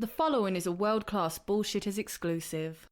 The following is a world-class Bullshitters exclusive.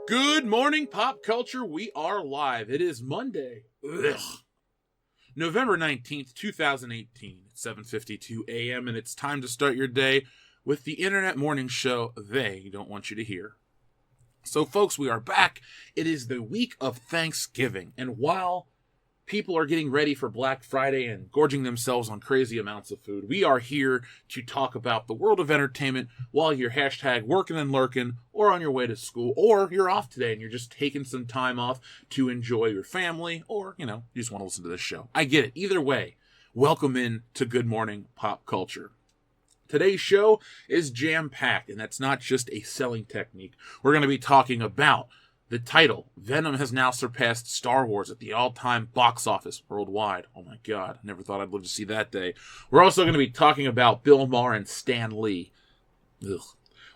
Good morning, pop culture. We are live. It is Monday, November 19th, 2018. It's 7:52 a.m. and it's time to start your day with the internet morning show they don't want you to hear. So, folks, we are back. It is the week of Thanksgiving, and while people are getting ready for Black Friday and gorging themselves on crazy amounts of food, we are here to talk about the world of entertainment while you're hashtag working and lurking, or on your way to school, or you're off today and you're just taking some time off to enjoy your family, or, you just want to listen to this show. I get it. Either way, welcome in to Good Morning Pop Culture. Today's show is jam-packed, and that's not just a selling technique. We're going to be talking about the title, Venom has now surpassed Star Wars at the all-time box office worldwide. Oh my god, never thought I'd live to see that day. We're also going to be talking about Bill Maher and Stan Lee. Ugh.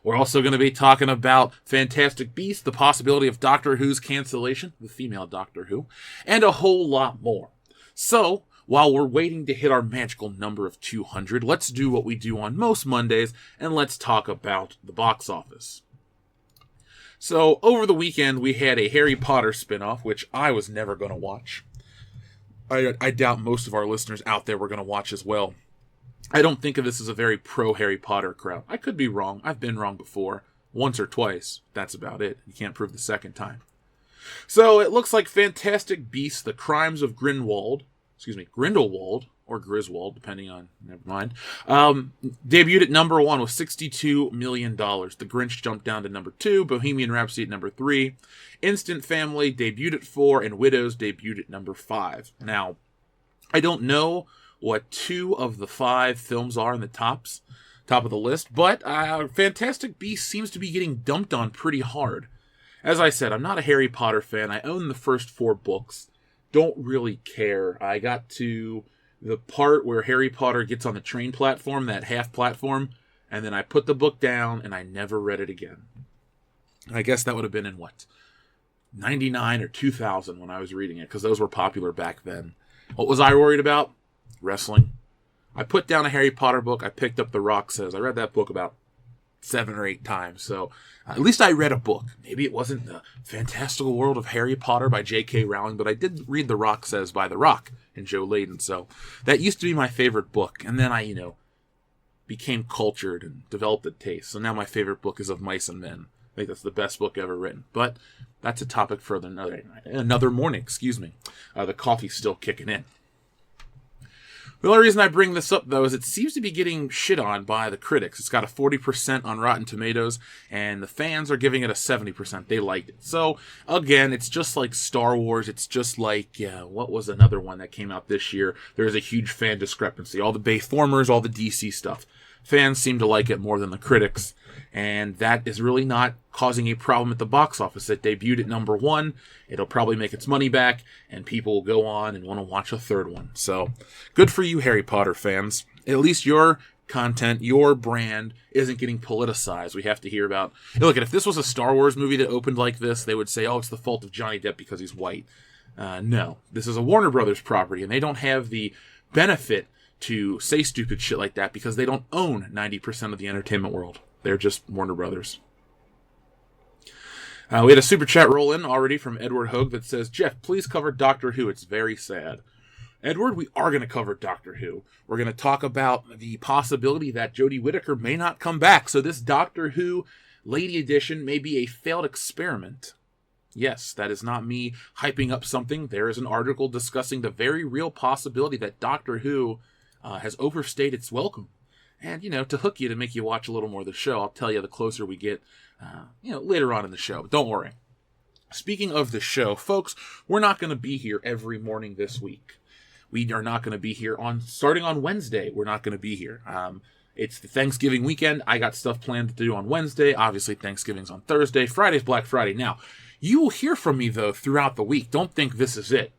We're also going to be talking about Fantastic Beasts, the possibility of Doctor Who's cancellation, the female Doctor Who, and a whole lot more. So, while we're waiting to hit our magical number of 200, let's do what we do on most Mondays, and let's talk about the box office. So, over the weekend, we had a Harry Potter spinoff, which I was never going to watch. I doubt most of our listeners out there were going to watch as well. I don't think of this as a very pro-Harry Potter crowd. I could be wrong. I've been wrong before. Once or twice. That's about it. You can't prove the second time. So, it looks like Fantastic Beasts, The Crimes of Grindelwald, or Griswold, depending on, never mind, debuted at number 1 with $62 million. The Grinch jumped down to number 2, Bohemian Rhapsody at number 3, Instant Family debuted at 4, and Widows debuted at number 5. Now, I don't know what 2 of the 5 films are in the top of the list, but Fantastic Beasts seems to be getting dumped on pretty hard. As I said, I'm not a Harry Potter fan. I own the first 4 books. Don't really care. I got to the part where Harry Potter gets on the train platform, that half platform, and then I put the book down and I never read it again. I guess that would have been in 99 or 2000 when I was reading it, because those were popular back then. What was I worried about? Wrestling. I put down a Harry Potter book. I picked up The Rock Says. I read that book about 7 or 8 times, so at least I read a book. Maybe it wasn't The Fantastical World of Harry Potter by J.K. Rowling, but I did read The Rock Says by The Rock and Joe Layden, so that used to be my favorite book, and then I, became cultured and developed a taste, so now my favorite book is Of Mice and Men. I think that's the best book ever written, but that's a topic for another morning, The coffee's still kicking in. The only reason I bring this up, though, is it seems to be getting shit on by the critics. It's got a 40% on Rotten Tomatoes, and the fans are giving it a 70%. They liked it. So, again, it's just like Star Wars. It's just like, what was another one that came out this year? There's a huge fan discrepancy. All the Bayformers, all the DC stuff. Fans seem to like it more than the critics, and that is really not causing a problem at the box office. It debuted at number 1. It'll probably make its money back, and people will go on and want to watch a third one. So, good for you, Harry Potter fans. At least your content, your brand, isn't getting politicized. We have to hear about... Look, if this was a Star Wars movie that opened like this, they would say, oh, it's the fault of Johnny Depp because he's white. No. This is a Warner Brothers property, and they don't have the benefit to say stupid shit like that because they don't own 90% of the entertainment world. They're just Warner Brothers. We had a super chat roll in already from Edward Hogue that says, Jeff, please cover Doctor Who. It's very sad. Edward, we are going to cover Doctor Who. We're going to talk about the possibility that Jodie Whittaker may not come back. So this Doctor Who Lady Edition may be a failed experiment. Yes, that is not me hyping up something. There is an article discussing the very real possibility that Doctor Who has overstayed its welcome. And, to hook you, to make you watch a little more of the show, I'll tell you the closer we get, later on in the show. But don't worry. Speaking of the show, folks, we're not going to be here every morning this week. We are not going to be here starting on Wednesday. We're not going to be here. It's the Thanksgiving weekend. I got stuff planned to do on Wednesday. Obviously, Thanksgiving's on Thursday. Friday's Black Friday. Now, you will hear from me, though, throughout the week. Don't think this is it.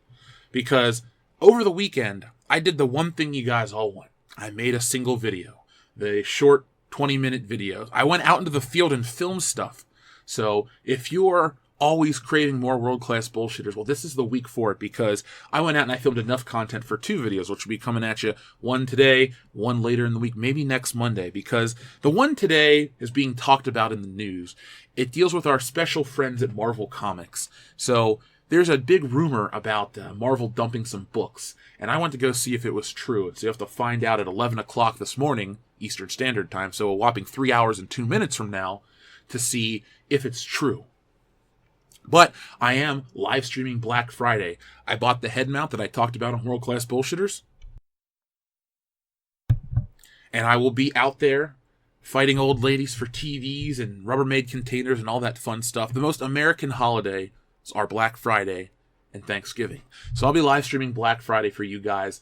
Because over the weekend, I did the one thing you guys all want. I made a single video. The short 20-minute videos. I went out into the field and filmed stuff. So if you're always craving more world-class bullshitters, well, this is the week for it, because I went out and I filmed enough content for 2 videos, which will be coming at you, one today, one later in the week, maybe next Monday, because the one today is being talked about in the news. It deals with our special friends at Marvel Comics. So there's a big rumor about Marvel dumping some books, and I went to go see if it was true. So you have to find out at 11 o'clock this morning, Eastern Standard Time, so a whopping 3 hours and 2 minutes from now, to see if it's true. But I am live streaming Black Friday. I bought the head mount that I talked about on World Class Bullshitters. And I will be out there fighting old ladies for TVs and Rubbermaid containers and all that fun stuff. The most American holiday is our Black Friday and Thanksgiving. So I'll be live streaming Black Friday for you guys.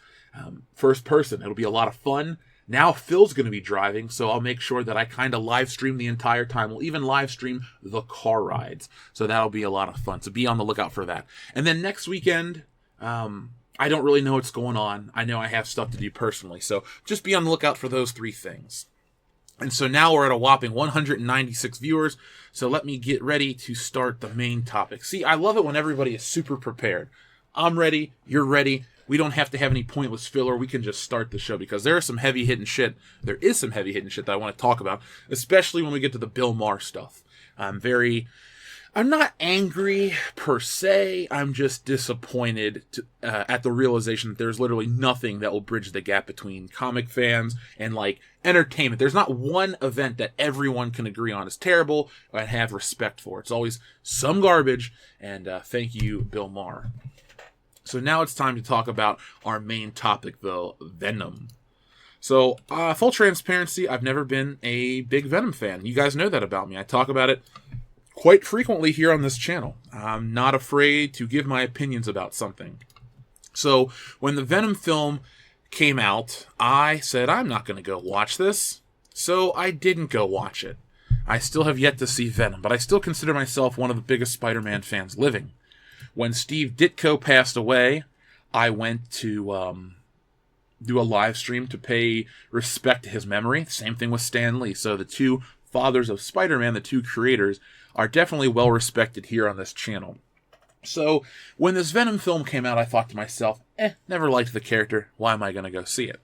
First person. It'll be a lot of fun. Now Phil's going to be driving, so I'll make sure that I kind of live stream the entire time. We'll even live stream the car rides. So that'll be a lot of fun. So be on the lookout for that. And then next weekend, I don't really know what's going on. I know I have stuff to do personally. So just be on the lookout for those 3 things. And so now we're at a whopping 196 viewers. So let me get ready to start the main topic. See, I love it when everybody is super prepared. I'm ready. You're ready. We don't have to have any pointless filler. We can just start the show, because there is some heavy-hitting shit. There is some heavy-hitting shit that I want to talk about, especially when we get to the Bill Maher stuff. I'm not angry per se. I'm just disappointed at the realization that there's literally nothing that will bridge the gap between comic fans and, like, entertainment. There's not one event that everyone can agree on is terrible and have respect for. It's always some garbage, and thank you, Bill Maher. So now it's time to talk about our main topic, though, Venom. So, full transparency, I've never been a big Venom fan. You guys know that about me. I talk about it quite frequently here on this channel. I'm not afraid to give my opinions about something. So, when the Venom film came out, I said, I'm not going to go watch this. So, I didn't go watch it. I still have yet to see Venom, but I still consider myself one of the biggest Spider-Man fans living. When Steve Ditko passed away, I went to do a live stream to pay respect to his memory. Same thing with Stan Lee. So the 2 fathers of Spider-Man, the 2 creators, are definitely well respected here on this channel. So when this Venom film came out, I thought to myself, never liked the character. Why am I going to go see it?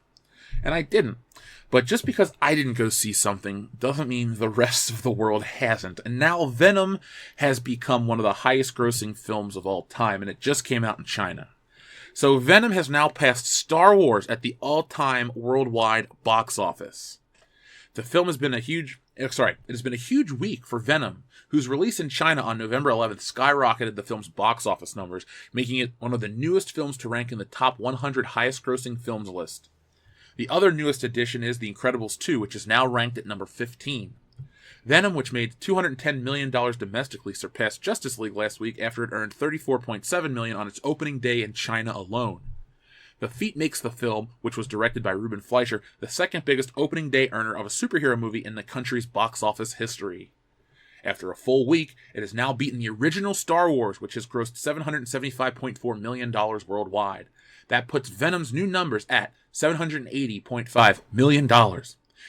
And I didn't. But just because I didn't go see something doesn't mean the rest of the world hasn't. And now Venom has become one of the highest grossing films of all time, and it just came out in China. So Venom has now passed Star Wars at the all-time worldwide box office. The film has been it has been a huge week for Venom, whose release in China on November 11th skyrocketed the film's box office numbers, making it one of the newest films to rank in the top 100 highest grossing films list. The other newest addition is The Incredibles 2, which is now ranked at number 15. Venom, which made $210 million domestically, surpassed Justice League last week after it earned $34.7 million on its opening day in China alone. The feat makes the film, which was directed by Ruben Fleischer, the second biggest opening day earner of a superhero movie in the country's box office history. After a full week, it has now beaten the original Star Wars, which has grossed $775.4 million worldwide. That puts Venom's new numbers at $780.5 million.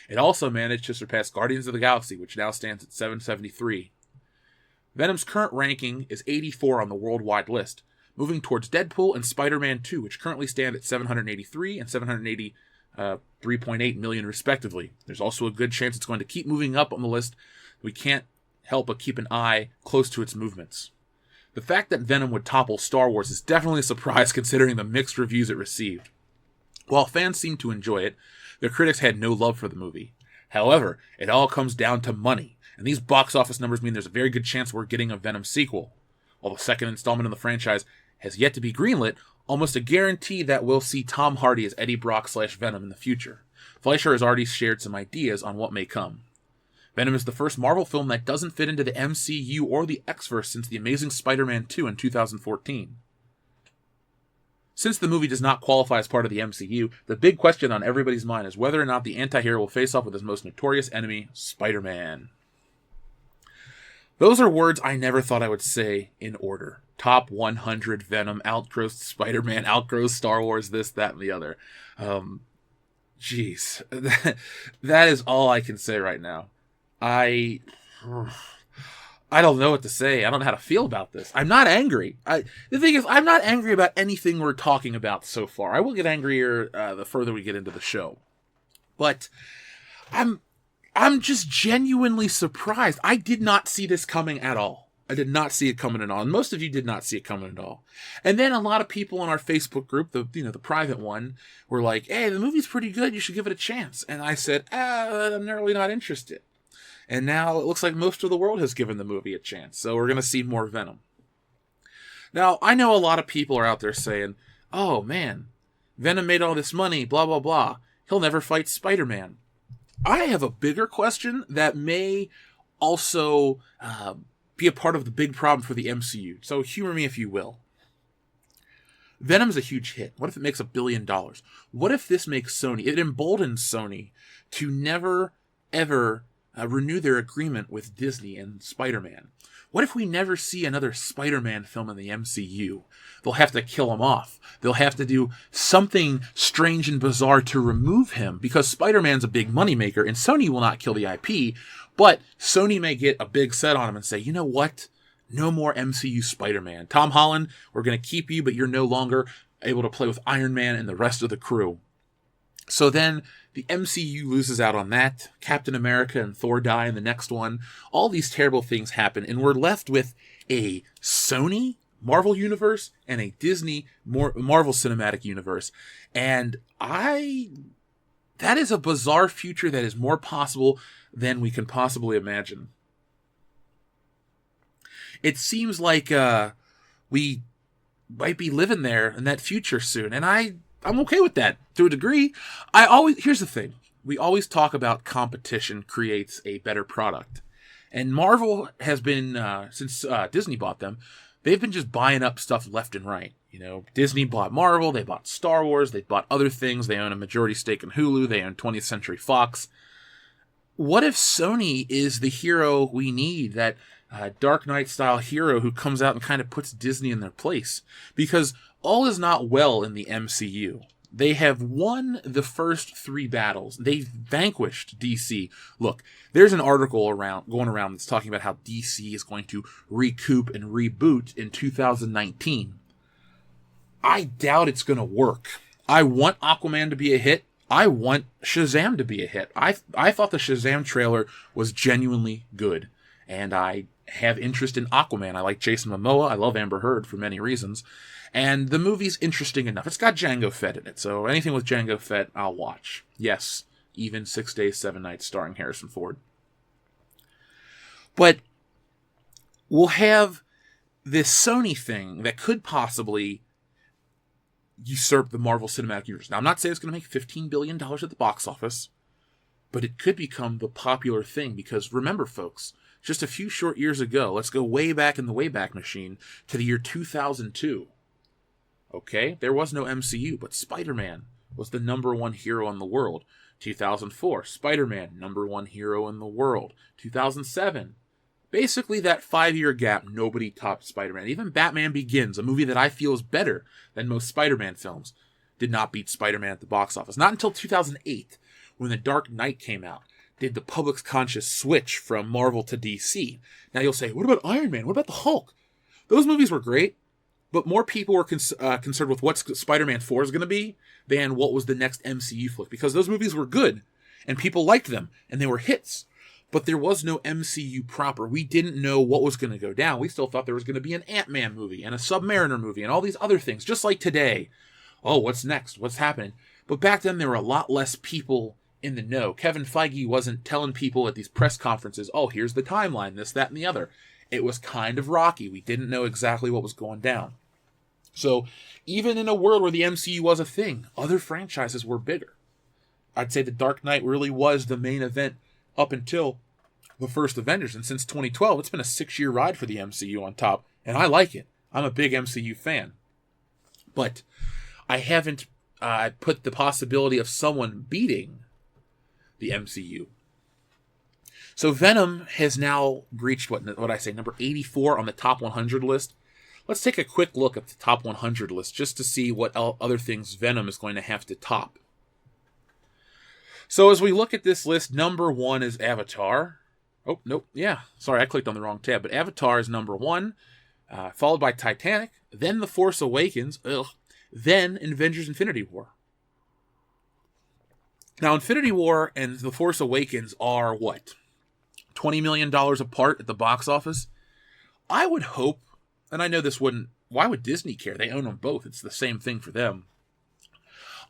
It also managed to surpass Guardians of the Galaxy, which now stands at $773. Venom's current ranking is 84 on the worldwide list, moving towards Deadpool and Spider-Man 2, which currently stand at 783 and 783.8 million respectively. There's also a good chance it's going to keep moving up on the list. We can't help but keep an eye close to its movements. The fact that Venom would topple Star Wars is definitely a surprise considering the mixed reviews it received. While fans seemed to enjoy it, their critics had no love for the movie. However, it all comes down to money, and these box office numbers mean there's a very good chance we're getting a Venom sequel. While the second installment in the franchise has yet to be greenlit, almost a guarantee that we'll see Tom Hardy as Eddie Brock / Venom in the future. Fleischer has already shared some ideas on what may come. Venom is the first Marvel film that doesn't fit into the MCU or the X-Verse since The Amazing Spider-Man 2 in 2014. Since the movie does not qualify as part of the MCU, the big question on everybody's mind is whether or not the anti-hero will face off with his most notorious enemy, Spider-Man. Those are words I never thought I would say in order. Top 100 Venom, outgrows Spider-Man, outgrows Star Wars, this, that, and the other. Jeez. That is all I can say right now. I don't know what to say. I don't know how to feel about this. I'm not angry. The thing is, I'm not angry about anything we're talking about so far. I will get angrier the further we get into the show. But I'm just genuinely surprised. I did not see this coming at all. I did not see it coming at all. And most of you did not see it coming at all. And then a lot of people in our Facebook group, the private one, were like, hey, the movie's pretty good. You should give it a chance. And I said, I'm really not interested. And now it looks like most of the world has given the movie a chance. So we're going to see more Venom. Now, I know a lot of people are out there saying, oh, man, Venom made all this money, blah, blah, blah. He'll never fight Spider-Man. I have a bigger question that may also be a part of the big problem for the MCU. So humor me if you will. Venom's a huge hit. What if it makes $1 billion? What if this makes Sony, it emboldens Sony to never, ever renew their agreement with Disney and Spider-Man? What if we never see another Spider-Man film in the MCU? They'll have to kill him off. They'll have to do something strange and bizarre to remove him because Spider-Man's a big moneymaker and Sony will not kill the IP, but Sony may get a big set on him and say, you know what? No more MCU Spider-Man. Tom Holland, we're going to keep you, but you're no longer able to play with Iron Man and the rest of the crew. So then the MCU loses out on that. Captain America and Thor die in the next one. All these terrible things happen, and we're left with a Sony Marvel universe and a Disney Marvel Cinematic Universe. And that is a bizarre future that is more possible than we can possibly imagine. It seems like we might be living there in that future soon, and I'm okay with that to a degree. Here's the thing. We always talk about competition creates a better product. And Marvel has been, since Disney bought them, they've been just buying up stuff left and right. You know, Disney bought Marvel, they bought Star Wars, they bought other things, they own a majority stake in Hulu, they own 20th Century Fox. What if Sony is the hero we need, that Dark Knight style hero who comes out and kind of puts Disney in their place? Because all is not well in the MCU. They have won the first 3 battles. They've vanquished DC. Look, there's an article going around that's talking about how DC is going to recoup and reboot in 2019. I doubt it's going to work. I want Aquaman to be a hit. I want Shazam to be a hit. I thought the Shazam trailer was genuinely good. And I have interest in Aquaman. I like Jason Momoa. I love Amber Heard for many reasons. And the movie's interesting enough. It's got Jango Fett in it, so anything with Jango Fett, I'll watch. Yes, even 6 Days, 7 Nights starring Harrison Ford. But we'll have this Sony thing that could possibly usurp the Marvel Cinematic Universe. Now, I'm not saying it's going to make $15 billion at the box office, but it could become the popular thing. Because remember, folks, just a few short years ago, let's go way back in the Wayback Machine to the year 2002. Okay, there was no MCU, but Spider-Man was the #1 hero in the world. 2004, Spider-Man, #1 hero in the world. 2007, basically that 5-year gap, nobody topped Spider-Man. Even Batman Begins, a movie that I feel is better than most Spider-Man films, did not beat Spider-Man at the box office. Not until 2008, when The Dark Knight came out, did the public's conscious switch from Marvel to DC. Now you'll say, what about Iron Man? What about the Hulk? Those movies were great. But more people were concerned with what Spider-Man 4 is going to be than what was the next MCU flick. Because those movies were good, and people liked them, and they were hits. But there was no MCU proper. We didn't know what was going to go down. We still thought there was going to be an Ant-Man movie, and a Submariner movie, and all these other things. Just like today. Oh, what's next? What's happening? But back then, there were a lot less people in the know. Kevin Feige wasn't telling people at these press conferences, oh, here's the timeline, this, that, and the other. It was kind of rocky. We didn't know exactly what was going down. So, even in a world where the MCU was a thing, other franchises were bigger. I'd say The Dark Knight really was the main event up until the first Avengers. And since 2012, it's been a 6-year ride for the MCU on top. And I like it. I'm a big MCU fan. But I haven't put the possibility of someone beating the MCU. So Venom has now reached, what I say, number 84 on the top 100 list. Let's take a quick look at the top 100 list just to see what other things Venom is going to have to top. So as we look at this list, number 1 is Avatar. Oh, nope. Yeah, sorry, I clicked on the wrong tab. But Avatar is number 1, followed by Titanic, then The Force Awakens, then Avengers Infinity War. Now, Infinity War and The Force Awakens are what? $20 million apart at the box office? I would hope, and I know this wouldn't, why would Disney care? They own them both. It's the same thing for them.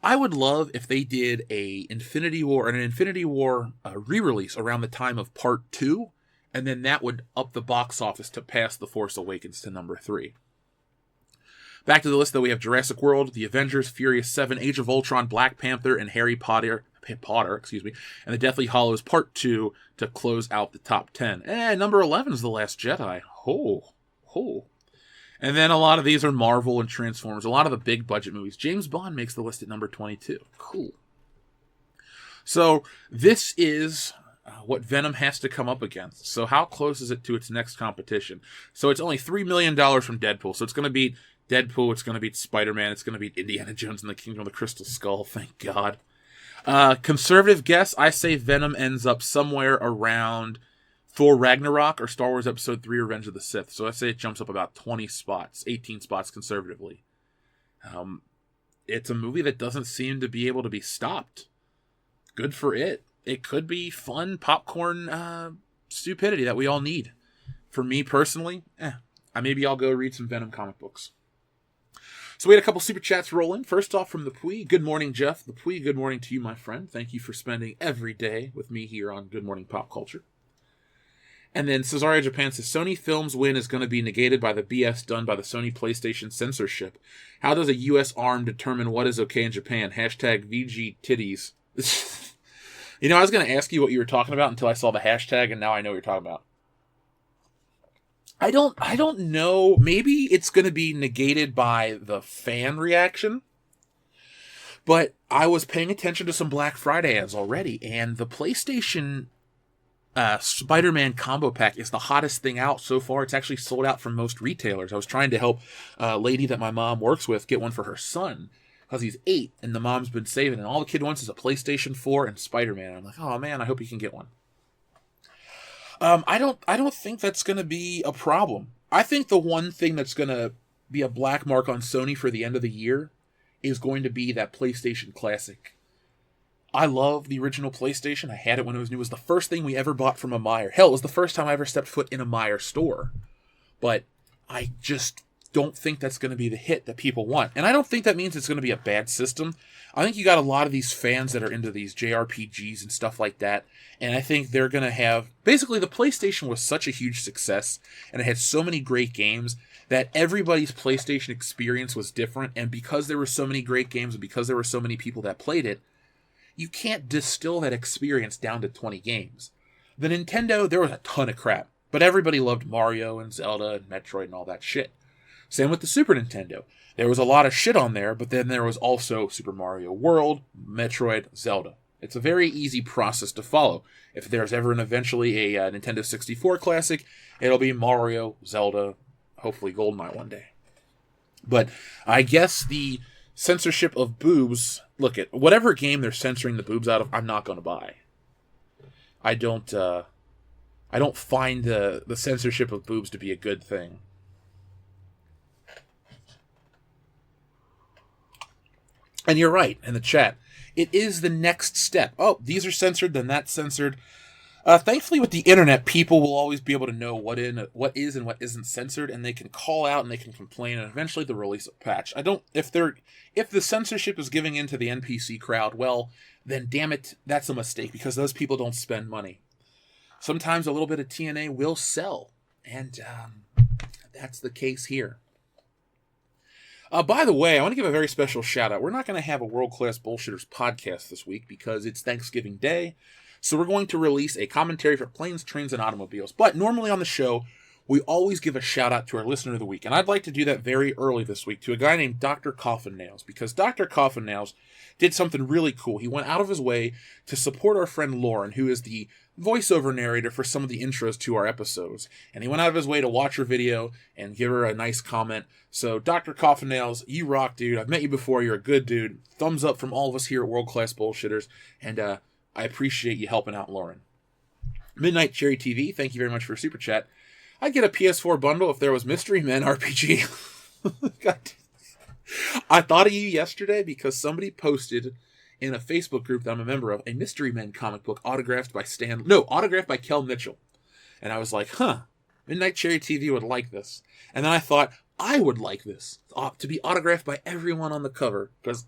I would love if they did an Infinity War re-release around the time of Part 2, and then that would up the box office to pass The Force Awakens to number 3. Back to the list, though, we have Jurassic World, The Avengers, Furious 7, Age of Ultron, Black Panther, and Harry Potter, and The Deathly Hallows Part 2 to close out the top 10. And number 11 is The Last Jedi. And then a lot of these are Marvel and Transformers, a lot of the big budget movies. James Bond makes the list at number 22. Cool. So this is what Venom has to come up against. So how close is it to its next competition? So it's only $3 million from Deadpool. So it's going to beat Deadpool, it's going to beat Spider-Man, it's going to beat Indiana Jones and the Kingdom of the Crystal Skull. Thank God. Conservative guess, I say Venom ends up somewhere around Thor Ragnarok or Star Wars Episode 3 Revenge of the Sith. So I say it jumps up about 20 spots, 18 spots conservatively. It's a movie that doesn't seem to be able to be stopped. Good for it. It could be fun popcorn stupidity that we all need. For me personally, maybe I'll go read some Venom comic books. So we had a couple super chats roll in. First off from the Pui. Good morning, Jeff. The Pui, good morning to you, my friend. Thank you for spending every day with me here on Good Morning Pop Culture. And then Cesario Japan says, Sony Films win is going to be negated by the BS done by the Sony PlayStation censorship. How does a U.S. arm determine what is okay in Japan? Hashtag VG titties. You know, I was going to ask you what you were talking about until I saw the hashtag, and now I know what you're talking about. I don't know. Maybe it's going to be negated by the fan reaction. But I was paying attention to some Black Friday ads already, and the PlayStation Spider-Man combo pack is the hottest thing out so far. It's actually sold out from most retailers. I was trying to help a lady that my mom works with get one for her son because he's 8, and the mom's been saving, and all the kid wants is a PlayStation 4 and Spider-Man. I'm like, oh man, I hope you can get one. I don't think that's going to be a problem. I think the one thing that's going to be a black mark on Sony for the end of the year is going to be that PlayStation Classic. I love the original PlayStation. I had it when it was new. It was the first thing we ever bought from a Maher. Hell, it was the first time I ever stepped foot in a Maher store. But I just don't think that's going to be the hit that people want. And I don't think that means it's going to be a bad system. I think you got a lot of these fans that are into these JRPGs and stuff like that. And I think they're going to have... Basically, the PlayStation was such a huge success, and it had so many great games, that everybody's PlayStation experience was different. And because there were so many great games, and because there were so many people that played it, you can't distill that experience down to 20 games. The Nintendo, there was a ton of crap. But everybody loved Mario and Zelda and Metroid and all that shit. Same with the Super Nintendo. There was a lot of shit on there, but then there was also Super Mario World, Metroid, Zelda. It's a very easy process to follow. If there's ever eventually a Nintendo 64 classic, it'll be Mario, Zelda, hopefully GoldenEye one day. But I guess the censorship of boobs, look at whatever game they're censoring the boobs out of, I'm not going to buy. I don't find the censorship of boobs to be a good thing. And you're right, in the chat. It is the next step. Oh, these are censored, then that's censored. Thankfully, with the internet, people will always be able to know what is and what isn't censored, and they can call out and they can complain, and eventually they'll release a patch. If the censorship is giving in to the NPC crowd, well, then damn it, that's a mistake, because those people don't spend money. Sometimes a little bit of TNA will sell, and that's the case here. By the way, I want to give a very special shout out. We're not going to have a World Class Bullshitters podcast this week because it's Thanksgiving Day. So we're going to release a commentary for Planes, Trains, and Automobiles. But normally on the show, we always give a shout out to our listener of the week. And I'd like to do that very early this week to a guy named Dr. Coffin Nails, because Dr. Coffin Nails did something really cool. He went out of his way to support our friend Lauren, who is the voiceover narrator for some of the intros to our episodes. And he went out of his way to watch her video and give her a nice comment. So Dr. Coffin Nails, you rock, dude. I've met you before. You're a good dude. Thumbs up from all of us here at World Class Bullshitters. And I appreciate you helping out Lauren. Midnight Cherry TV, thank you very much for Super Chat. I'd get a PS4 bundle if there was Mystery Men RPG. God. I thought of you yesterday because somebody posted in a Facebook group that I'm a member of a Mystery Men comic book autographed by Kel Mitchell. And I was like, Midnight Cherry TV would like this. And then I thought, I would like this to be autographed by everyone on the cover, because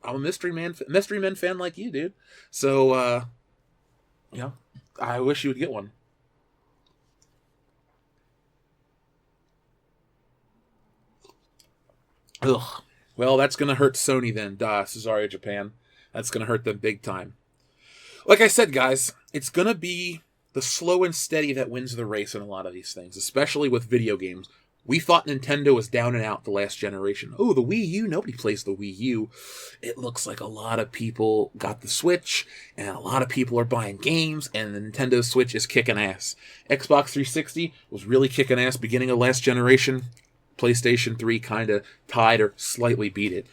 I'm a Mystery Men fan like you, dude. So, I wish you would get one. Ugh. Well, that's going to hurt Sony then, Cesario Japan. That's going to hurt them big time. Like I said, guys, it's going to be the slow and steady that wins the race in a lot of these things, especially with video games. We thought Nintendo was down and out the last generation. Oh, the Wii U, nobody plays the Wii U. It looks like a lot of people got the Switch, and a lot of people are buying games, and the Nintendo Switch is kicking ass. Xbox 360 was really kicking ass beginning of last generation. PlayStation 3 kind of tied or slightly beat it.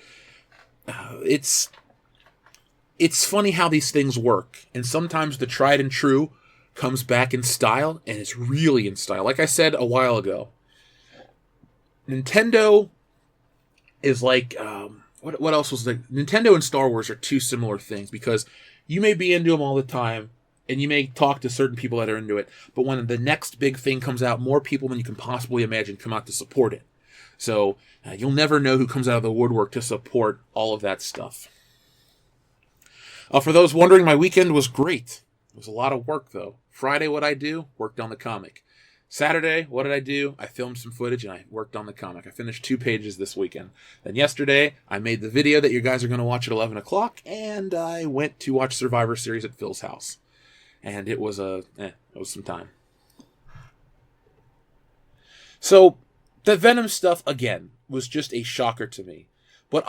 It's funny how these things work, and sometimes the tried and true comes back in style, and it's really in style. Like I said a while ago, Nintendo is like, what else was like? Nintendo and Star Wars are two similar things, because you may be into them all the time, and you may talk to certain people that are into it, but when the next big thing comes out, more people than you can possibly imagine come out to support it. So you'll never know who comes out of the woodwork to support all of that stuff. For those wondering, my weekend was great. It was a lot of work, though. Friday, what I do? Worked on the comic. Saturday, what did I do? I filmed some footage and I worked on the comic. I finished 2 pages this weekend. Then yesterday, I made the video that you guys are going to watch at 11 o'clock, and I went to watch Survivor Series at Phil's house. And it was some time. So, the Venom stuff, again, was just a shocker to me. But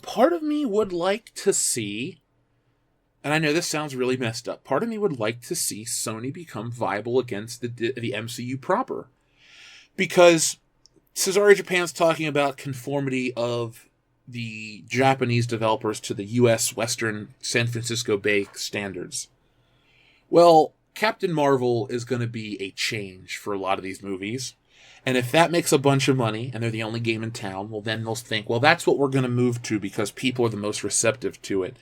part of me would like to see, and I know this sounds really messed up, part of me would like to see Sony become viable against the MCU proper. Because Cesario Japan's talking about conformity of the Japanese developers to the US Western San Francisco Bay standards. Well, Captain Marvel is going to be a change for a lot of these movies. And if that makes a bunch of money, and they're the only game in town, well, then they'll think, well, that's what we're going to move to because people are the most receptive to it.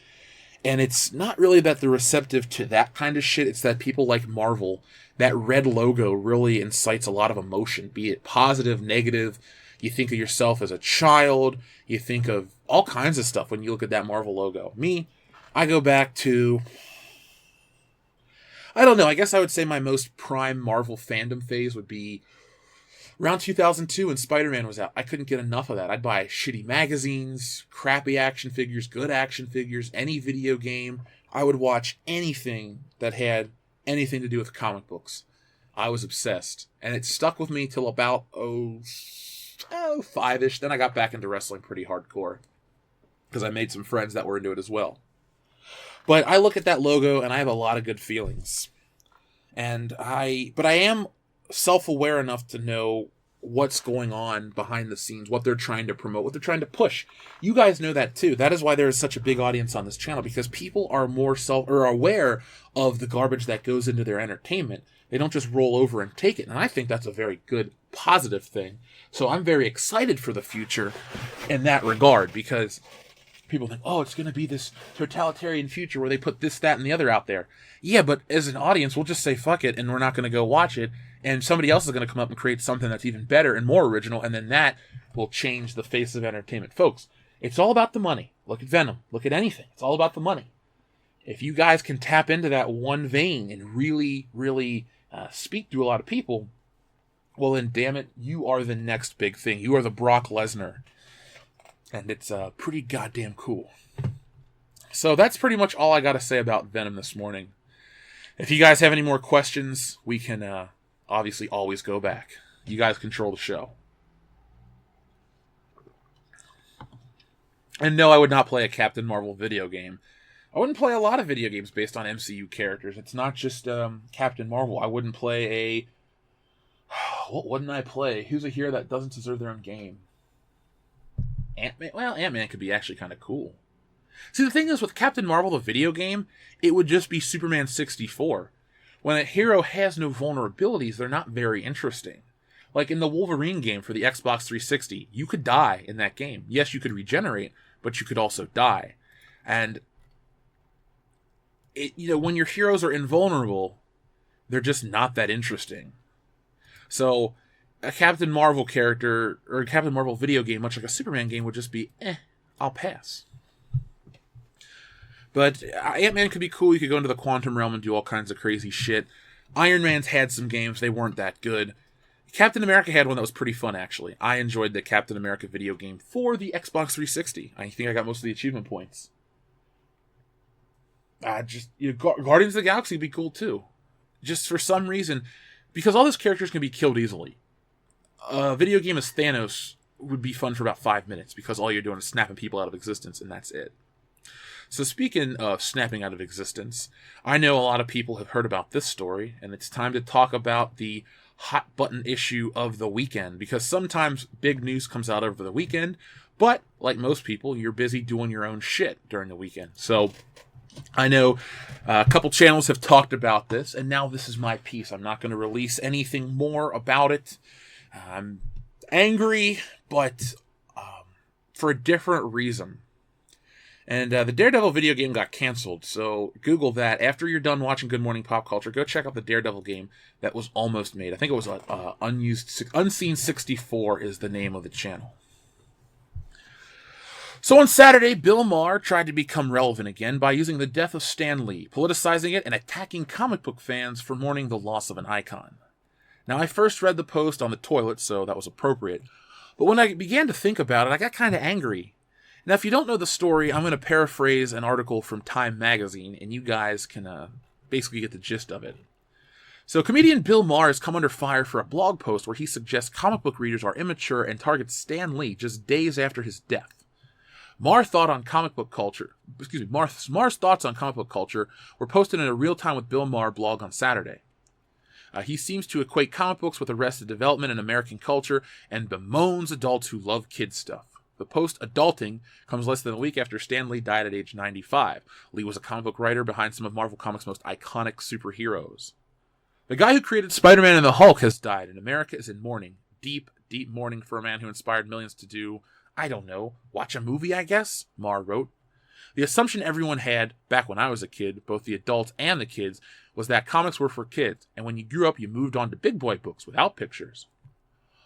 And it's not really that they're receptive to that kind of shit. It's that people like Marvel, that red logo really incites a lot of emotion, be it positive, negative. You think of yourself as a child. You think of all kinds of stuff when you look at that Marvel logo. Me, I go back to, I don't know, I guess I would say my most prime Marvel fandom phase would be around 2002 when Spider-Man was out. I couldn't get enough of that. I'd buy shitty magazines, crappy action figures, good action figures, any video game. I would watch anything that had anything to do with comic books. I was obsessed. And it stuck with me till about, 5-ish. Then I got back into wrestling pretty hardcore, because I made some friends that were into it as well. But I look at that logo and I have a lot of good feelings. But I am self-aware enough to know what's going on behind the scenes, what they're trying to promote, what they're trying to push. You guys know that too. That is why there is such a big audience on this channel, because people are more aware of the garbage that goes into their entertainment. They don't just roll over and take it. And I think that's a very good, positive thing. So I'm very excited for the future in that regard, because people think, oh, it's going to be this totalitarian future where they put this, that, and the other out there. Yeah, but as an audience, we'll just say fuck it, and we're not going to go watch it. And somebody else is going to come up and create something that's even better and more original, and then that will change the face of entertainment. Folks, it's all about the money. Look at Venom. Look at anything. It's all about the money. If you guys can tap into that one vein and really, really speak to a lot of people, well then, damn it, you are the next big thing. You are the Brock Lesnar. And it's pretty goddamn cool. So that's pretty much all I got to say about Venom this morning. If you guys have any more questions, we can obviously always go back. You guys control the show. And no, I would not play a Captain Marvel video game. I wouldn't play a lot of video games based on MCU characters. It's not just Captain Marvel. I wouldn't play a... What wouldn't I play? Who's a hero that doesn't deserve their own game? Ant-Man? Well, Ant-Man could be actually kind of cool. See, the thing is, with Captain Marvel, the video game, it would just be Superman 64. When a hero has no vulnerabilities, they're not very interesting. Like in the Wolverine game for the Xbox 360, you could die in that game. Yes, you could regenerate, but you could also die. And when your heroes are invulnerable, they're just not that interesting. So a Captain Marvel character, or a Captain Marvel video game, much like a Superman game, would just be, I'll pass. But Ant-Man could be cool. You could go into the quantum realm and do all kinds of crazy shit. Iron Man's had some games. They weren't that good. Captain America had one that was pretty fun, actually. I enjoyed the Captain America video game for the Xbox 360. I think I got most of the achievement points. Guardians of the Galaxy would be cool, too. Just for some reason, because all those characters can be killed easily. A video game as Thanos would be fun for about 5 minutes, because all you're doing is snapping people out of existence, and that's it. So speaking of snapping out of existence, I know a lot of people have heard about this story, and it's time to talk about the hot button issue of the weekend, because sometimes big news comes out over the weekend, but like most people, you're busy doing your own shit during the weekend. So I know a couple channels have talked about this, and now this is my piece. I'm not going to release anything more about it. I'm angry, but for a different reason. And the Daredevil video game got canceled, so Google that. After you're done watching Good Morning Pop Culture, go check out the Daredevil game that was almost made. I think it was Unseen 64 is the name of the channel. So on Saturday, Bill Maher tried to become relevant again by using the death of Stan Lee, politicizing it and attacking comic book fans for mourning the loss of an icon. Now, I first read the post on the toilet, so that was appropriate. But when I began to think about it, I got kind of angry. Now, if you don't know the story, I'm going to paraphrase an article from Time magazine, and you guys can basically get the gist of it. So, comedian Bill Maher has come under fire for a blog post where he suggests comic book readers are immature and targets Stan Lee just days after his death. Maher's thoughts on comic book culture were posted in a Real Time with Bill Maher blog on Saturday. He seems to equate comic books with Arrested Development in American culture and bemoans adults who love kid stuff. The post Adulting comes less than a week after Stan Lee died at age 95. Lee was a comic book writer behind some of Marvel Comics' most iconic superheroes. The guy who created Spider-Man and the Hulk has died, and America is in mourning. Deep, deep mourning for a man who inspired millions to do, I don't know, watch a movie, I guess, Maher wrote. The assumption everyone had, back when I was a kid, both the adults and the kids, was that comics were for kids, and when you grew up, you moved on to big boy books without pictures.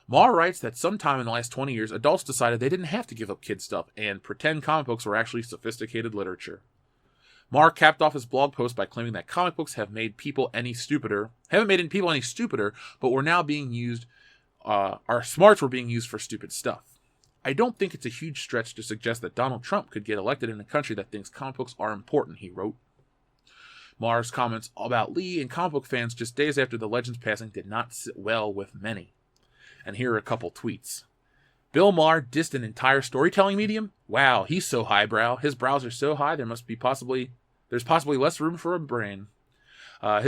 Maher writes that sometime in the last 20 years, adults decided they didn't have to give up kid stuff and pretend comic books were actually sophisticated literature. Maher capped off his blog post by claiming that comic books haven't made people any stupider, but were now being used, our smarts were being used for stupid stuff. I don't think it's a huge stretch to suggest that Donald Trump could get elected in a country that thinks comic books are important, he wrote. Maher's comments about Lee and comic book fans just days after the legend's passing did not sit well with many. And here are a couple tweets. Bill Maher dissed an entire storytelling medium? Wow, he's so highbrow. His brows are so high there's possibly less room for a brain. I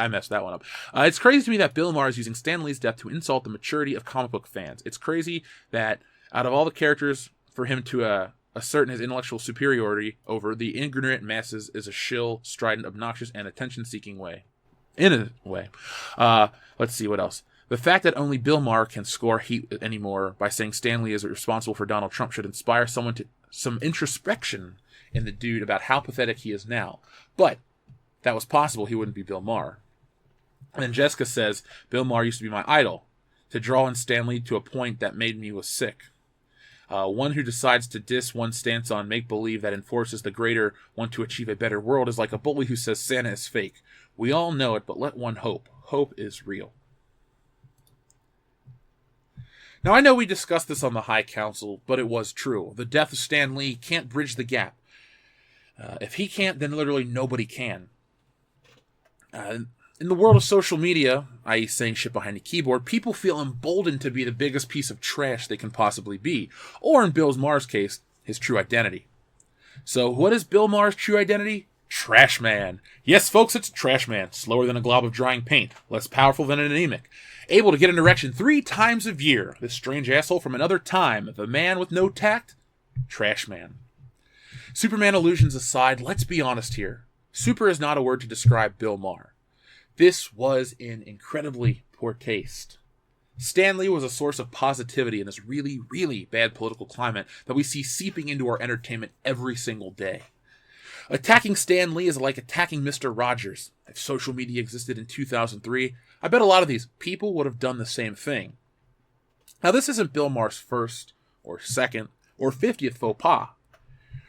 messed that one up. It's crazy to me that Bill Maher is using Stan Lee's death to insult the maturity of comic book fans. It's crazy that out of all the characters, for him to assert his intellectual superiority over the ignorant masses is a shill, strident, obnoxious, and attention-seeking way. In a way. Let's see what else. The fact that only Bill Maher can score heat anymore by saying Stan Lee is responsible for Donald Trump should inspire someone to some introspection in the dude about how pathetic he is now. But if that was possible, he wouldn't be Bill Maher. And then Jessica says, Bill Maher used to be my idol. To draw in Stan Lee to a point that made me was sick. One who decides to diss one's stance on make-believe that enforces the greater one to achieve a better world is like a bully who says Santa is fake. We all know it, but let one hope. Hope is real. Now, I know we discussed this on the High Council, but it was true. The death of Stan Lee can't bridge the gap. If he can't, then literally nobody can. In the world of social media, i.e. saying shit behind a keyboard, people feel emboldened to be the biggest piece of trash they can possibly be, or in Bill Maher's case, his true identity. So what is Bill Maher's true identity? Trash man. Yes, folks, it's Trash man. Slower than a glob of drying paint, less powerful than an anemic, able to get an erection 3 times a year. This strange asshole from another time, the man with no tact? Trash man. Superman illusions aside, let's be honest here. Super is not a word to describe Bill Maher. This was in incredibly poor taste. Stan Lee was a source of positivity in this really, really bad political climate that we see seeping into our entertainment every single day. Attacking Stan Lee is like attacking Mr. Rogers. If social media existed in 2003, I bet a lot of these people would have done the same thing. Now, this isn't Bill Maher's first, or second, or 50th faux pas.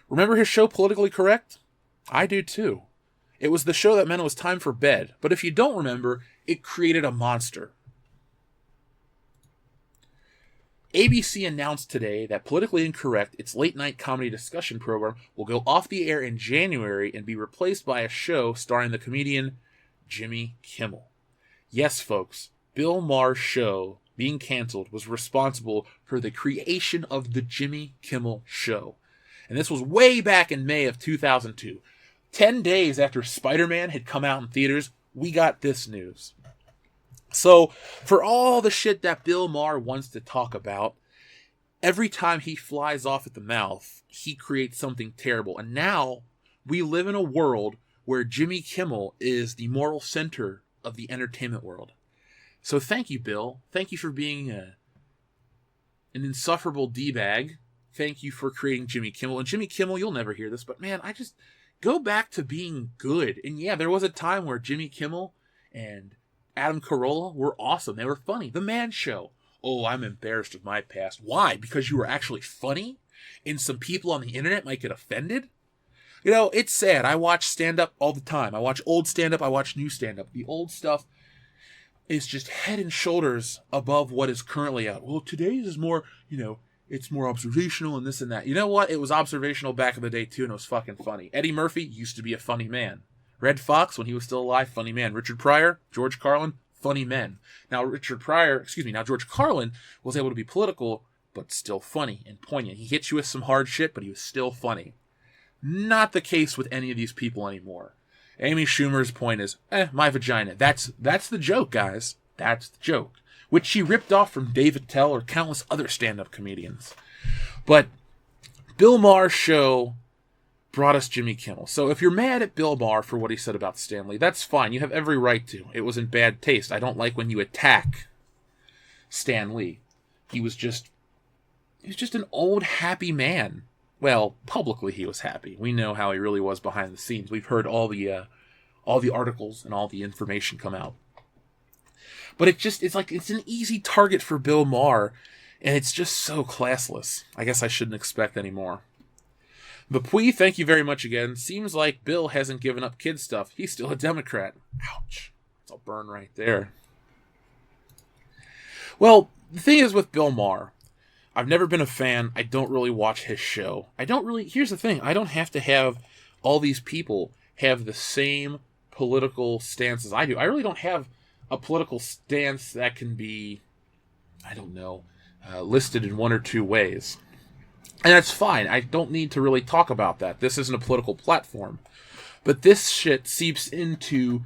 Remember his show Politically Correct? I do too. It was the show that meant it was time for bed, but if you don't remember, it created a monster. ABC announced today that Politically Incorrect, its late-night comedy discussion program, will go off the air in January and be replaced by a show starring the comedian Jimmy Kimmel. Yes, folks, Bill Maher's show being canceled was responsible for the creation of the Jimmy Kimmel Show. And this was way back in May of 2002. 10 days after Spider-Man had come out in theaters, we got this news. So, for all the shit that Bill Maher wants to talk about, every time he flies off at the mouth, he creates something terrible. And now, we live in a world where Jimmy Kimmel is the moral center of the entertainment world. So thank you, Bill. Thank you for being an insufferable D-bag. Thank you for creating Jimmy Kimmel. And Jimmy Kimmel, you'll never hear this, but man, go back to being good. And yeah, there was a time where Jimmy Kimmel and Adam Carolla were awesome. They were funny. The Man Show. Oh, I'm embarrassed of my past. Why? Because you were actually funny? And some people on the internet might get offended? You know, it's sad. I watch stand-up all the time. I watch old stand-up. I watch new stand-up. The old stuff is just head and shoulders above what is currently out. Well, today's is more, it's more observational and this and that. You know what? It was observational back in the day, too, and it was fucking funny. Eddie Murphy used to be a funny man. Red Fox, when he was still alive, funny man. Richard Pryor, George Carlin, funny men. Now, George Carlin was able to be political, but still funny and poignant. He hit you with some hard shit, but he was still funny. Not the case with any of these people anymore. Amy Schumer's point is, my vagina. That's the joke, guys. That's the joke. Which she ripped off from Dave Attell or countless other stand-up comedians. But Bill Maher's show brought us Jimmy Kimmel. So if you're mad at Bill Maher for what he said about Stan Lee, that's fine. You have every right to. It was in bad taste. I don't like when you attack Stan Lee. He was just an old, happy man. Well, publicly he was happy. We know how he really was behind the scenes. We've heard all the articles and all the information come out. But it's an easy target for Bill Maher, and it's just so classless. I guess I shouldn't expect any more. Bapui, thank you very much again. Seems like Bill hasn't given up kid stuff. He's still a Democrat. Ouch. That's a burn right there. Well, the thing is with Bill Maher, I've never been a fan. I don't really watch his show. Here's the thing. I don't have to have all these people have the same political stance as I do. I really don't have a political stance that can be, listed in one or two ways. And that's fine. I don't need to really talk about that. This isn't a political platform. But this shit seeps into,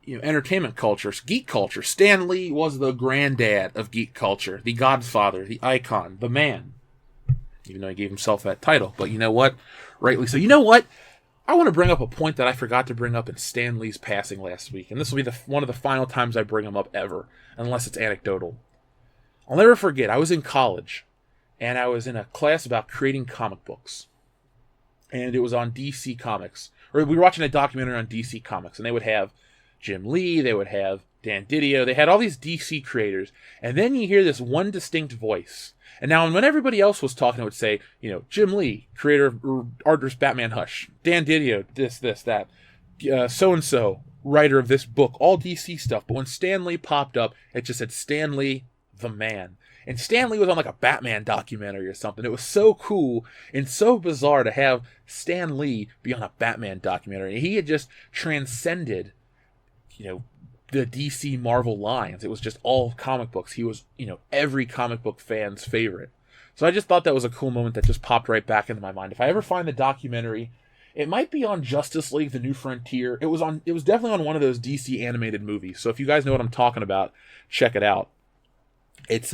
entertainment culture, geek culture. Stan Lee was the granddad of geek culture, the godfather, the icon, the man. Even though he gave himself that title. But you know what? Rightly so. You know what? I want to bring up a point that I forgot to bring up in Stan Lee's passing last week. And this will be one of the final times I bring him up ever, unless it's anecdotal. I'll never forget, I was in college. And I was in a class about creating comic books. And it was on DC Comics. Or we were watching a documentary on DC Comics. And they would have Jim Lee. They would have Dan Didio. They had all these DC creators. And then you hear this one distinct voice. And now when everybody else was talking, it would say, Jim Lee, creator of artist Batman Hush. Dan Didio, this, that. So-and-so, writer of this book. All DC stuff. But when Stan Lee popped up, it just said Stan Lee, the man. And Stan Lee was on like a Batman documentary or something. It was so cool and so bizarre to have Stan Lee be on a Batman documentary. He had just transcended the DC Marvel lines. It was just all comic books. He was, every comic book fan's favorite. So I just thought that was a cool moment that just popped right back into my mind. If I ever find the documentary, it might be on Justice League: The New Frontier. It was definitely on one of those DC animated movies. So if you guys know what I'm talking about, check it out. It's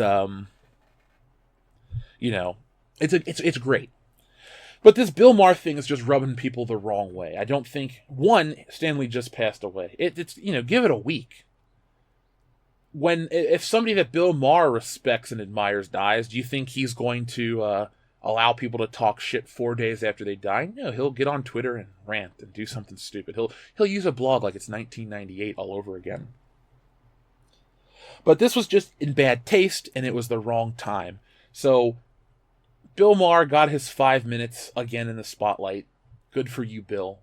it's great. But this Bill Maher thing is just rubbing people the wrong way. I don't think, one, Stan Lee just passed away. It's give it a week. If somebody that Bill Maher respects and admires dies, do you think he's going to allow people to talk shit 4 days after they die? No, he'll get on Twitter and rant and do something stupid. He'll use a blog like it's 1998 all over again. But this was just in bad taste, and it was the wrong time. So Bill Maher got his 5 minutes again in the spotlight. Good for you, Bill.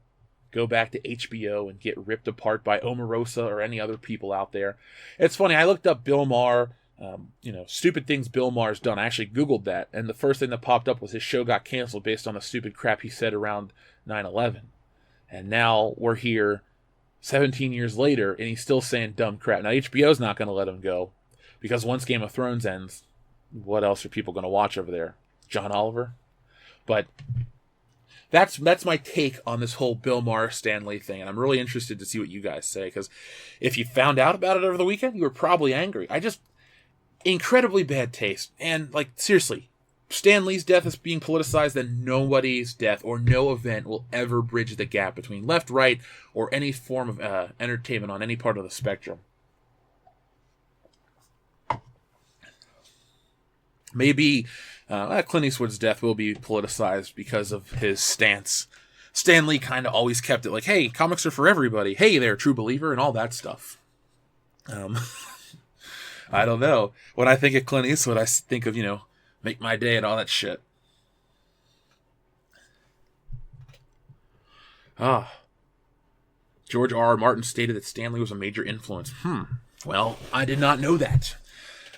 Go back to HBO and get ripped apart by Omarosa or any other people out there. It's funny, I looked up Bill Maher, stupid things Bill Maher's done. I actually Googled that, and the first thing that popped up was his show got canceled based on the stupid crap he said around 9/11. And now we're here 17 years later, and he's still saying dumb crap. Now, HBO's not going to let him go, because once Game of Thrones ends, what else are people going to watch over there? John Oliver? But that's my take on this whole Bill Maher Stan Lee thing, and I'm really interested to see what you guys say, because if you found out about it over the weekend, you were probably angry. Incredibly bad taste. And, seriously, Stan Lee's death is being politicized, then nobody's death or no event will ever bridge the gap between left, right, or any form of entertainment on any part of the spectrum. Maybe Clint Eastwood's death will be politicized because of his stance. Stan Lee kind of always kept it like, hey, comics are for everybody. Hey there, true believer, and all that stuff. I don't know. When I think of Clint Eastwood, I think of, Make My Day and all that shit. George R.R. Martin stated that Stan Lee was a major influence. Well, I did not know that.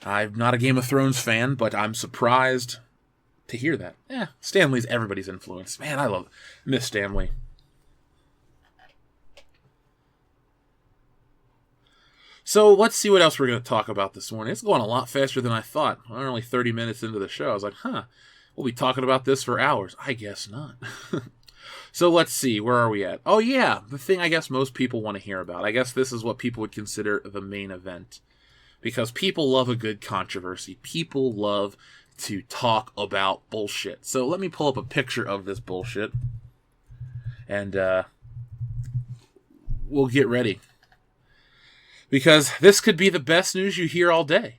I'm not a Game of Thrones fan, but I'm surprised to hear that. Stan Lee's everybody's influence. Man, I miss Stan Lee. So let's see what else we're going to talk about this morning. It's going a lot faster than I thought. We're only 30 minutes into the show. I was like, we'll be talking about this for hours. I guess not. So let's see. Where are we at? Oh, yeah. The thing I guess most people want to hear about. I guess this is what people would consider the main event. Because people love a good controversy. People love to talk about bullshit. So let me pull up a picture of this bullshit. And we'll get ready. Because this could be the best news you hear all day.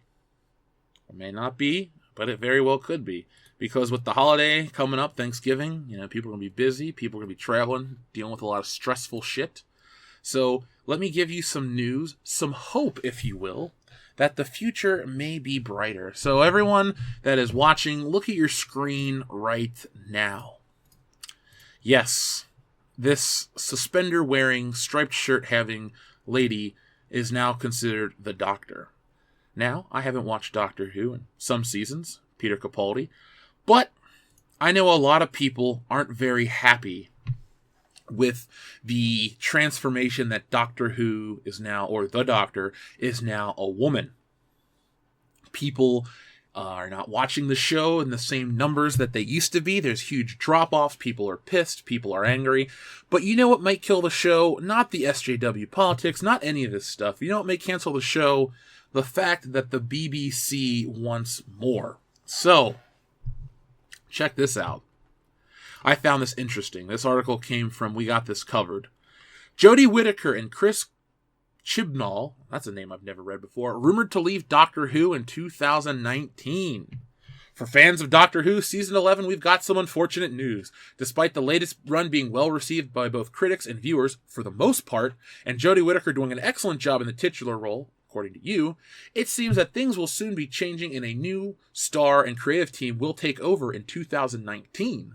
It may not be, but it very well could be. Because with the holiday coming up, Thanksgiving, people are going to be busy. People are going to be traveling, dealing with a lot of stressful shit. So let me give you some news, some hope, if you will, that the future may be brighter. So everyone that is watching, look at your screen right now. Yes, this suspender-wearing, striped shirt-having lady is now considered the Doctor. Now, I haven't watched Doctor Who in some seasons, Peter Capaldi, but I know a lot of people aren't very happy with the transformation that Doctor Who is now, or the Doctor, is now a woman. People are not watching the show in the same numbers that they used to be. There's huge drop-offs. People are pissed. People are angry. But you know what might kill the show? Not the SJW politics, not any of this stuff. You know what may cancel the show? The fact that the BBC wants more. So, check this out. I found this interesting. This article came from We Got This Covered. Jodie Whittaker and Chris Chibnall, that's a name I've never read before, rumored to leave Doctor Who in 2019. For fans of Doctor Who Season 11, we've got some unfortunate news. Despite the latest run being well received by both critics and viewers, for the most part, and Jodie Whittaker doing an excellent job in the titular role, according to you, it seems that things will soon be changing and a new star and creative team will take over in 2019.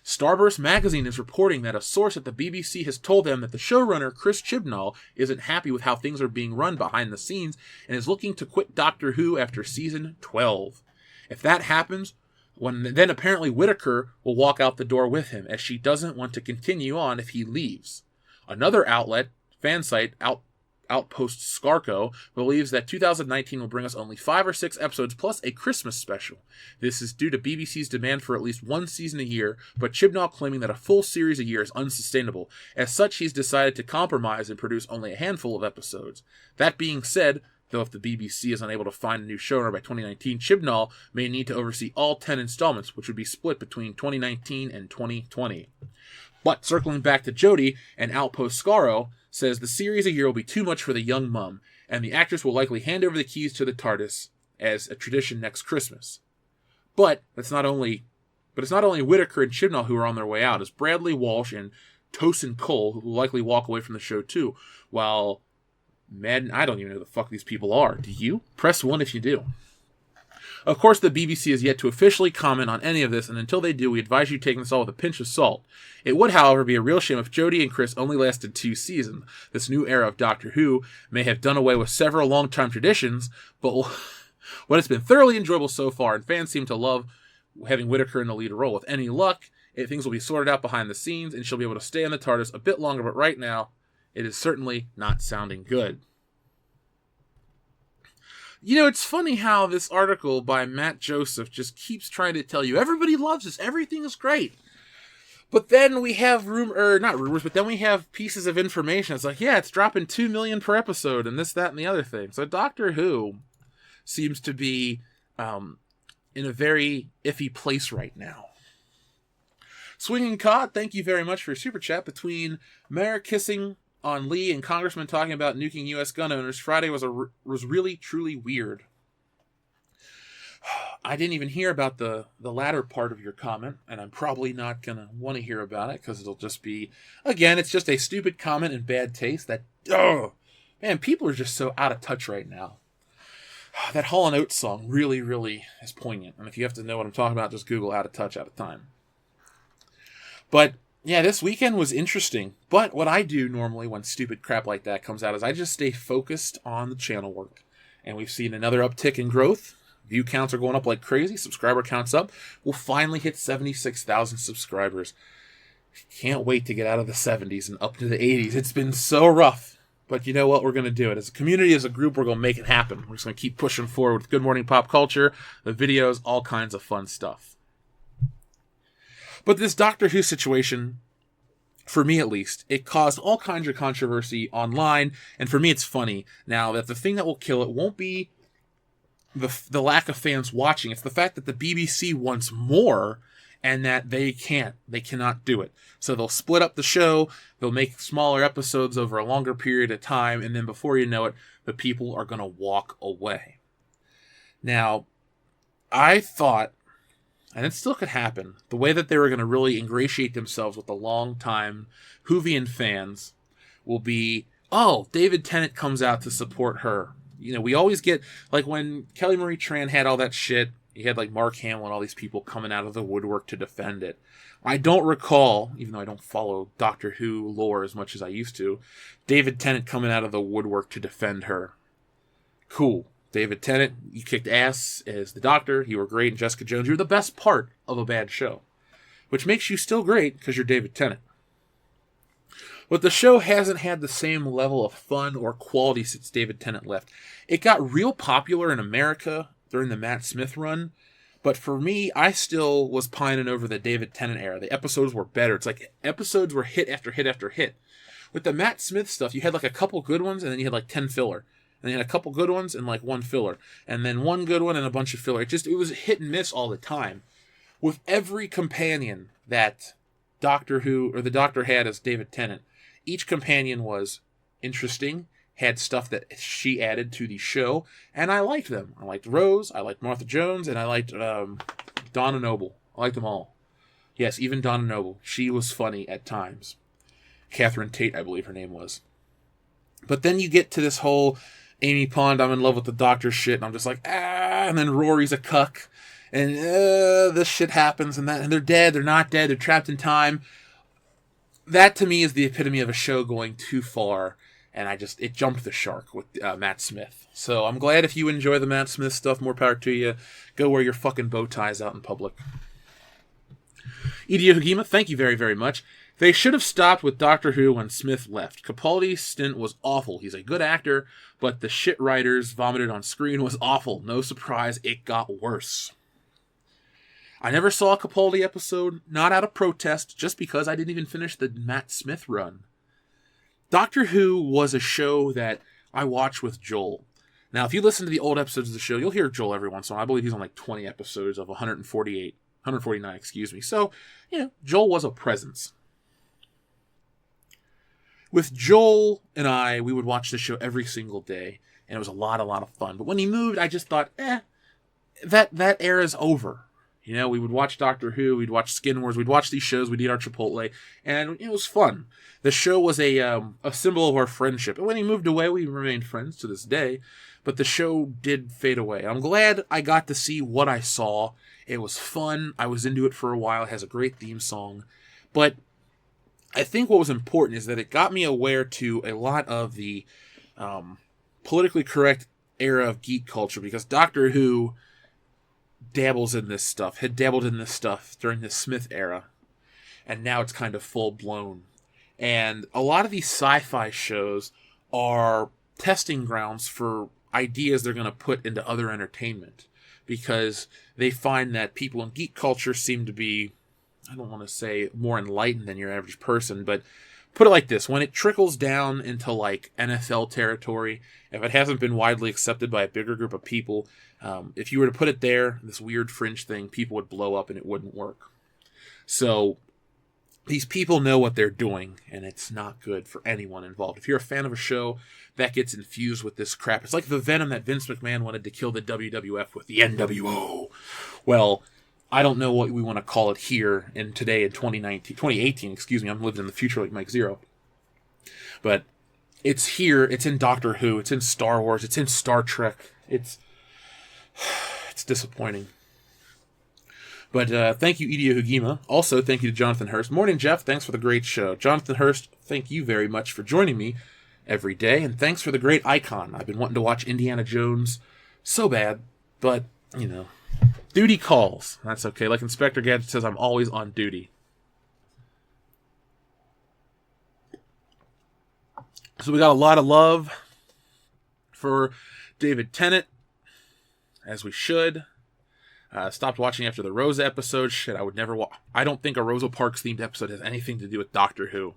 Starburst magazine is reporting that a source at the BBC has told them that the showrunner, Chris Chibnall, isn't happy with how things are being run behind the scenes and is looking to quit Doctor Who after season 12. If that happens, then apparently Whittaker will walk out the door with him, as she doesn't want to continue on if he leaves. Another outlet, fan site, Outpost Scarco, believes that 2019 will bring us only 5 or 6 episodes plus a Christmas special. This is due to BBC's demand for at least one season a year, but Chibnall claiming that a full series a year is unsustainable. As such, he's decided to compromise and produce only a handful of episodes. That being said, though if the BBC is unable to find a new showrunner by 2019, Chibnall may need to oversee all 10 installments, which would be split between 2019 and 2020. But circling back to Jodie, and Outpost Scarro says the series a year will be too much for the young mum, and the actress will likely hand over the keys to the TARDIS as a tradition next Christmas. But it's not only Whittaker and Chibnall who are on their way out, as Bradley Walsh and Tosin Cole, who will likely walk away from the show too, while Madden, I don't even know who the fuck these people are. Do you? Press 1 if you do. Of course, the BBC has yet to officially comment on any of this, and until they do, we advise you taking this all with a pinch of salt. It would, however, be a real shame if Jodie and Chris only lasted 2 seasons. This new era of Doctor Who may have done away with several long-time traditions, but what has been thoroughly enjoyable so far, and fans seem to love having Whittaker in the lead role. With any luck, things will be sorted out behind the scenes, and she'll be able to stay on the TARDIS a bit longer, but right now, it is certainly not sounding good. You know, it's funny how this article by Matt Joseph just keeps trying to tell you everybody loves us, everything is great. But then we have then we have pieces of information. It's like, yeah, it's dropping 2 million per episode and this, that, and the other thing. So Doctor Who seems to be in a very iffy place right now. Swinging Cod, thank you very much for your super chat. Between Maher kissing on Lee and Congressman talking about nuking U.S. gun owners, Friday was really, truly weird. I didn't even hear about the latter part of your comment, and I'm probably not going to want to hear about it, because it'll just be, again, it's just a stupid comment and bad taste that, man, people are just so out of touch right now. That Hall & Oates song really, really is poignant, and if you have to know what I'm talking about, just Google Out of Touch, Out of Time. But yeah, this weekend was interesting, but what I do normally when stupid crap like that comes out is I just stay focused on the channel work. And we've seen another uptick in growth. View counts are going up like crazy. Subscriber counts up. We'll finally hit 76,000 subscribers. Can't wait to get out of the 70s and up to the 80s. It's been so rough. But you know what? We're going to do it. As a community, as a group, we're going to make it happen. We're just going to keep pushing forward with Good Morning Pop Culture, the videos, all kinds of fun stuff. But this Doctor Who situation, for me at least, it caused all kinds of controversy online, and for me it's funny now that the thing that will kill it won't be the lack of fans watching, it's the fact that the BBC wants more, and that they cannot do it. So they'll split up the show, they'll make smaller episodes over a longer period of time, and then before you know it, the people are going to walk away. Now, I thought, and it still could happen, the way that they were going to really ingratiate themselves with the long-time Whovian fans will be, oh, David Tennant comes out to support her. You know, we always get, like when Kelly Marie Tran had all that shit, you had like Mark Hamill and all these people coming out of the woodwork to defend it. I don't recall, even though I don't follow Doctor Who lore as much as I used to, David Tennant coming out of the woodwork to defend her. Cool. David Tennant, you kicked ass as the Doctor. You were great in Jessica Jones. You're the best part of a bad show, which makes you still great because you're David Tennant. But the show hasn't had the same level of fun or quality since David Tennant left. It got real popular in America during the Matt Smith run, but for me, I still was pining over the David Tennant era. The episodes were better. It's like episodes were hit after hit after hit. With the Matt Smith stuff, you had like a couple good ones, and then you had like 10 filler. And you had a couple good ones and like one filler. And then one good one and a bunch of filler. It was hit and miss all the time. With every companion that Doctor Who, or the Doctor had as David Tennant, each companion was interesting, had stuff that she added to the show, and I liked them. I liked Rose, I liked Martha Jones, and I liked Donna Noble. I liked them all. Yes, even Donna Noble. She was funny at times. Catherine Tate, I believe her name was. But then you get to this whole Amy Pond, I'm in love with the Doctor shit, and I'm just like, and then Rory's a cuck, and this shit happens, and they're dead, they're not dead, they're trapped in time. That to me is the epitome of a show going too far, and it jumped the shark with Matt Smith. So I'm glad if you enjoy the Matt Smith stuff, more power to you. Go wear your fucking bow ties out in public. Idio Hugima, thank you very, very much. They should have stopped with Doctor Who when Smith left. Capaldi's stint was awful. He's a good actor, but the shit writers vomited on screen was awful. No surprise, it got worse. I never saw a Capaldi episode, not out of protest, just because I didn't even finish the Matt Smith run. Doctor Who was a show that I watched with Joel. Now, if you listen to the old episodes of the show, you'll hear Joel every once in a while. I believe he's on like 20 episodes of 149, So, Joel was a presence. With Joel and I, we would watch the show every single day, and it was a lot of fun. But when he moved, I just thought, that era's over. We would watch Doctor Who, we'd watch Skin Wars, we'd watch these shows, we'd eat our Chipotle, and it was fun. The show was a symbol of our friendship. And when he moved away, we remained friends to this day, but the show did fade away. I'm glad I got to see what I saw. It was fun. I was into it for a while. It has a great theme song. But I think what was important is that it got me aware to a lot of the politically correct era of geek culture, because Doctor Who dabbled in this stuff during the Smith era, and now it's kind of full-blown. And a lot of these sci-fi shows are testing grounds for ideas they're going to put into other entertainment, because they find that people in geek culture seem to be, I don't want to say more enlightened than your average person, but put it like this: when it trickles down into like NFL territory, if it hasn't been widely accepted by a bigger group of people, if you were to put it there, this weird fringe thing, people would blow up and it wouldn't work. So these people know what they're doing, and it's not good for anyone involved. If you're a fan of a show that gets infused with this crap, it's like the Venom that Vince McMahon wanted to kill the WWF with, the NWO. Well, I don't know what we want to call it here in 2018, I'm living in the future like Mike Zero. But it's here, it's in Doctor Who, it's in Star Wars, it's in Star Trek. It's disappointing. But thank you, Idio Hugima. Also, thank you to Jonathan Hurst. Morning, Jeff. Thanks for the great show. Jonathan Hurst, thank you very much for joining me every day. And thanks for the great icon. I've been wanting to watch Indiana Jones so bad, but, duty calls. That's okay. Like Inspector Gadget says, I'm always on duty. So we got a lot of love for David Tennant, as we should. Stopped watching after the Rosa episode. Shit, I would never watch. I don't think a Rosa Parks themed episode has anything to do with Doctor Who.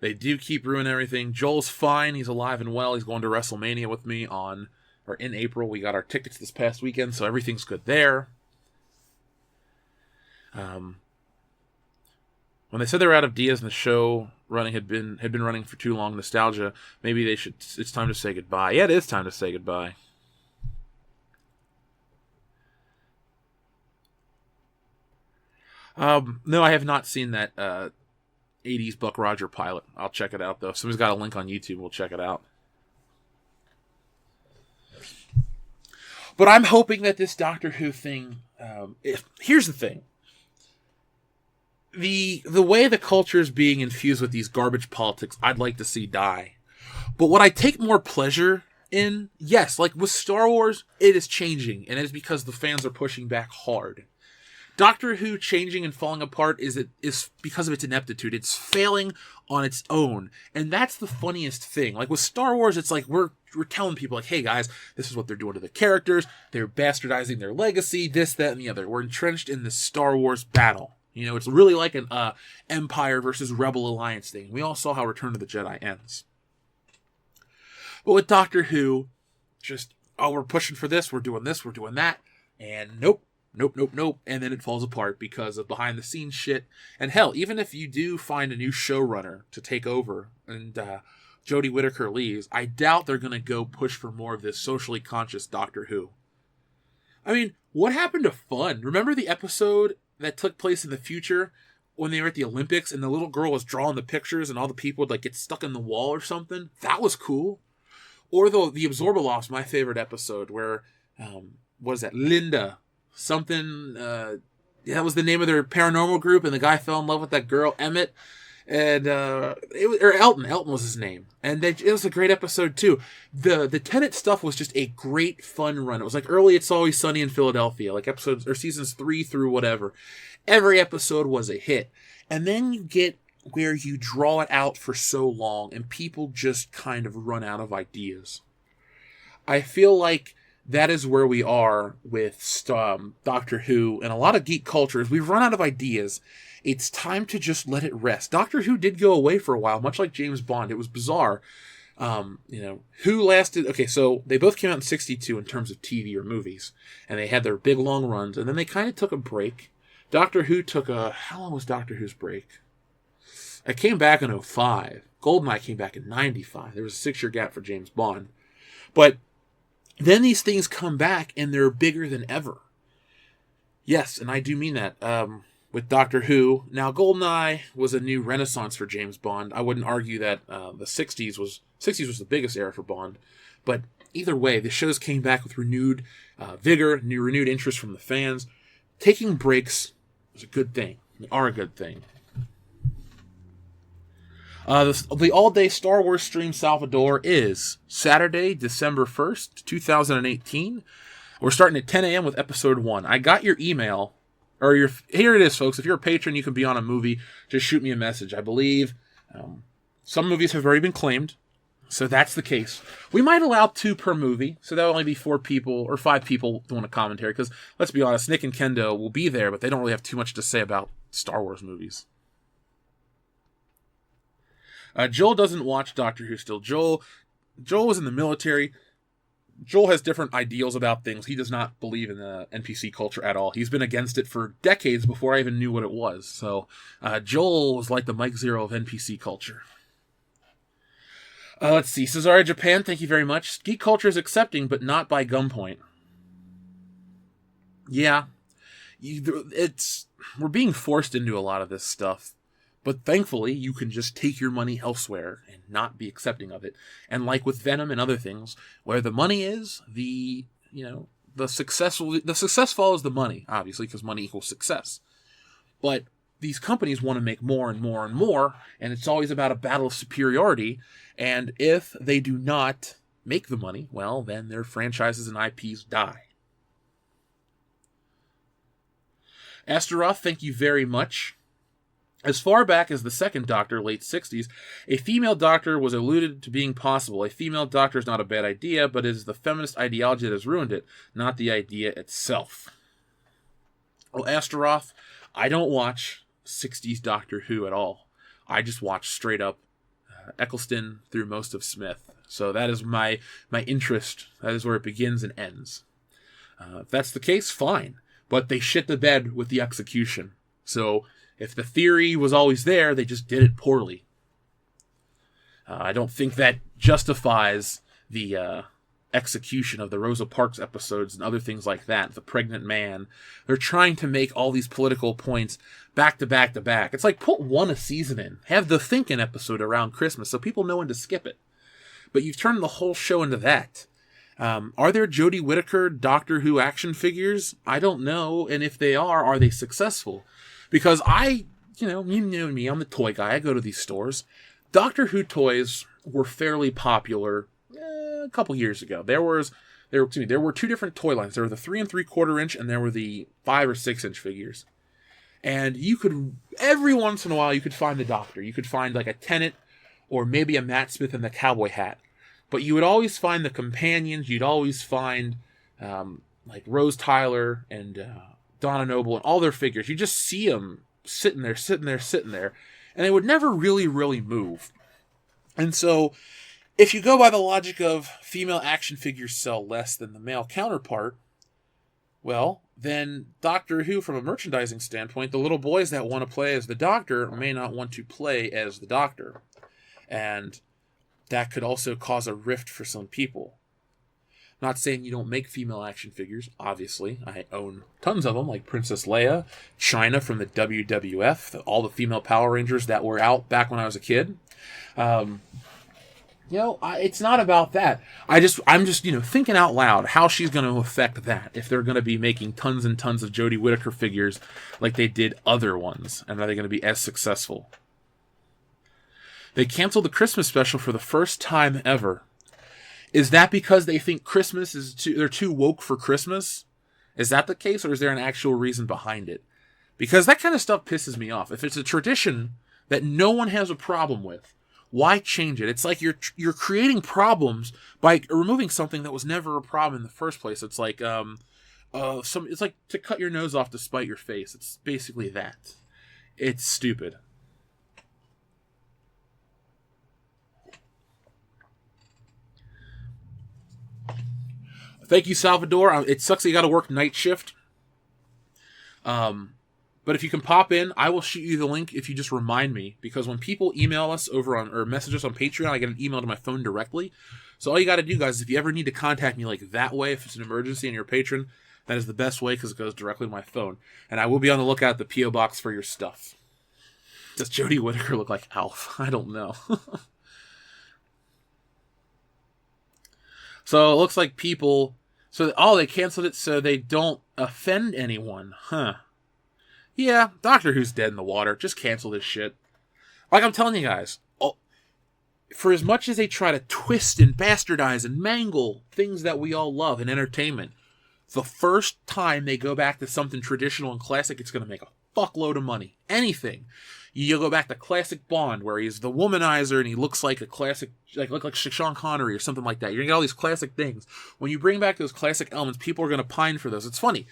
They do keep ruining everything. Joel's fine. He's alive and well. He's going to WrestleMania with me in April. We got our tickets this past weekend, so everything's good there. When they said they were out of Diaz and the show running had been running for too long, nostalgia, maybe it's time to say goodbye. Yeah, it is time to say goodbye. No, I have not seen that 80s Buck Roger pilot. I'll check it out, though. If somebody's got a link on YouTube, we'll check it out. But I'm hoping that this Doctor Who thing... here's the thing. The way the culture is being infused with these garbage politics, I'd like to see die. But what I take more pleasure in, yes, like with Star Wars, it is changing. And it is because the fans are pushing back hard. Doctor Who changing and falling apart is because of its ineptitude. It's failing on its own. And that's the funniest thing. Like with Star Wars, it's like we're telling people like, hey guys, this is what they're doing to the characters. They're bastardizing their legacy, this, that, and the other. We're entrenched in this Star Wars battle. It's really like an Empire versus Rebel Alliance thing. We all saw how Return of the Jedi ends. But with Doctor Who, just, we're pushing for this, we're doing that, and nope. And then it falls apart because of behind the scenes shit. And hell, even if you do find a new showrunner to take over and Jodie Whittaker leaves, I doubt they're going to go push for more of this socially conscious Doctor Who. I mean, what happened to fun? Remember the episode that took place in the future when they were at the Olympics and the little girl was drawing the pictures and all the people would like get stuck in the wall or something? That was cool. Or the Absorbaloff's my favorite episode where, what is that, Linda... something, that was the name of their paranormal group, and the guy fell in love with that girl, Emmett, And or Elton was his name, and it was a great episode too. The Tenet stuff was just a great fun run. It was like early It's Always Sunny in Philadelphia, like episodes or seasons 3 through whatever. Every episode was a hit, and then you get where you draw it out for so long, and people just kind of run out of ideas. I feel like that is where we are with Doctor Who and a lot of geek cultures. We've run out of ideas. It's time to just let it rest. Doctor Who did go away for a while, much like James Bond. It was bizarre. Who lasted... Okay, so they both came out in 1962 in terms of TV or movies, and they had their big long runs, and then they kind of took a break. Doctor Who took a... How long was Doctor Who's break? It came back in 2005. GoldenEye came back in 1995. There was a 6-year gap for James Bond. But then these things come back, and they're bigger than ever. Yes, and I do mean that. With Doctor Who. Now, GoldenEye was a new renaissance for James Bond. I wouldn't argue that the 60s was the biggest era for Bond. But either way, the shows came back with renewed vigor, renewed interest from the fans. Taking breaks is a good thing. They are a good thing. The all-day Star Wars stream Salvador is Saturday, December 1st, 2018. We're starting at 10 a.m. with episode 1. I got your email, here it is, folks. If you're a patron, you can be on a movie. Just shoot me a message. I believe some movies have already been claimed, so that's the case. We might allow 2 per movie, so that'll only be 4 people or 5 people doing a commentary, because let's be honest, Nick and Kendo will be there, but they don't really have too much to say about Star Wars movies. Joel doesn't watch Doctor Who still. Joel was in the military. Joel has different ideals about things. He does not believe in the NPC culture at all. He's been against it for decades before I even knew what it was. So Joel was like the Mike Zero of NPC culture. Let's see. Cesaria Japan, thank you very much. Geek culture is accepting, but not by gunpoint. Yeah. We're being forced into a lot of this stuff. But thankfully, you can just take your money elsewhere and not be accepting of it. And like with Venom and other things, where the money is, the success follows the money, obviously, because money equals success. But these companies want to make more and more and more, and it's always about a battle of superiority. And if they do not make the money, well, then their franchises and IPs die. Astaroth, thank you very much. As far back as the second Doctor, late 60s, a female Doctor was alluded to being possible. A female Doctor is not a bad idea, but it is the feminist ideology that has ruined it, not the idea itself. Well, Astaroth, I don't watch 60s Doctor Who at all. I just watch straight up Eccleston through most of Smith. So that is my interest. That is where it begins and ends. If that's the case, fine. But they shit the bed with the execution. So if the theory was always there, they just did it poorly. I don't think that justifies the execution of the Rosa Parks episodes and other things like that. The pregnant man. They're trying to make all these political points back to back to back. It's like put one a season in. Have the Thinkin' episode around Christmas so people know when to skip it. But you've turned the whole show into that. Are there Jodie Whittaker Doctor Who action figures? I don't know. And if they are they successful? Because you know me, I'm the toy guy. I go to these stores. Doctor Who toys were fairly popular a couple years ago. There were 2 different toy lines. There were the 3 3/4 inch, and there were the 5 or 6 inch figures. And you could, every once in a while, you could find the Doctor. You could find like a Tennant or maybe a Matt Smith in the cowboy hat. But you would always find the companions. You'd always find like Rose Tyler and Donna Noble and all their figures. You just see them sitting there. And they would never really, really move. And so, if you go by the logic of female action figures sell less than the male counterpart, well, then Doctor Who, from a merchandising standpoint, the little boys that want to play as the Doctor may not want to play as the Doctor. And that could also cause a rift for some people. Not saying you don't make female action figures, obviously. I own tons of them, like Princess Leia, China from the WWF, all the female Power Rangers that were out back when I was a kid. It's not about that. I'm just thinking out loud how she's going to affect that if they're going to be making tons and tons of Jodie Whittaker figures like they did other ones, and are they going to be as successful? They canceled the Christmas special for the first time ever. Is that because they think Christmas is they're too woke for Christmas? Is that the case, or is there an actual reason behind it? Because that kind of stuff pisses me off. If it's a tradition that no one has a problem with, why change it? It's like you're creating problems by removing something that was never a problem in the first place. It's like it's like to cut your nose off to spite your face. It's basically that. It's stupid. Thank you, Salvador. It sucks that you got to work night shift. But if you can pop in, I will shoot you the link if you just remind me. Because when people email us over on or message us on Patreon, I get an email to my phone directly. So all you got to do, guys, is if you ever need to contact me like that way, if it's an emergency and you're a patron, that is the best way because it goes directly to my phone. And I will be on the lookout at the P.O. Box for your stuff. Does Jodie Whittaker look like Alf? I don't know. So it looks like people... So, they canceled it so they don't offend anyone. Huh. Yeah, Doctor Who's dead in the water. Just cancel this shit. Like I'm telling you guys, for as much as they try to twist and bastardize and mangle things that we all love in entertainment, the first time they go back to something traditional and classic, it's going to make a fuckload of money. Anything. You'll go back to classic Bond, where he's the womanizer and he looks like a classic, like Sean Connery or something like that. You're going to get all these classic things. When you bring back those classic elements, people are going to pine for those. It's funny.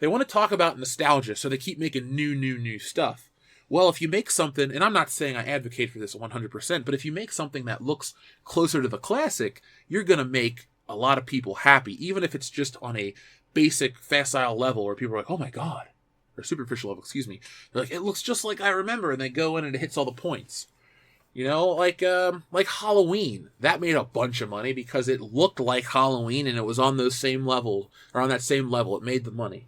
They want to talk about nostalgia, so they keep making new stuff. Well, if you make something, and I'm not saying I advocate for this 100%, but if you make something that looks closer to the classic, you're going to make a lot of people happy, even if it's just on a basic, facile level where people are like, oh my god. Or superficial level, excuse me. They're like, it looks just like I remember, and they go in and it hits all the points. You know, like Halloween. That made a bunch of money because it looked like Halloween and it was on those same level, or on that same level. It made the money.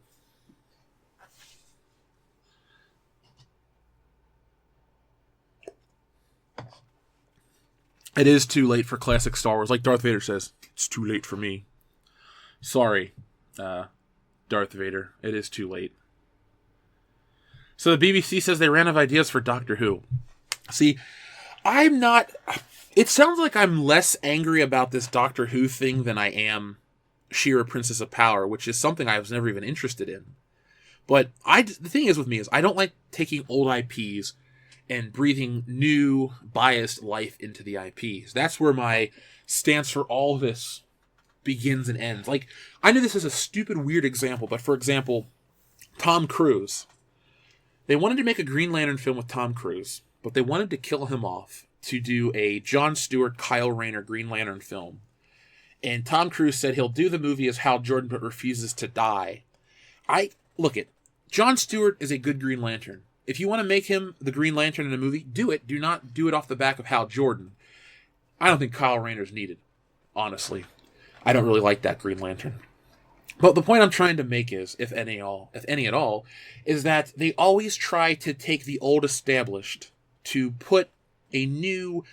It is too late for classic Star Wars. Like Darth Vader says, it's too late for me. Sorry, Darth Vader. It is too late. So the BBC says they ran out of ideas for Doctor Who. See, I'm not... It sounds like I'm less angry about this Doctor Who thing than I am She-Ra Princess of Power, which is something I was never even interested in. But the thing is with me is I don't like taking old IPs and breathing new, biased life into the IPs. That's where my stance for all this begins and ends. Like, I know this is a stupid, weird example, but for example, Tom Cruise. They wanted to make a Green Lantern film with Tom Cruise, but they wanted to kill him off to do a Jon Stewart, Kyle Rayner Green Lantern film. And Tom Cruise said he'll do the movie as Hal Jordan, but refuses to die. Jon Stewart is a good Green Lantern. If you want to make him the Green Lantern in a movie, do it. Do not do it off the back of Hal Jordan. I don't think Kyle Rayner's needed, honestly. I don't really like that Green Lantern. But the point I'm trying to make is, if any at all, is that they always try to take the old established to put a new,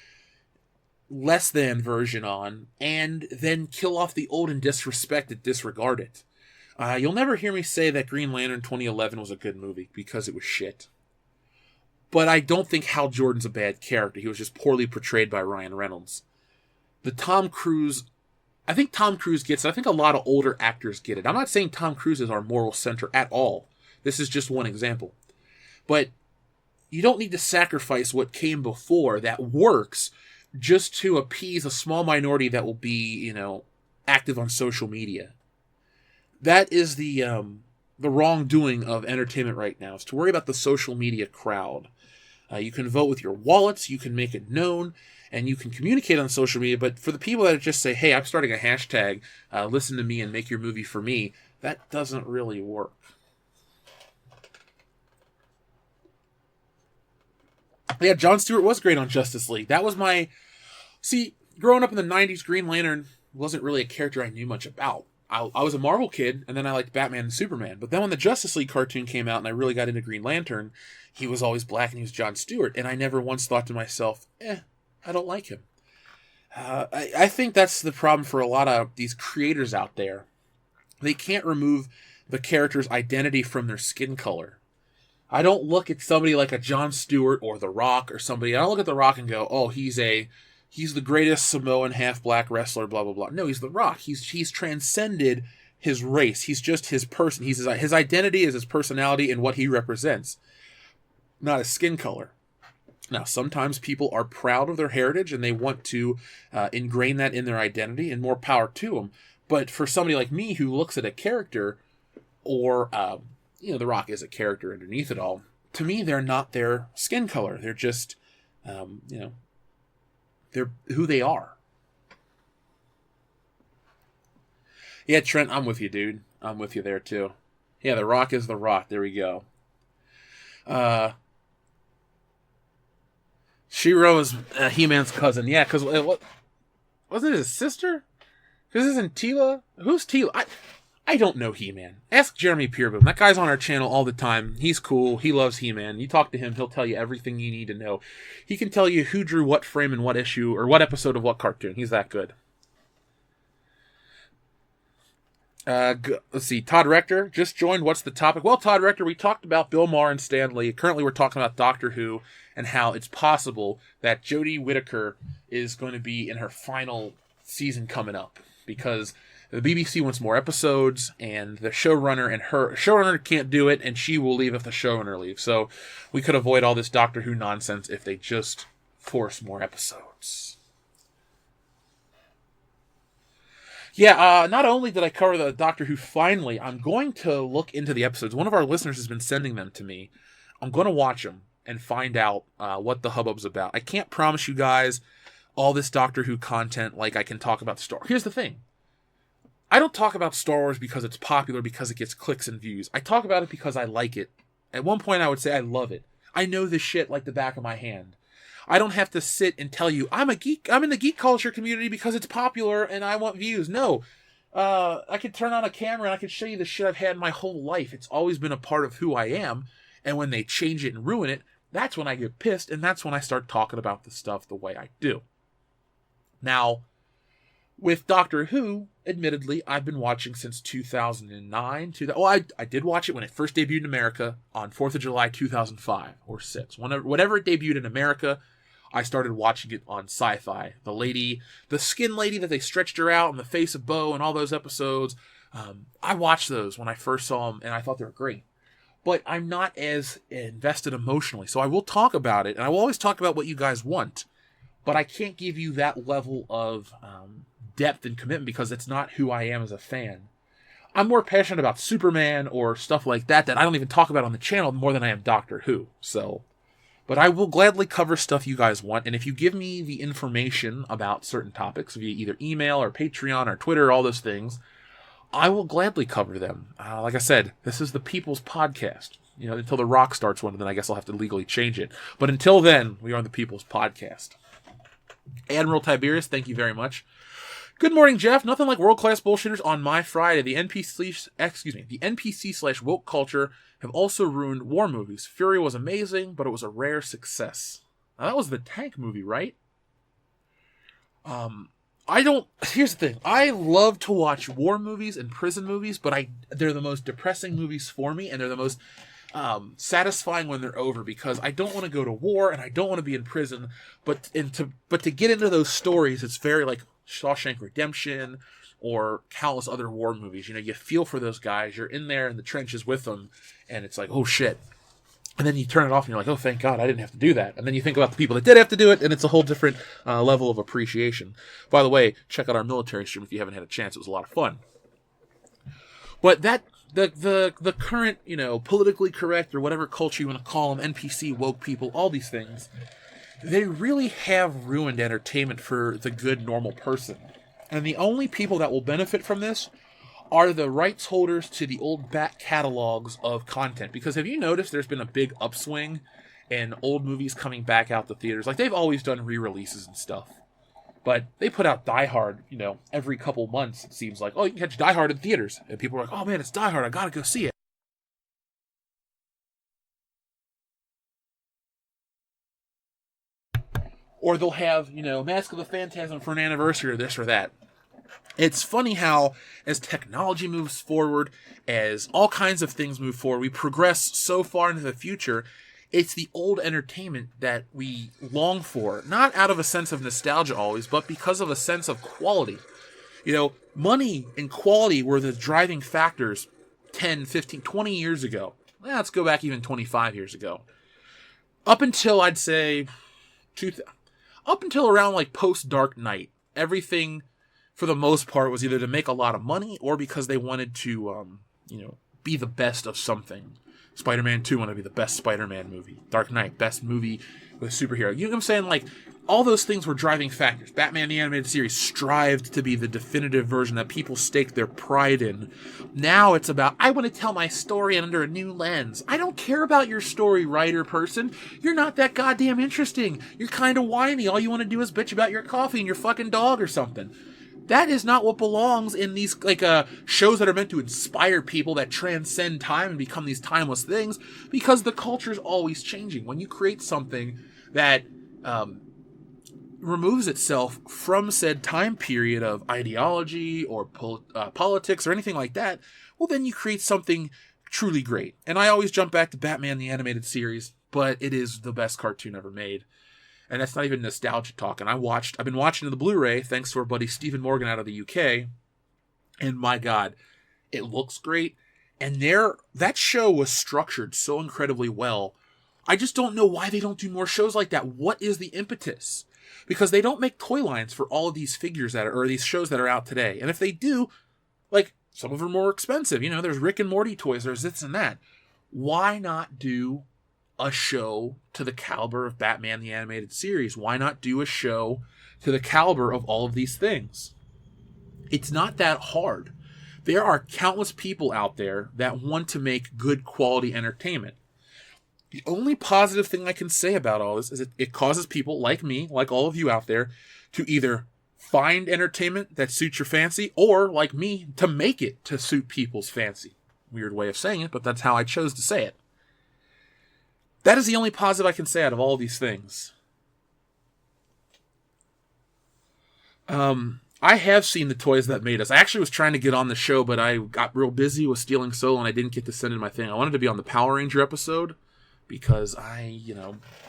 less than version on, and then kill off the old and disrespect it, disregard it. You'll never hear me say that Green Lantern 2011 was a good movie, because it was shit. But I don't think Hal Jordan's a bad character. He was just poorly portrayed by Ryan Reynolds. I think Tom Cruise gets it. I think a lot of older actors get it. I'm not saying Tom Cruise is our moral center at all. This is just one example. But you don't need to sacrifice what came before that works just to appease a small minority that will be, active on social media. That is the wrongdoing of entertainment right now, is to worry about the social media crowd. You can vote with your wallets, you can make it known, and you can communicate on social media, but for the people that just say, hey, I'm starting a hashtag, listen to me and make your movie for me, that doesn't really work. Yeah, Jon Stewart was great on Justice League. That was growing up in the 90s, Green Lantern wasn't really a character I knew much about. I was a Marvel kid, and then I liked Batman and Superman. But then when the Justice League cartoon came out and I really got into Green Lantern, he was always black and he was Jon Stewart. And I never once thought to myself, I don't like him. I think that's the problem for a lot of these creators out there. They can't remove the character's identity from their skin color. I don't look at somebody like a Jon Stewart or The Rock or somebody. I don't look at The Rock and go, oh, he's the greatest Samoan half-black wrestler, blah, blah, blah. No, he's The Rock. He's transcended his race. He's just his person. His identity is his personality and what he represents, not his skin color. Now, sometimes people are proud of their heritage and they want to ingrain that in their identity, and more power to them. But for somebody like me who looks at a character, or The Rock is a character underneath it all. To me, they're not their skin color. They're just, they're who they are. Yeah, Trent, I'm with you, dude. I'm with you there, too. Yeah, The Rock is The Rock. There we go. She-Ra is He-Man's cousin. Yeah, because what wasn't it his sister? Because isn't Tila? Who's Tila? I don't know He-Man. Ask Jeremy Peerboom. That guy's on our channel all the time. He's cool. He loves He-Man. You talk to him, he'll tell you everything you need to know. He can tell you who drew what frame and what issue, or what episode of what cartoon. He's that good. Let's see. Todd Rector just joined. What's the topic? Well, Todd Rector, we talked about Bill Maher and Stan Lee. Currently, we're talking about Doctor Who and how it's possible that Jodie Whittaker is going to be in her final season coming up, because the BBC wants more episodes, and the showrunner can't do it, and she will leave if the showrunner leaves. So we could avoid all this Doctor Who nonsense if they just force more episodes. Yeah, not only did I cover the Doctor Who finally, I'm going to look into the episodes. One of our listeners has been sending them to me. I'm going to watch them and find out what the hubbub's about. I can't promise you guys all this Doctor Who content like I can talk about Star Wars. Here's the thing. I don't talk about Star Wars because it's popular, because it gets clicks and views. I talk about it because I like it. At one point, I would say I love it. I know this shit like the back of my hand. I don't have to sit and tell you, I'm a geek. I'm in the geek culture community because it's popular and I want views. No. I could turn on a camera and I could show you the shit I've had my whole life. It's always been a part of who I am. And when they change it and ruin it, that's when I get pissed, and that's when I start talking about the stuff the way I do. Now, with Doctor Who, admittedly, I've been watching since 2009. I did watch it when it first debuted in America on 4th of July 2005 or 6. Whatever it debuted in America, I started watching it on Sci-Fi. The skin lady that they stretched her out, and the face of Bo, and all those episodes. I watched those when I first saw them, and I thought they were great. But I'm not as invested emotionally, so I will talk about it, and I will always talk about what you guys want. But I can't give you that level of depth and commitment because it's not who I am as a fan. I'm more passionate about Superman or stuff like that I don't even talk about on the channel more than I am Doctor Who. But I will gladly cover stuff you guys want, and if you give me the information about certain topics via either email or Patreon or Twitter, all those things, I will gladly cover them. Like I said, this is the People's Podcast. Until The Rock starts one, then I guess I'll have to legally change it. But until then, we are the People's Podcast. Admiral Tiberius, thank you very much. Good morning, Jeff. Nothing like world-class bullshitters on my Friday. The NPC/woke culture have also ruined war movies. Fury was amazing, but it was a rare success. Now, that was the tank movie, right? Here's the thing. I love to watch war movies and prison movies, but they're the most depressing movies for me, and they're the most satisfying when they're over, because I don't want to go to war and I don't want to be in prison, but to get into those stories, it's very like Shawshank Redemption or countless other war movies. You feel for those guys. You're in there in the trenches with them, and it's like, oh shit. And then you turn it off and you're like, oh, thank God I didn't have to do that. And then you think about the people that did have to do it, and it's a whole different level of appreciation. By the way, check out our military stream if you haven't had a chance. It was a lot of fun. But the current, politically correct or whatever culture you want to call them, NPC, woke people, all these things, they really have ruined entertainment for the good, normal person. And the only people that will benefit from this are the rights holders to the old back catalogs of content. Because have you noticed there's been a big upswing in old movies coming back out to theaters? Like, they've always done re-releases and stuff. But they put out Die Hard, every couple months, it seems like. Oh, you can catch Die Hard in theaters. And people are like, oh man, it's Die Hard, I gotta go see it. Or they'll have, Mask of the Phantasm for an anniversary or this or that. It's funny how, as technology moves forward, as all kinds of things move forward, we progress so far into the future. It's the old entertainment that we long for, not out of a sense of nostalgia always, but because of a sense of quality. Money and quality were the driving factors 10, 15, 20 years ago. Let's go back even 25 years ago. Up until, I'd say, up until around like post-Dark Knight, everything, for the most part, was either to make a lot of money or because they wanted to, be the best of something. Spider-Man 2 wanted to be the best Spider-Man movie. Dark Knight, best movie with a superhero. You know what I'm saying? Like, all those things were driving factors. Batman the Animated Series strived to be the definitive version that people staked their pride in. Now it's about, I want to tell my story under a new lens. I don't care about your story, writer person. You're not that goddamn interesting. You're kind of whiny. All you want to do is bitch about your coffee and your fucking dog or something. That is not what belongs in these shows that are meant to inspire people, that transcend time and become these timeless things, because the culture is always changing. When you create something that removes itself from said time period of ideology or politics or anything like that, well, then you create something truly great. And I always jump back to Batman the Animated Series, but it is the best cartoon ever made. And that's not even nostalgia talk. And I've been watching the Blu-ray thanks to our buddy Stephen Morgan out of the UK. And my God, it looks great. And that show was structured so incredibly well. I just don't know why they don't do more shows like that. What is the impetus? Because they don't make toy lines for all of these figures or these shows that are out today. And if they do, like, some of them are more expensive. There's Rick and Morty toys, there's this and that. Why not do a show to the caliber of Batman the Animated Series? Why not do a show to the caliber of all of these things? It's not that hard. There are countless people out there that want to make good quality entertainment. The only positive thing I can say about all this is it causes people like me, like all of you out there, to either find entertainment that suits your fancy, or, like me, to make it to suit people's fancy. Weird way of saying it, but that's how I chose to say it. That is the only positive I can say out of all these things. I have seen the toys that made us. I actually was trying to get on the show, but I got real busy with Stealing Soul, and I didn't get to send in my thing. I wanted to be on the Power Ranger episode, because I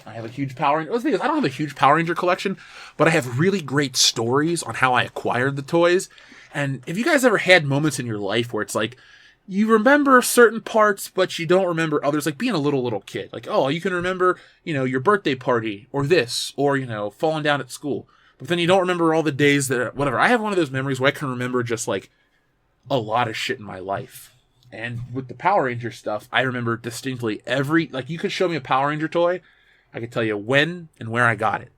have a huge Power Ranger. Let's be honest, I don't have a huge Power Ranger collection, but I have really great stories on how I acquired the toys. And if you guys ever had moments in your life where it's like, you remember certain parts, but you don't remember others, like being a little kid. Like, oh, you can remember, your birthday party, or this, or, falling down at school. But then you don't remember all the days that, whatever. I have one of those memories where I can remember just, like, a lot of shit in my life. And with the Power Ranger stuff, I remember distinctly you could show me a Power Ranger toy, I could tell you when and where I got it.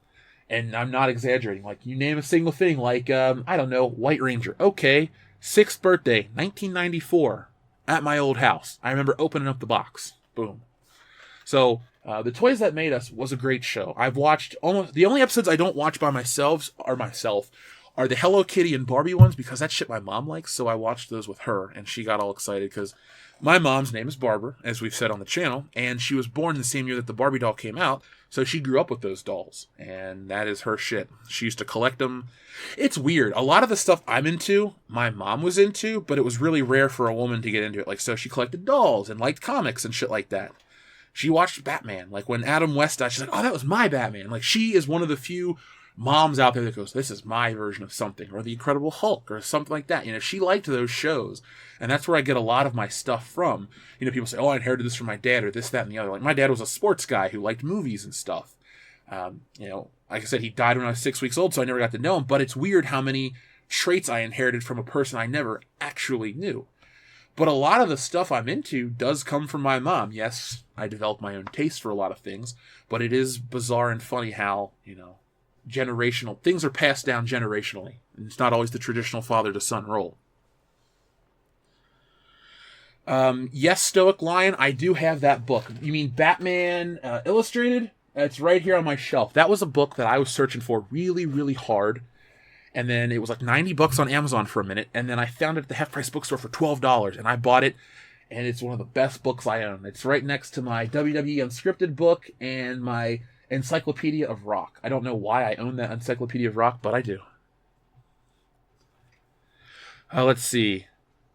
And I'm not exaggerating. Like, you name a single thing, like, I don't know, White Ranger. Okay, 6th birthday, 1994. At my old house. I remember opening up the box. Boom. So, The Toys That Made Us was a great show. I've watched the only episodes I don't watch by myself are the Hello Kitty and Barbie ones, because that's shit my mom likes, so I watched those with her, and she got all excited, because my mom's name is Barbara, as we've said on the channel, and she was born the same year that the Barbie doll came out, so she grew up with those dolls, and that is her shit. She used to collect them. It's weird. A lot of the stuff I'm into, my mom was into, but it was really rare for a woman to get into it. Like, so she collected dolls and liked comics and shit like that. She watched Batman. Like, when Adam West died, she's like, oh, that was my Batman. Like, she is one of the few moms out there that goes, this is my version of something, or the Incredible Hulk, or something like that. She liked those shows, and that's where I get a lot of my stuff from. People say, oh, I inherited this from my dad, or this, that, and the other. Like, my dad was a sports guy who liked movies and stuff. Like I said, he died when I was 6 weeks old, so I never got to know him, but it's weird how many traits I inherited from a person I never actually knew. But a lot of the stuff I'm into does come from my mom. Yes, I developed my own taste for a lot of things, but it is bizarre and funny how, generational things are passed down generationally. It's not always the traditional father to son role. Yes, Stoic Lion, I do have that book. You mean Batman Illustrated? It's right here on my shelf. That was a book that I was searching for really, really hard. And then it was like $90 on Amazon for a minute. And then I found it at the Half Price Bookstore for $12. And I bought it. And it's one of the best books I own. It's right next to my WWE Unscripted book and my Encyclopedia of Rock. I don't know why I own that Encyclopedia of Rock, but I do. Let's see.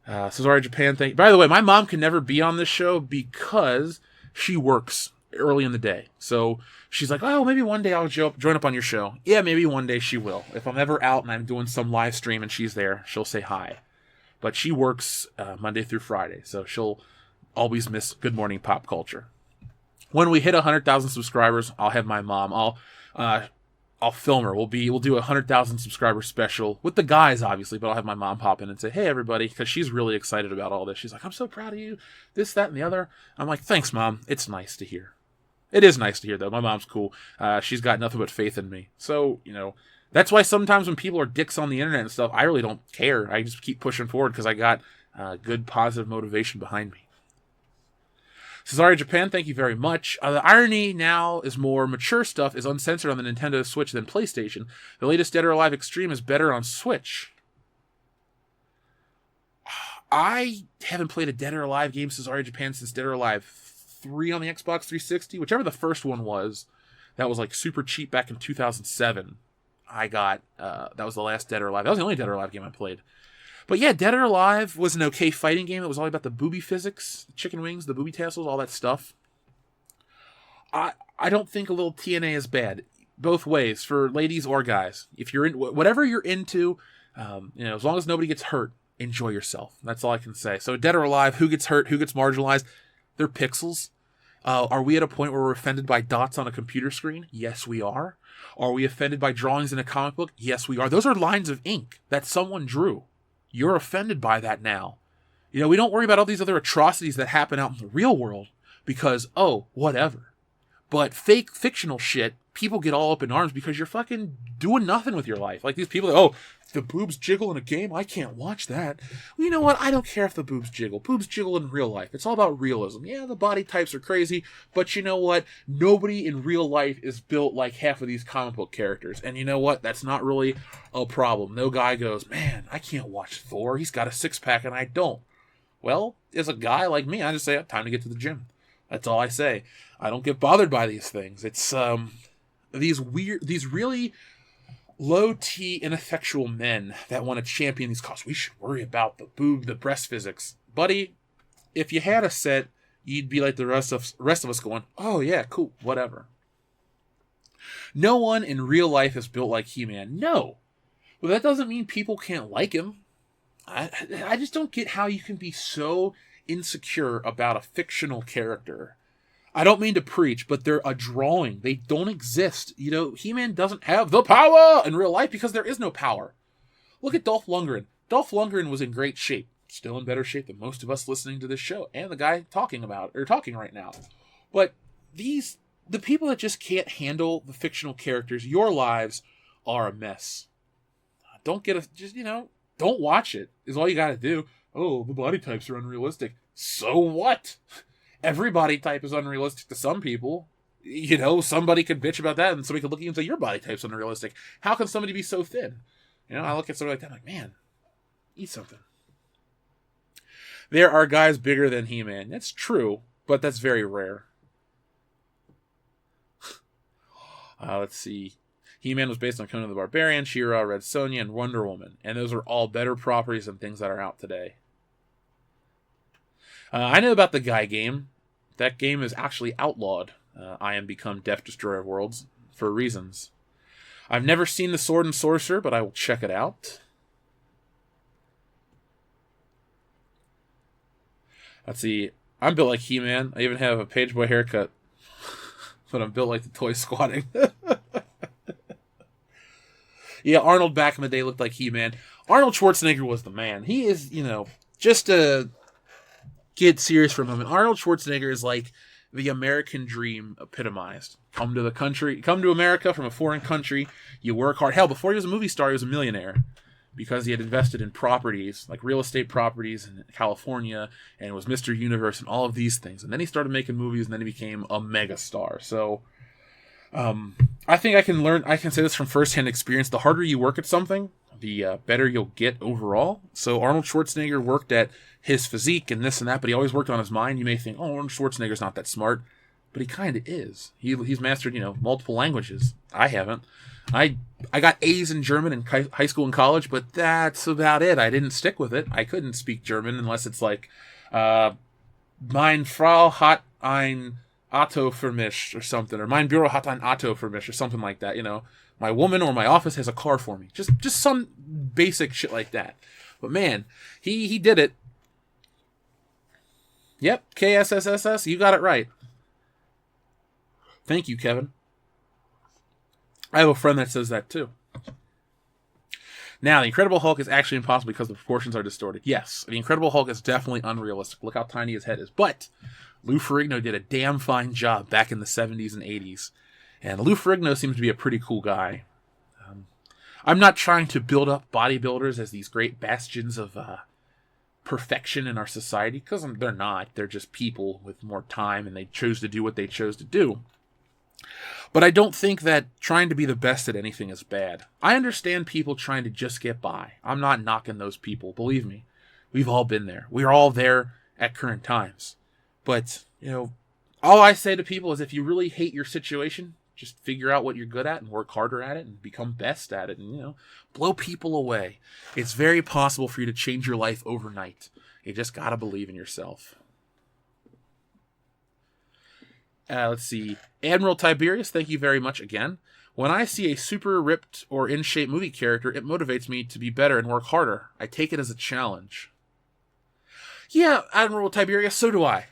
Cesare Japan, thank you. By the way, my mom can never be on this show because she works early in the day. So she's like, oh, maybe one day I'll join up on your show. Yeah, maybe one day she will. If I'm ever out and I'm doing some live stream and she's there, she'll say hi. But she works Monday through Friday, so she'll always miss Good Morning Pop Culture. When we hit 100,000 subscribers, I'll have my mom. I'll film her. We'll do a 100,000 subscriber special with the guys, obviously, but I'll have my mom pop in and say, hey, everybody, because she's really excited about all this. She's like, I'm so proud of you, this, that, and the other. I'm like, thanks, Mom. It's nice to hear. It is nice to hear, though. My mom's cool. She's got nothing but faith in me. So, that's why sometimes when people are dicks on the internet and stuff, I really don't care. I just keep pushing forward because I got good, positive motivation behind me. Cesare Japan, thank you very much. The irony now is more mature stuff is uncensored on the Nintendo Switch than PlayStation. The latest Dead or Alive Extreme is better on Switch. I haven't played a Dead or Alive game, Cesare Japan, since Dead or Alive 3 on the Xbox 360. Whichever the first one was, that was like super cheap back in 2007. I got, that was the last Dead or Alive. That was the only Dead or Alive game I played. But yeah, Dead or Alive was an okay fighting game. It was all about the booby physics, the chicken wings, the booby tassels, all that stuff. I don't think a little TNA is bad. Both ways, for ladies or guys. If you're in whatever you're into, as long as nobody gets hurt, enjoy yourself. That's all I can say. So Dead or Alive, who gets hurt, who gets marginalized? They're pixels. Are we at a point where we're offended by dots on a computer screen? Yes, we are. Are we offended by drawings in a comic book? Yes, we are. Those are lines of ink that someone drew. You're offended by that now. We don't worry about all these other atrocities that happen out in the real world because, whatever. But fake fictional shit, people get all up in arms because you're fucking doing nothing with your life. Like these people that, the boobs jiggle in a game, I can't watch that. Well, you know what? I don't care if the boobs jiggle. Boobs jiggle in real life. It's all about realism. Yeah, the body types are crazy, but you know what? Nobody in real life is built like half of these comic book characters. And you know what? That's not really a problem. No guy goes, man, I can't watch Thor. He's got a six-pack and I don't. Well, as a guy like me, I just say, time to get to the gym. That's all I say. I don't get bothered by these things. It's these really low-T, ineffectual men that want to champion these causes. We should worry about the breast physics. Buddy, if you had a set, you'd be like the rest of us going, oh yeah, cool, whatever. No one in real life is built like He-Man. No. Well, that doesn't mean people can't like him. I just don't get how you can be so insecure about a fictional character. I don't mean to preach, but they're a drawing. They don't exist. He-Man doesn't have the power in real life because there is no power. Look at Dolph Lundgren. Dolph Lundgren was in great shape. Still in better shape than most of us listening to this show. And the guy talking right now. But the people that just can't handle the fictional characters, your lives are a mess. Don't watch it is all you gotta do. Oh, the body types are unrealistic. So what? Every body type is unrealistic to some people. Somebody could bitch about that and somebody could look at you and say, your body type's unrealistic. How can somebody be so thin? I look at somebody like that, I'm like, man, eat something. There are guys bigger than He-Man. That's true, but that's very rare. Let's see. He-Man was based on Conan the Barbarian, She-Ra, Red Sonja, and Wonder Woman. And those are all better properties than things that are out today. I know about the Guy game. That game is actually outlawed. I Am Become Death Destroyer of Worlds for reasons. I've never seen The Sword and Sorcerer, but I will check it out. Let's see. I'm built like He-Man. I even have a page boy haircut. But I'm built like the toy squatting. Yeah, Arnold back in the day looked like He-Man. Arnold Schwarzenegger was the man. He is, just to get serious for a moment, Arnold Schwarzenegger is like the American dream epitomized. Come to America from a foreign country, you work hard. Hell, before he was a movie star, he was a millionaire because he had invested in properties, like real estate properties in California, and was Mr. Universe and all of these things. And then he started making movies, and then he became a mega star. So I think I can say this from firsthand experience. The harder you work at something, the better you'll get overall. So Arnold Schwarzenegger worked at his physique and this and that, but he always worked on his mind. You may think, Arnold Schwarzenegger's not that smart. but he kind of is. He's mastered, multiple languages. I haven't. I got A's in German in high school and college, but that's about it. I didn't stick with it. I couldn't speak German unless it's like, Mein Frau hat ein Auto für mich or something, or Mein Büro hat ein Auto für mich or something like that. My woman or my office has a car for me. Just some basic shit like that. But man, he did it. Yep, KSSSS, you got it right. Thank you, Kevin. I have a friend that says that too. Now, the Incredible Hulk is actually impossible because the proportions are distorted. Yes, the Incredible Hulk is definitely unrealistic. Look how tiny his head is. But Lou Ferrigno did a damn fine job back in the 70s and 80s. And Lou Ferrigno seems to be a pretty cool guy. I'm not trying to build up bodybuilders as these great bastions of perfection in our society, because they're not. They're just people with more time, and they chose to do what they chose to do. But I don't think that trying to be the best at anything is bad. I understand people trying to just get by. I'm not knocking those people. Believe me, we've all been there. We're all there at current times. But, all I say to people is if you really hate your situation, just figure out what you're good at and work harder at it and become best at it and, blow people away. It's very possible for you to change your life overnight. You just got to believe in yourself. Let's see. Admiral Tiberius, thank you very much again. When I see a super ripped or in shape movie character, it motivates me to be better and work harder. I take it as a challenge. Yeah, Admiral Tiberius, so do I.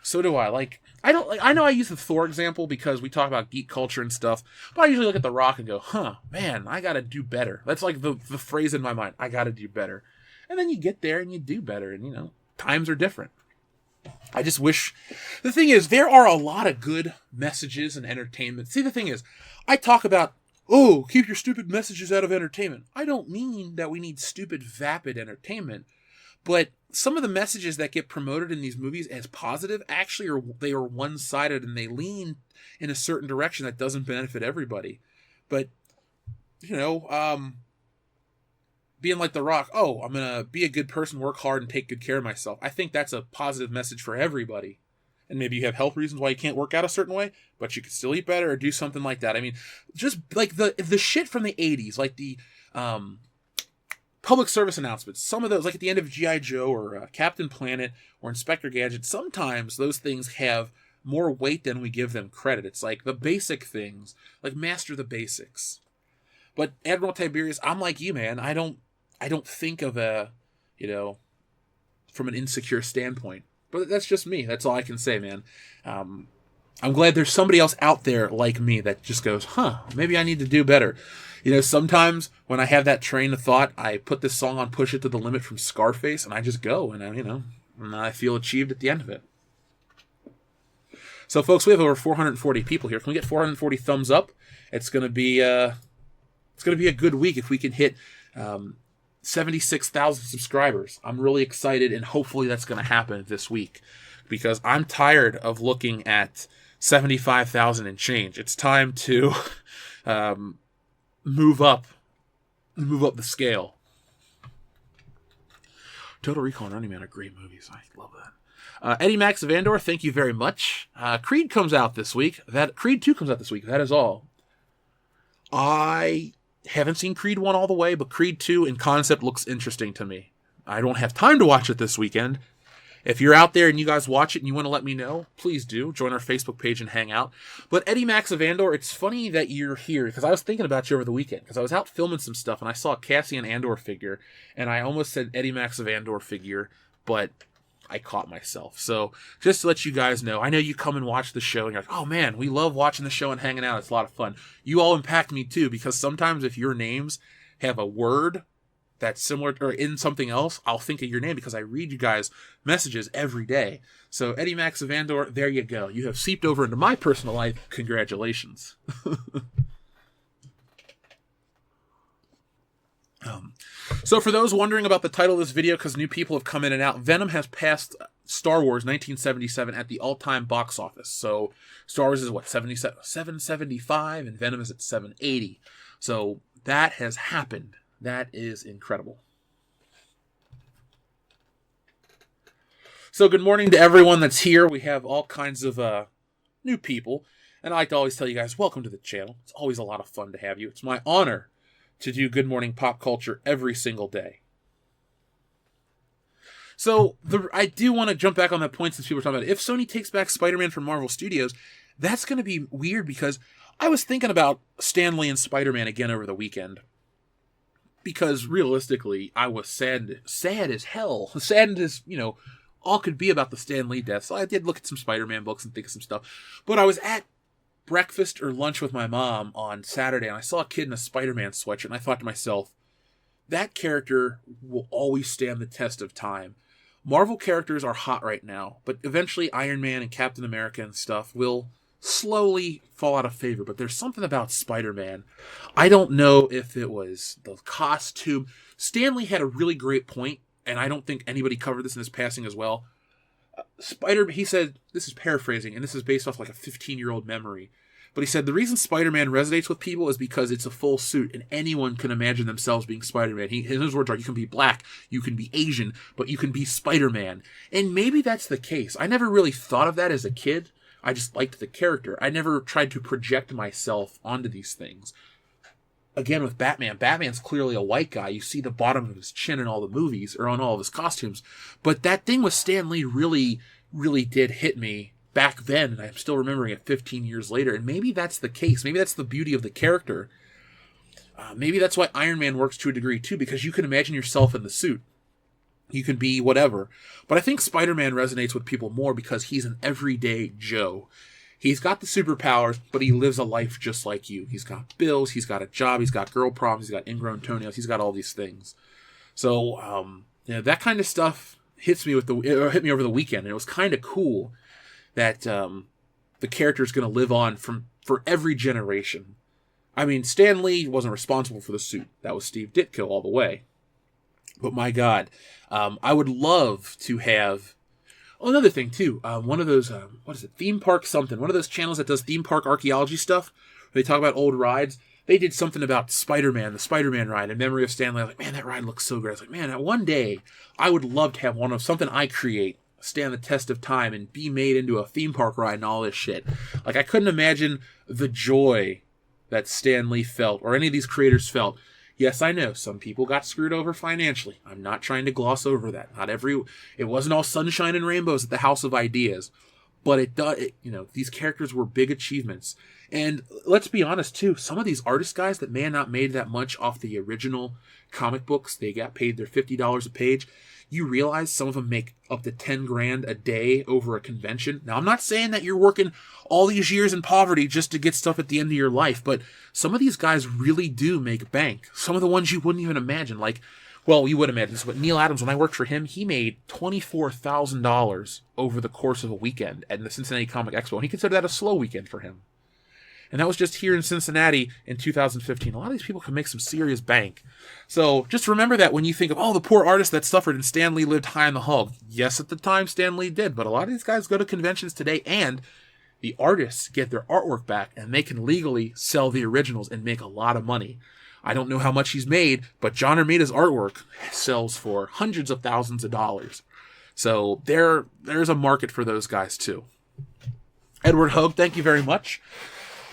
I know I use the Thor example because we talk about geek culture and stuff, but I usually look at The Rock and go, man, I gotta do better. That's like the phrase in my mind, I gotta do better. And then you get there and you do better, and times are different. I just wish... The thing is, there are a lot of good messages and entertainment. See, the thing is, I talk about, keep your stupid messages out of entertainment. I don't mean that we need stupid, vapid entertainment, but some of the messages that get promoted in these movies as positive actually are one-sided, and they lean in a certain direction that doesn't benefit everybody. But, being like The Rock, I'm going to be a good person, work hard, and take good care of myself. I think that's a positive message for everybody. And maybe you have health reasons why you can't work out a certain way, but you can still eat better or do something like that. I mean, just like the shit from the 80s, like the public service announcements, some of those, like at the end of G.I. Joe or Captain Planet or Inspector Gadget, sometimes those things have more weight than we give them credit. It's like the basic things, like master the basics. But Admiral Tiberius, I'm like you, man. I don't think of from an insecure standpoint. But that's just me. That's all I can say, man. I'm glad there's somebody else out there like me that just goes, maybe I need to do better. Sometimes when I have that train of thought, I put this song on Push It to the Limit from Scarface, and I just go, and I feel achieved at the end of it. So, folks, we have over 440 people here. Can we get 440 thumbs up? It's going to be a good week if we can hit 76,000 subscribers. I'm really excited, and hopefully that's going to happen this week because I'm tired of looking at 75,000 and change. It's time to move up the scale. Total Recall and Running Man are great movies. I love that. Eddie Max Vandor, thank you very much. Creed comes out this week. Creed 2 comes out this week. That is all. I haven't seen Creed 1 all the way, but Creed 2 in concept looks interesting to me. I don't have time to watch it this weekend. If you're out there and you guys watch it and you want to let me know, please do. Join our Facebook page and hang out. But Eddie Max Vandor, it's funny that you're here because I was thinking about you over the weekend because I was out filming some stuff and I saw a Cassian Andor figure and I almost said Eddie Max Vandor figure, but I caught myself. So just to let you guys know, I know you come and watch the show and you're like, oh man, we love watching the show and hanging out. It's a lot of fun. You all impact me too because sometimes if your names have a word that's similar or in something else, I'll think of your name because I read you guys' messages every day. So Eddie Max Vandor, there you go. You have seeped over into my personal life. Congratulations. So for those wondering about the title of this video, because new people have come in and out, Venom has passed Star Wars 1977 at the all-time box office. So Star Wars is what, 775, and Venom is at 780. So that has happened. That is incredible. So good morning to everyone that's here. We have all kinds of new people. And I like to always tell you guys, welcome to the channel. It's always a lot of fun to have you. It's my honor to do Good Morning Pop Culture every single day. So I do want to jump back on that point since people are talking about it. If Sony takes back Spider-Man from Marvel Studios, that's going to be weird because I was thinking about Stan Lee and Spider-Man again over the weekend. Because realistically, I was sad as hell. Saddened as, all could be about the Stan Lee death. So I did look at some Spider-Man books and think of some stuff. But I was at breakfast or lunch with my mom on Saturday, and I saw a kid in a Spider-Man sweatshirt, and I thought to myself, that character will always stand the test of time. Marvel characters are hot right now, but eventually Iron Man and Captain America and stuff will slowly fall out of favor. But there's something about Spider-Man. I don't know if it was the costume. Stanley had a really great point, and I don't think anybody covered this in his passing as well. He said, this is paraphrasing, and this is based off like a 15-year-old memory, but he said the reason Spider-Man resonates with people is because it's a full suit, and anyone can imagine themselves being Spider-Man. His words are, you can be black, you can be Asian, but you can be Spider-Man. And maybe that's the case. I never really thought of that as a kid. I just liked the character. I never tried to project myself onto these things. Again, with Batman, Batman's clearly a white guy. You see the bottom of his chin in all the movies, or on all of his costumes. But that thing with Stan Lee really, really did hit me back then, and I'm still remembering it 15 years later. And maybe that's the case. Maybe that's the beauty of the character. Maybe that's why Iron Man works to a degree, too, because you can imagine yourself in the suit. You can be whatever. But I think Spider-Man resonates with people more because he's an everyday Joe. He's got the superpowers, but he lives a life just like you. He's got bills, he's got a job, he's got girl problems, he's got ingrown toenails, he's got all these things. So, that kind of stuff hit me over the weekend, and it was kind of cool that the character's going to live on for every generation. I mean, Stan Lee wasn't responsible for the suit. That was Steve Ditko all the way. But my God, I would love to have... Oh, another thing, too. One of those, theme park something. One of those channels that does theme park archaeology stuff. They talk about old rides. They did something about Spider-Man, the Spider-Man ride, in memory of Stan Lee. I was like, man, that ride looks so great. I was like, man, one day, I would love to have one of something I create stand the test of time and be made into a theme park ride and all this shit. Like, I couldn't imagine the joy that Stan Lee felt, or any of these creators felt. Yes, I know, some people got screwed over financially. I'm not trying to gloss over that. It wasn't all sunshine and rainbows at the House of Ideas. But these characters were big achievements. And let's be honest, too, some of these artist guys that may have not made that much off the original comic books, they got paid their $50 a page. You realize some of them make up to $10,000 a day over a convention. Now, I'm not saying that you're working all these years in poverty just to get stuff at the end of your life, but some of these guys really do make bank. Some of the ones you wouldn't even imagine. Like, well, you would imagine this, but Neil Adams, when I worked for him, he made $24,000 over the course of a weekend at the Cincinnati Comic Expo, and he considered that a slow weekend for him. And that was just here in Cincinnati in 2015. A lot of these people can make some serious bank. So just remember that when you think of, the poor artist that suffered and Stan Lee lived high on the hog. Yes, at the time Stan Lee did, but a lot of these guys go to conventions today, and the artists get their artwork back, and they can legally sell the originals and make a lot of money. I don't know how much he's made, but John Romita's artwork sells for hundreds of thousands of dollars. So there's a market for those guys too. Edward Hogue, thank you very much.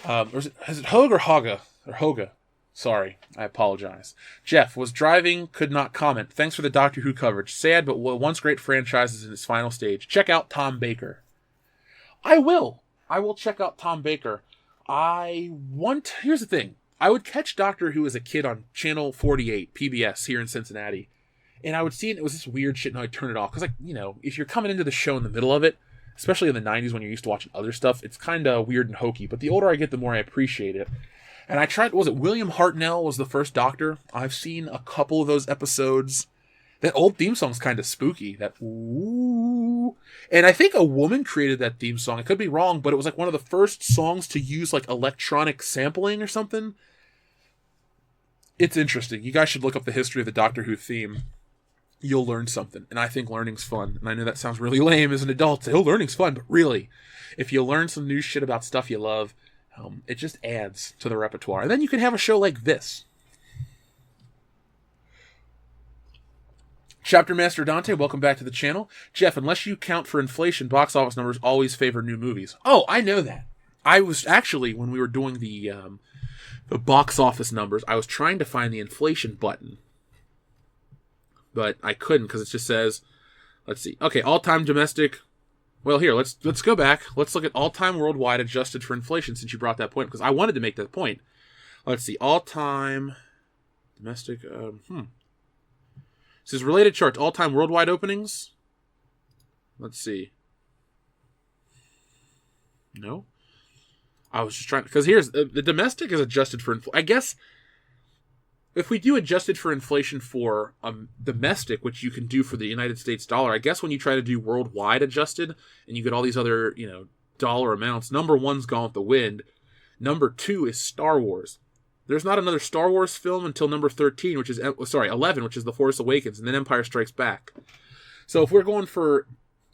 Is it Hogue or Haga? Or Hoga? Sorry, I apologize. Jeff, was driving, could not comment. Thanks for the Doctor Who coverage. Sad, but once great franchise is in its final stage. Check out Tom Baker. I will check out Tom Baker. Here's the thing. I would catch Doctor Who as a kid on Channel 48, PBS, here in Cincinnati. And I would see it, and it was this weird shit, and I'd turn it off. Because, if you're coming into the show in the middle of it, especially in the 90s when you're used to watching other stuff, it's kind of weird and hokey. But the older I get, the more I appreciate it. And I tried, William Hartnell was the first Doctor? I've seen a couple of those episodes. That old theme song's kind of spooky. That ooh. And I think a woman created that theme song. I could be wrong, but it was one of the first songs to use electronic sampling or something. It's interesting. You guys should look up the history of the Doctor Who theme. You'll learn something. And I think learning's fun. And I know that sounds really lame as an adult. Learning's fun. But really, if you learn some new shit about stuff you love, it just adds to the repertoire. And then you can have a show like this. Chapter Master Dante, welcome back to the channel. Jeff, unless you count for inflation, box office numbers always favor new movies. Oh, I know that. I was actually, when we were doing the box office numbers, I was trying to find the inflation button. But I couldn't because it just says, let's see. Okay, all-time domestic. Well, here, let's go back. Let's look at all-time worldwide adjusted for inflation since you brought that point, because I wanted to make that point. Let's see, all-time domestic. This is related charts, all-time worldwide openings. Let's see. No? I was just trying, because here's, the domestic is adjusted for inflation. I guess, if we do adjusted for inflation for domestic, which you can do for the United States dollar, I guess when you try to do worldwide adjusted, and you get all these other, dollar amounts, number one's Gone with the Wind. Number two is Star Wars. There's not another Star Wars film until number 11, which is The Force Awakens, and then Empire Strikes Back. So if we're going for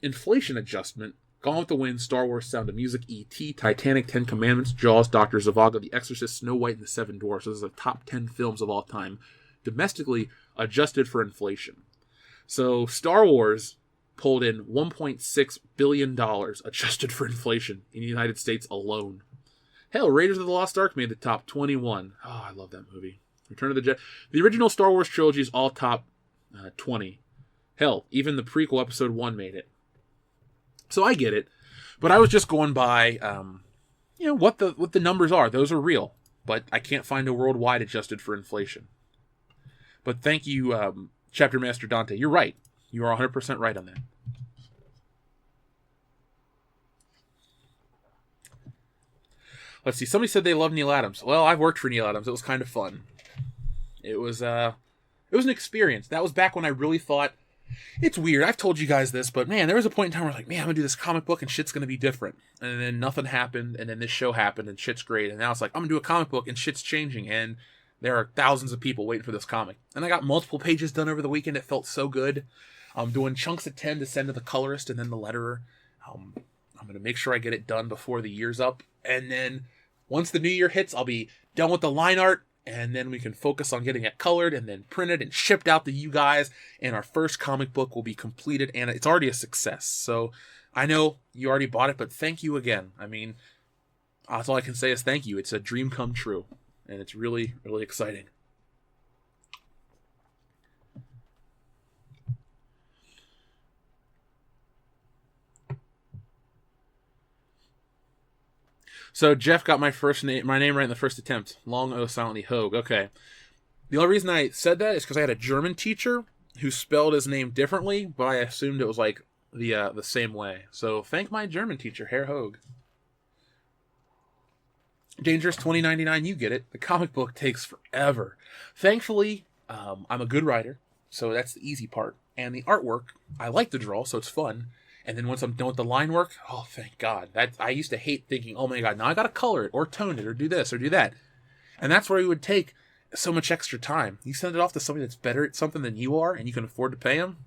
inflation adjustment, Gone with the Wind, Star Wars, Sound of Music, E.T., Titanic, 10 Commandments, Jaws, Dr. Zhivago, The Exorcist, Snow White, and the Seven Dwarfs. Those are the top 10 films of all time, domestically adjusted for inflation. So Star Wars pulled in $1.6 billion adjusted for inflation in the United States alone. Hell, Raiders of the Lost Ark made the top 21. Oh, I love that movie. Return of the Jedi. The original Star Wars trilogy is all top 20. Hell, even the prequel episode 1 made it. So I get it. But I was just going by, what the numbers are. Those are real. But I can't find a worldwide adjusted for inflation. But thank you, Chapter Master Dante. You're right. You are 100% right on that. Let's see. Somebody said they love Neil Adams. Well, I've worked for Neil Adams. It was kind of fun. It was an experience. That was back when I really thought, it's weird. I've told you guys this, but man, there was a point in time where I was like, man, I'm going to do this comic book and shit's going to be different. And then nothing happened, and then this show happened, and shit's great. And now it's like, I'm going to do a comic book, and shit's changing, and there are thousands of people waiting for this comic. And I got multiple pages done over the weekend. It felt so good. I'm doing chunks of 10 to send to the colorist and then the letterer. I'm going to make sure I get it done before the year's up. And then once the new year hits, I'll be done with the line art, and then we can focus on getting it colored and then printed and shipped out to you guys, and our first comic book will be completed, and it's already a success. So I know you already bought it, but thank you again. I mean, that's all I can say is thank you. It's a dream come true, and it's really, really exciting. So Jeff got my name right in the first attempt. Long O silently Hogue. Okay. The only reason I said that is because I had a German teacher who spelled his name differently, but I assumed it was like the same way. So thank my German teacher, Herr Hogue. Dangerous 2099, you get it. The comic book takes forever. Thankfully, I'm a good writer, so that's the easy part. And the artwork, I like to draw, so it's fun. And then once I'm done with the line work, oh, thank God. I used to hate thinking, oh my God, now I got to color it or tone it or do this or do that. And that's where it would take so much extra time. You send it off to somebody that's better at something than you are and you can afford to pay them.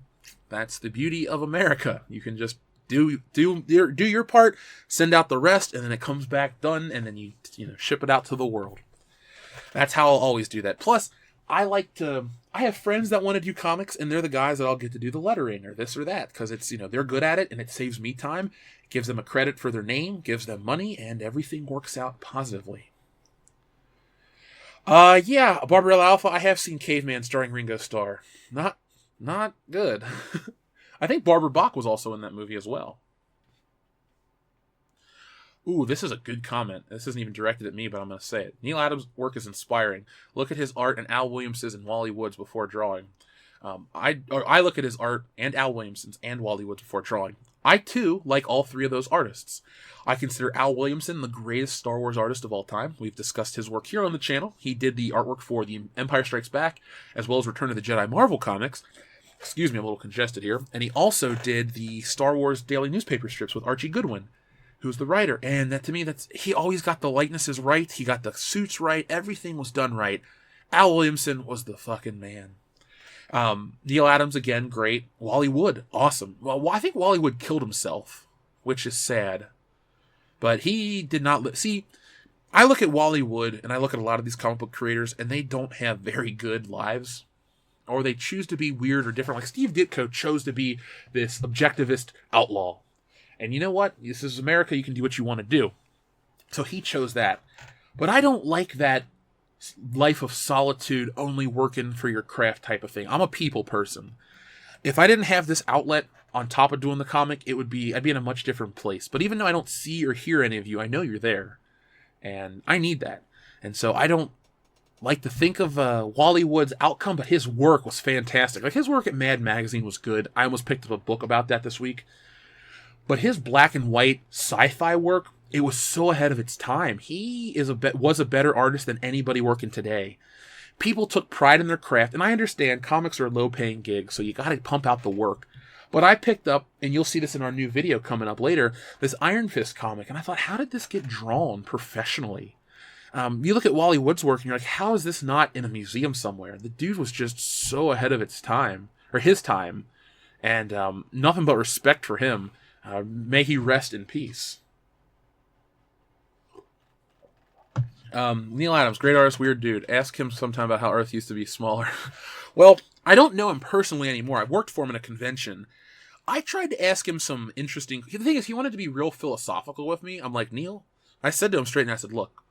That's the beauty of America. You can just do your part, send out the rest, and then it comes back done, and then you ship it out to the world. That's how I'll always do that. Plus, I have friends that want to do comics, and they're the guys that I'll get to do the lettering or this or that, because it's, they're good at it, and it saves me time, gives them a credit for their name, gives them money, and everything works out positively. Yeah, Barbarella Alpha, I have seen Caveman starring Ringo Starr. Not good. I think Barbara Bach was also in that movie as well. Ooh, this is a good comment. This isn't even directed at me, but I'm going to say it. Neil Adams' work is inspiring. Look at his art and Al Williamson's and Wally Wood's before drawing. I look at his art and Al Williamson's and Wally Wood's before drawing. I, too, like all three of those artists. I consider Al Williamson the greatest Star Wars artist of all time. We've discussed his work here on the channel. He did the artwork for The Empire Strikes Back, as well as Return of the Jedi Marvel comics. Excuse me, I'm a little congested here. And he also did the Star Wars daily newspaper strips with Archie Goodwin, who's the writer. And that, to me, he always got the likenesses right. He got the suits right. Everything was done right. Al Williamson was the fucking man. Neil Adams, again, great. Wally Wood, awesome. Well, I think Wally Wood killed himself, which is sad. But he did not... See, I look at Wally Wood, and I look at a lot of these comic book creators, and they don't have very good lives. or they choose to be weird or different. Like Steve Ditko chose to be this objectivist outlaw. And you know what? This is America. You can do what you want to do. So he chose that. But I don't like that life of solitude, only working for your craft type of thing. I'm a people person. If I didn't have this outlet on top of doing the comic, I'd be in a much different place. But even though I don't see or hear any of you, I know you're there. And I need that. And so I don't like to think of Wally Wood's outcome, but his work was fantastic. Like his work at Mad Magazine was good. I almost picked up a book about that this week. But his black and white sci-fi work, it was so ahead of its time. He was a better artist than anybody working today. People took pride in their craft, and I understand comics are a low-paying gig, so you got to pump out the work. But I picked up, and you'll see this in our new video coming up later, this Iron Fist comic, and I thought, how did this get drawn professionally? You look at Wally Wood's work, and you're like, how is this not in a museum somewhere? The dude was just so ahead of its time, or his time, and nothing but respect for him. May he rest in peace. Neil Adams, great artist, weird dude. Ask him sometime about how Earth used to be smaller. Well, I don't know him personally anymore. I've worked for him in a convention. I tried to ask him some interesting... The thing is, he wanted to be real philosophical with me. I'm like, Neil, I said to him straight, and I said, look,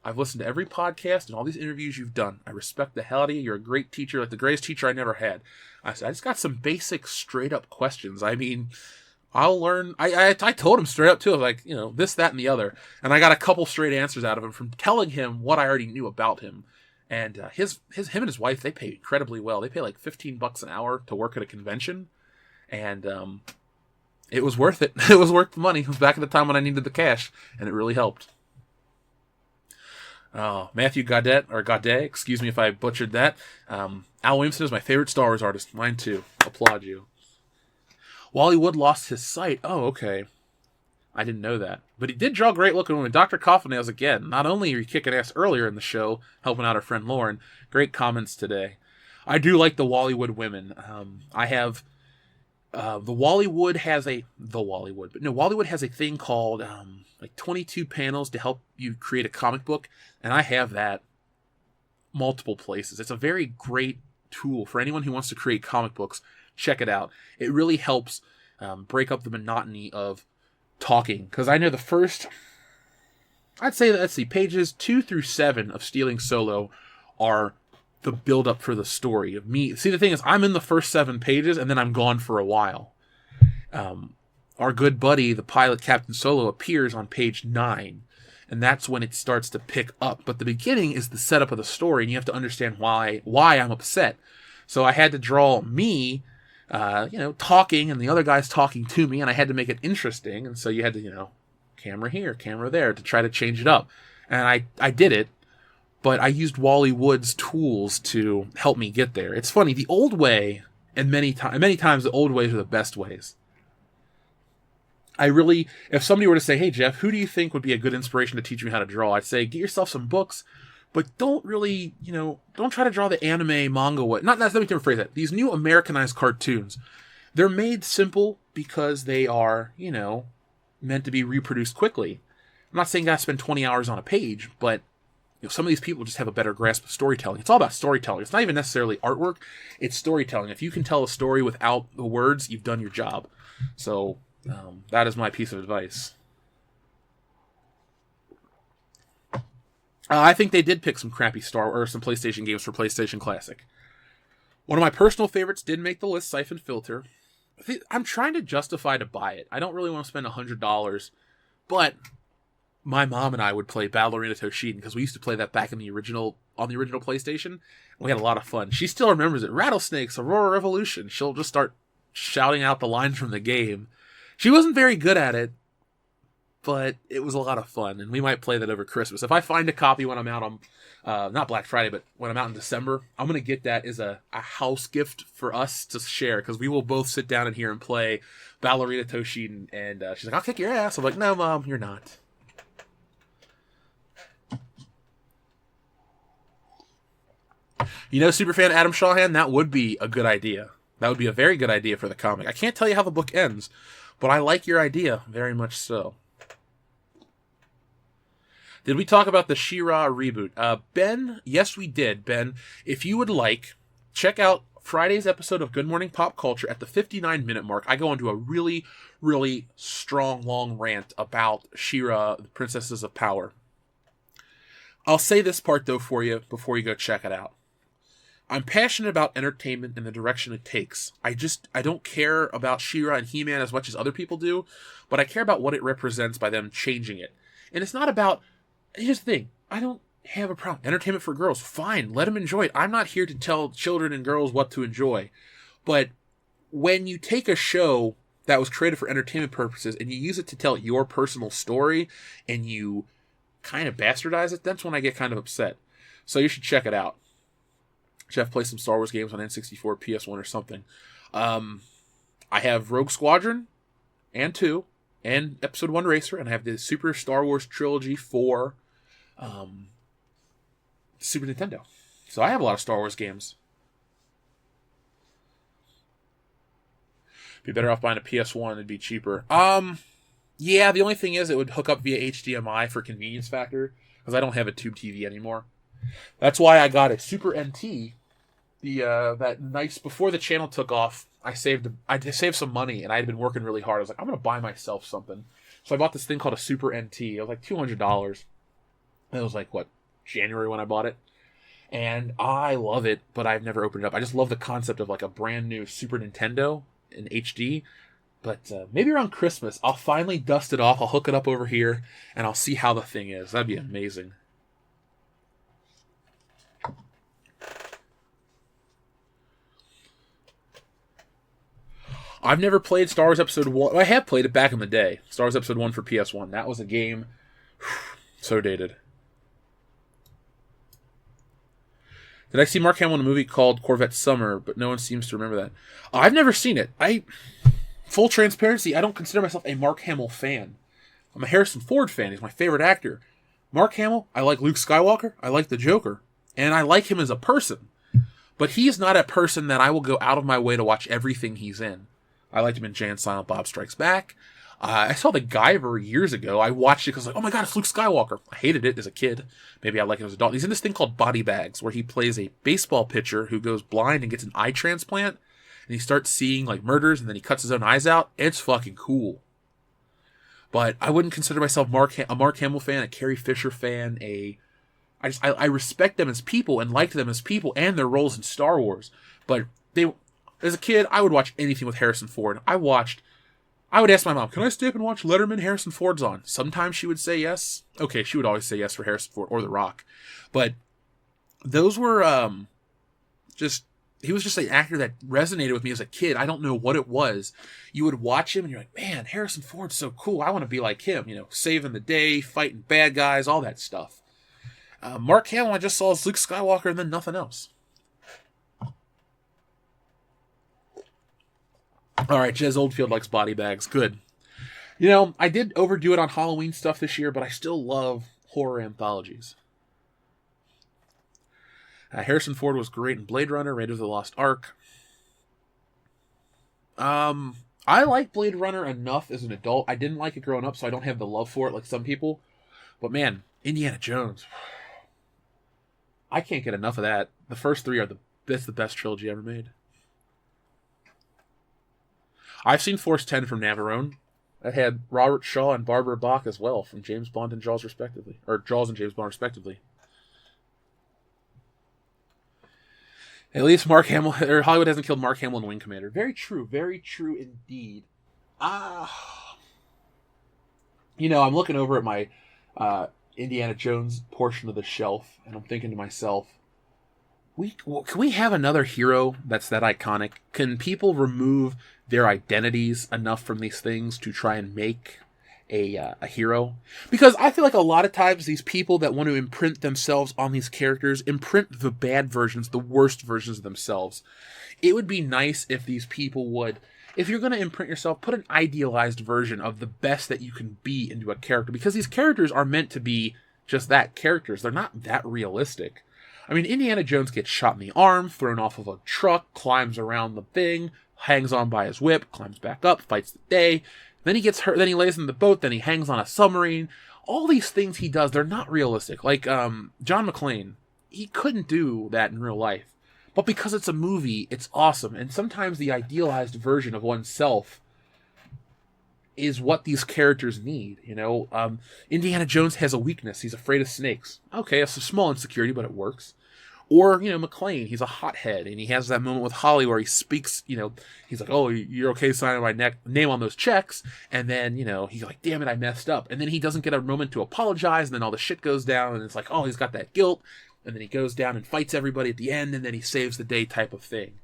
I've listened to every podcast and all these interviews you've done. I respect the hell out of you. You're a great teacher, like the greatest teacher I never had. I said, I just got some basic, straight-up questions. I mean... I'll learn. I told him straight up too. I was like, this, that, and the other. And I got a couple straight answers out of him from telling him what I already knew about him. And him and his wife, they pay incredibly well. They pay like $15 an hour to work at a convention, and it was worth it. It was worth the money. It was back at the time when I needed the cash, and it really helped. Matthew Gaudet, excuse me if I butchered that. Al Williamson is my favorite Star Wars artist. Mine too. Applaud you. Wally Wood lost his sight. Oh, okay. I didn't know that. But he did draw great looking women. Dr. Coffinails, again, not only are you kicking ass earlier in the show, helping out our friend Lauren, great comments today. I do like the Wally Wood women. I have... Wally Wood has a thing called 22 panels to help you create a comic book, and I have that multiple places. It's a very great tool for anyone who wants to create comic books. Check it out. It really helps break up the monotony of talking. Because I know the first, pages 2 through 7 of Stealing Solo are the build-up for the story of me. See, the thing is, I'm in the first 7 pages, and then I'm gone for a while. Our good buddy, the pilot Captain Solo, appears on page 9. And that's when it starts to pick up. But the beginning is the setup of the story, and you have to understand why I'm upset. So I had to draw me... talking, and the other guy's talking to me, and I had to make it interesting, and so you had to, camera here, camera there, to try to change it up. And I did it, but I used Wally Wood's tools to help me get there. It's funny, the old way, and many times the old ways are the best ways. If somebody were to say, hey Jeff, who do you think would be a good inspiration to teach me how to draw? I'd say, get yourself some books, but don't really, don't try to draw the anime manga way. Let me rephrase that. These new Americanized cartoons, they're made simple because they are, meant to be reproduced quickly. I'm not saying you gotta spend 20 hours on a page, but some of these people just have a better grasp of storytelling. It's all about storytelling. It's not even necessarily artwork. It's storytelling. If you can tell a story without the words, you've done your job. So that is my piece of advice. I think they did pick some crappy some PlayStation games for PlayStation Classic. One of my personal favorites did make the list, Siphon Filter. I'm trying to justify to buy it. I don't really want to spend $100, but my mom and I would play Ballerina Toshin because we used to play that back on the original PlayStation. We had a lot of fun. She still remembers it. Rattlesnakes, Aurora Revolution. She'll just start shouting out the lines from the game. She wasn't very good at it, but it was a lot of fun, and we might play that over Christmas. If I find a copy when I'm out on, not Black Friday, but when I'm out in December, I'm going to get that as a house gift for us to share, because we will both sit down in here and play Ballerina Toshin, and she's like, I'll kick your ass. I'm like, no, Mom, you're not. Superfan Adam Shawhan, that would be a good idea. That would be a very good idea for the comic. I can't tell you how the book ends, but I like your idea very much so. Did we talk about the She-Ra reboot? Ben, yes we did, Ben. If you would like, check out Friday's episode of Good Morning Pop Culture, at the 59-minute mark, I go into a really, really strong, long rant about She-Ra, the Princesses of Power. I'll say this part, though, for you before you go check it out. I'm passionate about entertainment and the direction it takes. I don't care about She-Ra and He-Man as much as other people do, but I care about what it represents by them changing it. And it's not about... Here's the thing. I don't have a problem. Entertainment for girls, fine. Let them enjoy it. I'm not here to tell children and girls what to enjoy. But when you take a show that was created for entertainment purposes and you use it to tell your personal story and you kind of bastardize it, that's when I get kind of upset. So you should check it out. Jeff plays some Star Wars games on N64, PS1, or something. I have Rogue Squadron and 2 and Episode 1 Racer, and I have the Super Star Wars Trilogy for Super Nintendo. So I have a lot of Star Wars games. Be better off buying a PS1, it'd be cheaper. Yeah, the only thing is it would hook up via HDMI for convenience factor, because I don't have a tube TV anymore. That's why I got a Super NT. That nice before the channel took off, I saved some money, and I had been working really hard. I was like, I'm gonna buy myself something. So I bought this thing called a Super NT. It was like $200. It was like January when I bought it, and I love it. But I've never opened it up. I just love the concept of like a brand new Super Nintendo in HD. But maybe around Christmas, I'll finally dust it off. I'll hook it up over here, and I'll see how the thing is. That'd be amazing. I've never played Star Wars Episode 1. I have played it back in the day. Star Wars Episode 1 for PS1. That was a game so dated. Did I see Mark Hamill in a movie called Corvette Summer, but no one seems to remember that? I've never seen it. Full transparency, I don't consider myself a Mark Hamill fan. I'm a Harrison Ford fan. He's my favorite actor. Mark Hamill, I like Luke Skywalker. I like the Joker. And I like him as a person. But he is not a person that I will go out of my way to watch everything he's in. I liked him in Jay and Silent Bob Strikes Back. I saw The Guyver years ago. I watched it because oh my god, it's Luke Skywalker. I hated it as a kid. Maybe I like it as an adult. He's in this thing called Body Bags, where he plays a baseball pitcher who goes blind and gets an eye transplant. And he starts seeing murders, and then he cuts his own eyes out. It's fucking cool. But I wouldn't consider myself a Mark Hamill fan, a Carrie Fisher fan, I respect them as people and liked them as people and their roles in Star Wars. But as a kid, I would watch anything with Harrison Ford. I would ask my mom, can I stay up and watch Letterman? Harrison Ford's on. Sometimes she would say yes. Okay, she would always say yes for Harrison Ford or The Rock. But those were he was just an actor that resonated with me as a kid. I don't know what it was. You would watch him and you're like, man, Harrison Ford's so cool. I want to be like him, saving the day, fighting bad guys, all that stuff. Mark Hamill, I just saw as Luke Skywalker and then nothing else. All right, Jez Oldfield likes Body Bags. Good. I did overdo it on Halloween stuff this year, but I still love horror anthologies. Harrison Ford was great in Blade Runner, Raiders of the Lost Ark. I like Blade Runner enough as an adult. I didn't like it growing up, so I don't have the love for it like some people. But man, Indiana Jones. I can't get enough of that. The first three are the best trilogy ever made. I've seen Force 10 from Navarone. That had Robert Shaw and Barbara Bach as well, from James Bond and Jaws respectively. Or Jaws and James Bond respectively. At least Hollywood hasn't killed Mark Hamill in Wing Commander. Very true indeed. I'm looking over at my Indiana Jones portion of the shelf, and I'm thinking to myself, can we have another hero that's that iconic? Can people remove their identities enough from these things to try and make a hero? Because I feel like a lot of times these people that want to imprint themselves on these characters imprint the bad versions, the worst versions of themselves. It would be nice if these people would, if you're going to imprint yourself, put an idealized version of the best that you can be into a character, because these characters are meant to be just that, characters. They're not that realistic. I mean, Indiana Jones gets shot in the arm, thrown off of a truck, climbs around the thing, hangs on by his whip, climbs back up, fights the day. Then he gets hurt, then he lays in the boat, then he hangs on a submarine. All these things he does, they're not realistic. Like John McClane, he couldn't do that in real life. But because it's a movie, it's awesome. And sometimes the idealized version of oneself is what these characters need. Indiana Jones has a weakness. He's afraid of snakes. Okay, it's a small insecurity, but it works. Or, McClane, he's a hothead, and he has that moment with Holly where he speaks, he's like, oh, you're okay signing my name on those checks, and then, he's like, damn it, I messed up. And then he doesn't get a moment to apologize, and then all the shit goes down, and it's like, oh, he's got that guilt, and then he goes down and fights everybody at the end, and then he saves the day type of thing.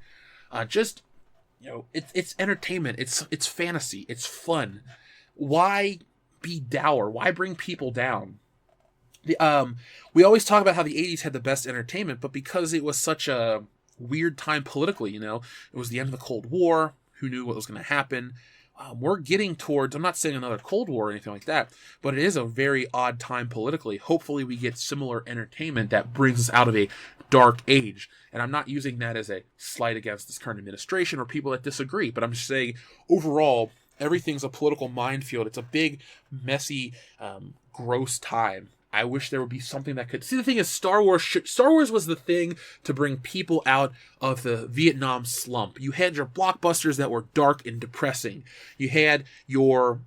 It's entertainment, it's fantasy, it's fun. Why be dour? Why bring people down? We always talk about how the 80s had the best entertainment, but because it was such a weird time politically, it was the end of the Cold War. Who knew what was going to happen? We're getting towards, I'm not saying another Cold War or anything like that, but it is a very odd time politically. Hopefully we get similar entertainment that brings us out of a dark age. And I'm not using that as a slight against this current administration or people that disagree, but I'm just saying overall, everything's a political minefield. It's a big, messy, gross time. I wish there would be something that could... See, the thing is, Star Wars was the thing to bring people out of the Vietnam slump. You had your blockbusters that were dark and depressing. You had your...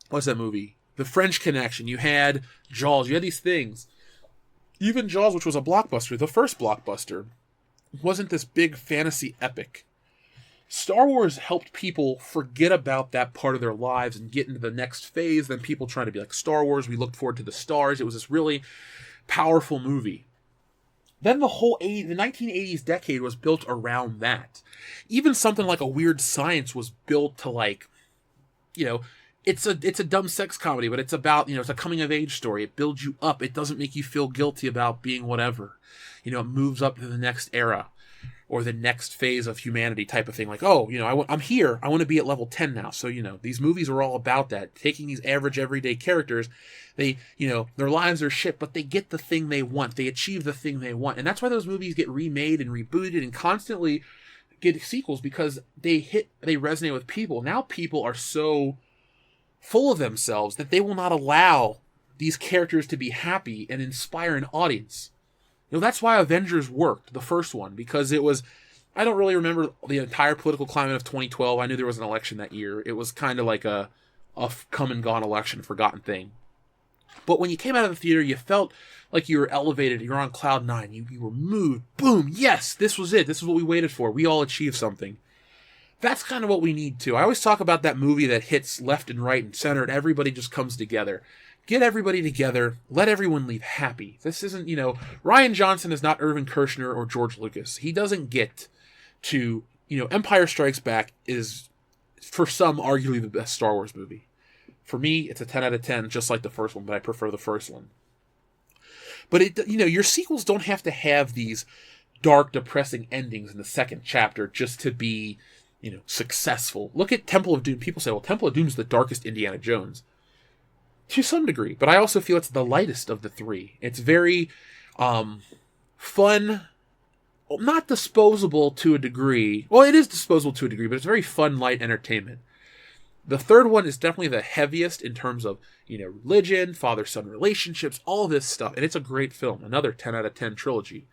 what's that movie? The French Connection. You had Jaws. You had these things. Even Jaws, which was a blockbuster, the first blockbuster, wasn't this big fantasy epic. Star Wars helped people forget about that part of their lives and get into the next phase. Then people trying to be like Star Wars. We looked forward to the stars. It was this really powerful movie. Then the 1980s decade was built around that. Even something like a Weird Science was built to it's a dumb sex comedy, but it's about, it's a coming of age story. It builds you up. It doesn't make you feel guilty about being whatever. It moves up to the next era. Or the next phase of humanity type of thing. Like, oh, I'm here. I want to be at level 10 now. So, these movies are all about that. Taking these average, everyday characters, they, their lives are shit, but they get the thing they want. They achieve the thing they want. And that's why those movies get remade and rebooted and constantly get sequels, because they resonate with people. Now people are so full of themselves that they will not allow these characters to be happy and inspire an audience. That's why Avengers worked, the first one, because it was... I don't really remember the entire political climate of 2012. I knew there was an election that year. It was kind of like a come and gone election, forgotten thing. But when you came out of the theater, you felt like you were elevated. You were on cloud nine. You were moved. Boom. Yes, this was it. This is what we waited for. We all achieved something. That's kind of what we need too. I always talk about that movie that hits left and right and center, and everybody just comes together. Get everybody together. Let everyone leave happy. This isn't, Rian Johnson is not Irvin Kershner or George Lucas. He doesn't get to, Empire Strikes Back is, for some, arguably the best Star Wars movie. For me, it's a 10 out of 10, just like the first one, but I prefer the first one. But, your sequels don't have to have these dark, depressing endings in the second chapter just to be, successful. Look at Temple of Doom. People say, well, Temple of Doom is the darkest Indiana Jones. To some degree, but I also feel it's the lightest of the three. It's very fun, not disposable to a degree. Well, it is disposable to a degree, but it's very fun, light entertainment. The third one is definitely the heaviest in terms of, religion, father-son relationships, all this stuff, and it's a great film. Another 10 out of 10 trilogy.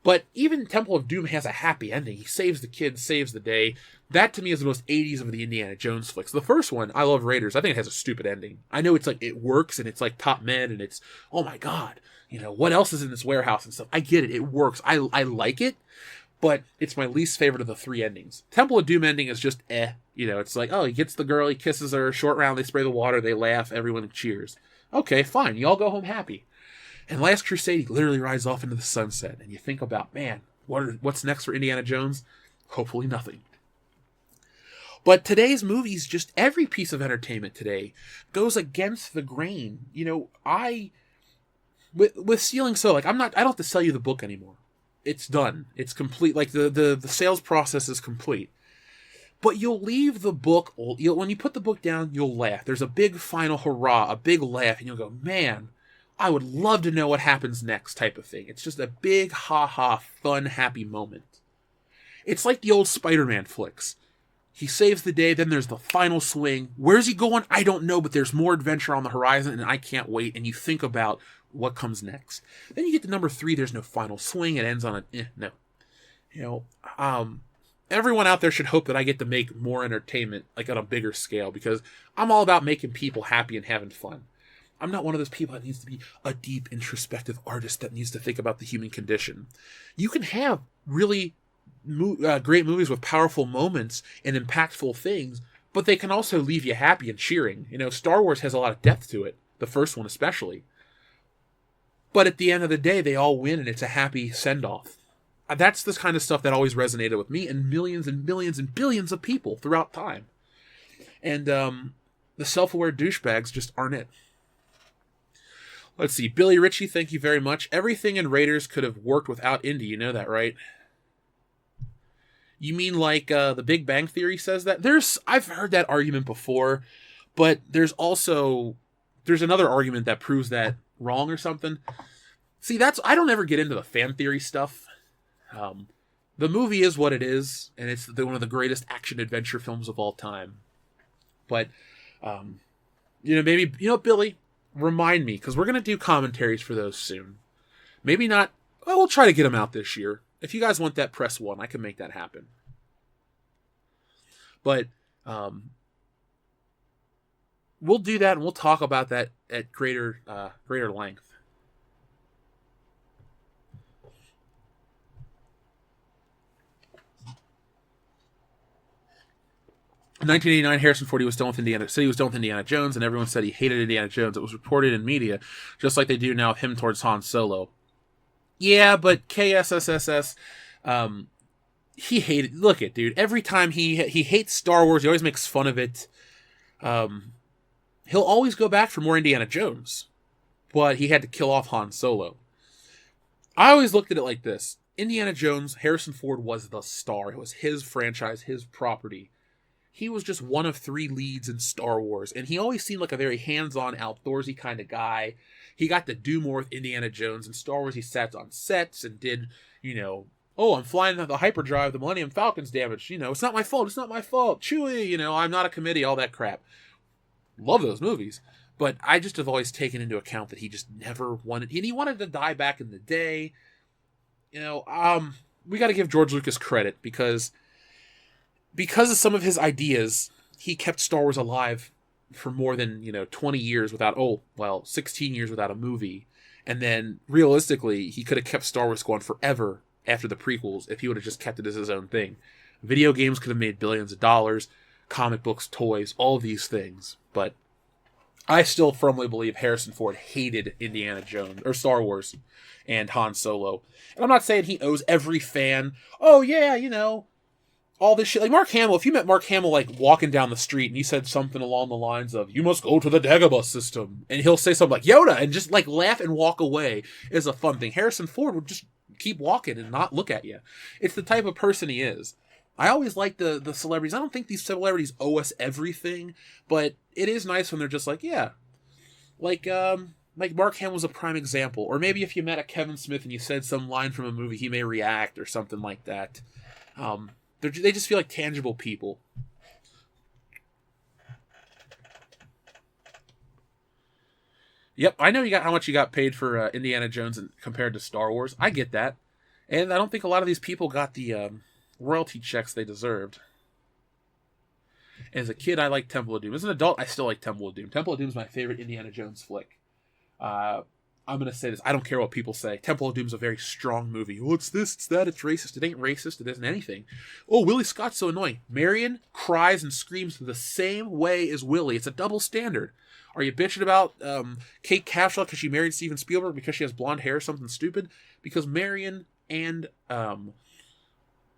But even Temple of Doom has a happy ending. He saves the kid, saves the day. That, to me, is the most 80s of the Indiana Jones flicks. The first one, I love Raiders. I think it has a stupid ending. I know it's it works, and it's top men, and it's, oh my god, what else is in this warehouse and stuff. I get it. It works. I like it, but it's my least favorite of the three endings. Temple of Doom ending is just it's like, oh, he gets the girl, he kisses her, short round, they spray the water, they laugh, everyone cheers. Okay, fine. You all go home happy. And Last Crusade, he literally rides off into the sunset. And you think about, man, what's next for Indiana Jones? Hopefully nothing. But today's movies, just every piece of entertainment today goes against the grain. With Stealing So, I don't have to sell you the book anymore. It's done. It's complete. The sales process is complete. But you'll leave the book, when you put the book down, you'll laugh. There's a big final hurrah, a big laugh, and you'll go, man, I would love to know what happens next type of thing. It's just a big, ha-ha, fun, happy moment. It's like the old Spider-Man flicks. He saves the day, then there's the final swing. Where's he going? I don't know, but there's more adventure on the horizon, and I can't wait. And you think about what comes next. Then you get to number 3, there's no final swing. It ends on no. You know, everyone out there should hope that I get to make more entertainment, like on a bigger scale, because I'm all about making people happy and having fun. I'm not one of those people that needs to be a deep, introspective artist that needs to think about the human condition. You can have really great movies with powerful moments and impactful things, but they can also leave you happy and cheering. You know, Star Wars has a lot of depth to it, the first one especially. But at the end of the day, they all win and it's a happy send-off. That's the kind of stuff that always resonated with me and millions and millions and billions of people throughout time. And the self-aware douchebags just aren't it. Let's see. Billy Ritchie, thank you very much. Everything in Raiders could have worked without Indy. You know that, right? You mean like the Big Bang Theory says that? I've heard that argument before, but there's another argument that proves that wrong or something. See, I don't ever get into the fan theory stuff. The movie is what it is, and it's one of the greatest action-adventure films of all time. But, maybe, Billy, remind me, because we're going to do commentaries for those soon. Maybe not, well, we'll try to get them out this year. If you guys want that, press 1. I can make that happen. But, we'll do that, and we'll talk about that at greater length. In 1989, Harrison Ford said he was done with Indiana Jones, and everyone said he hated Indiana Jones. It was reported in media, just like they do now with him towards Han Solo. Yeah, but KSSSS, he hated... Look at, dude, every time he hates Star Wars, he always makes fun of it. He'll always go back for more Indiana Jones, but he had to kill off Han Solo. I always looked at it like this. Indiana Jones, Harrison Ford was the star. It was his franchise, his property. He was just one of 3 leads in Star Wars, and he always seemed like a very hands-on, outdoorsy kind of guy. He got to do more with Indiana Jones. In Star Wars, he sat on sets and did, I'm flying the hyperdrive, the Millennium Falcon's damaged. It's not my fault, Chewie, I'm not a committee, all that crap. Love those movies. But I just have always taken into account that he just never wanted, and he wanted to die back in the day. We got to give George Lucas credit, because of some of his ideas, he kept Star Wars alive for more than, 20 years without, 16 years without a movie. And then, realistically, he could have kept Star Wars going forever after the prequels if he would have just kept it as his own thing. Video games could have made billions of dollars, comic books, toys, all these things. But I still firmly believe Harrison Ford hated Indiana Jones, or Star Wars, and Han Solo. And I'm not saying he owes every fan, all this shit. Like Mark Hamill, if you met Mark Hamill walking down the street and he said something along the lines of, "You must go to the Dagobah system," and he'll say something like Yoda and just laugh and walk away, is a fun thing. Harrison Ford would just keep walking and not look at you. It's the type of person he is. I always like the celebrities. I don't think these celebrities owe us everything, but it is nice when they're just yeah. Like Mark Hamill was a prime example. Or maybe if you met a Kevin Smith and you said some line from a movie, he may react or something like that. They just feel like tangible people. Yep, I know how much you got paid for Indiana Jones compared to Star Wars. I get that. And I don't think a lot of these people got the royalty checks they deserved. As a kid, I liked Temple of Doom. As an adult, I still like Temple of Doom. Temple of Doom is my favorite Indiana Jones flick. I'm going to say this. I don't care what people say. Temple of Doom is a very strong movie. Oh, it's this, it's that, it's racist. It ain't racist. It isn't anything. Oh, Willie Scott's so annoying. Marion cries and screams the same way as Willie. It's a double standard. Are you bitching about Kate Capshaw because she married Steven Spielberg because she has blonde hair or something stupid? Because Marion and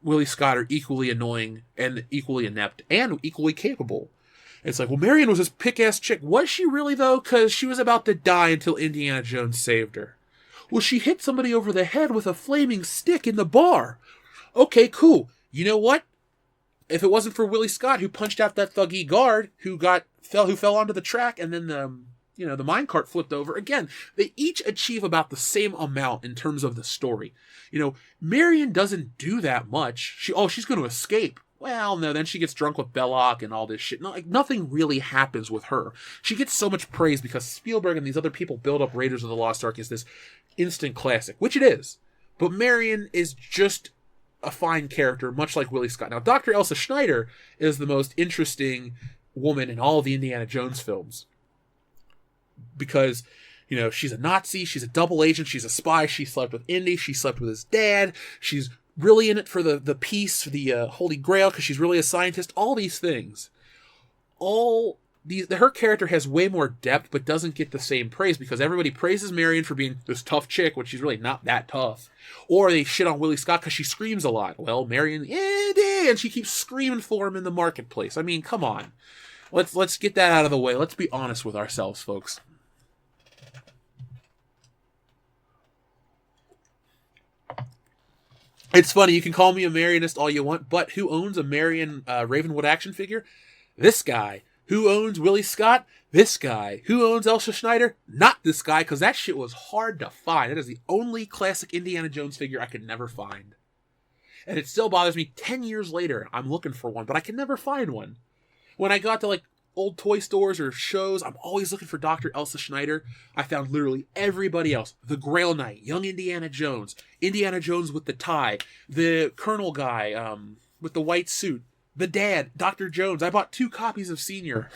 Willie Scott are equally annoying and equally inept and equally capable. It's like, well, Marion was this pick-ass chick. Was she really, though? Because she was about to die until Indiana Jones saved her. Well, she hit somebody over the head with a flaming stick in the bar. Okay, cool. You know what? If it wasn't for Willie Scott, who punched out that thuggy guard who fell onto the track, and then the minecart flipped over. Again, they each achieve about the same amount in terms of the story. Marion doesn't do that much. She's going to escape. Well, no, then she gets drunk with Belloc and all this shit. No, nothing really happens with her. She gets so much praise because Spielberg and these other people build up Raiders of the Lost Ark as this instant classic, which it is. But Marion is just a fine character, much like Willie Scott. Now, Dr. Elsa Schneider is the most interesting woman in all of the Indiana Jones films. Because, she's a Nazi, she's a double agent, she's a spy, she slept with Indy, she slept with his dad, she's really in it for the peace, the Holy Grail, because she's really a scientist, all these things. Her character has way more depth, but doesn't get the same praise, because everybody praises Marion for being this tough chick, when she's really not that tough. Or they shit on Willie Scott because she screams a lot. Well, Marion, and she keeps screaming for him in the marketplace. I mean, come on. Let's get that out of the way. Let's be honest with ourselves, folks. It's funny, you can call me a Marionist all you want, but who owns a Marion Ravenwood action figure? This guy. Who owns Willie Scott? This guy. Who owns Elsa Schneider? Not this guy, because that shit was hard to find. It is the only classic Indiana Jones figure I could never find. And it still bothers me 10 years later. I'm looking for one, but I can never find one. When I got to old toy stores or shows, I'm always looking for Dr. Elsa Schneider. I found literally everybody else. The Grail Knight, young Indiana Jones with the tie, the Colonel guy with the white suit, the dad, Dr. Jones. I bought 2 copies of Senior.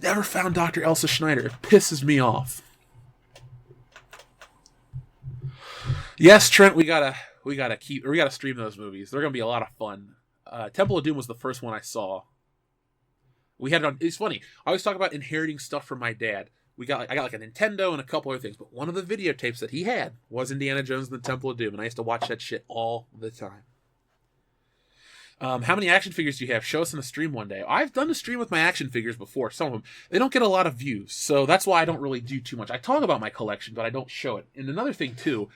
Never found Dr. Elsa Schneider. It pisses me off. Yes, Trent, we gotta stream those movies. They're gonna be a lot of fun. Temple of Doom was the first one I saw. We had it on. It's funny. I always talk about inheriting stuff from my dad. I got a Nintendo and a couple other things, but one of the videotapes that he had was Indiana Jones and the Temple of Doom, and I used to watch that shit all the time. How many action figures do you have? Show us in a stream one day. I've done a stream with my action figures before. Some of them, they don't get a lot of views, so that's why I don't really do too much. I talk about my collection, but I don't show it. And another thing too,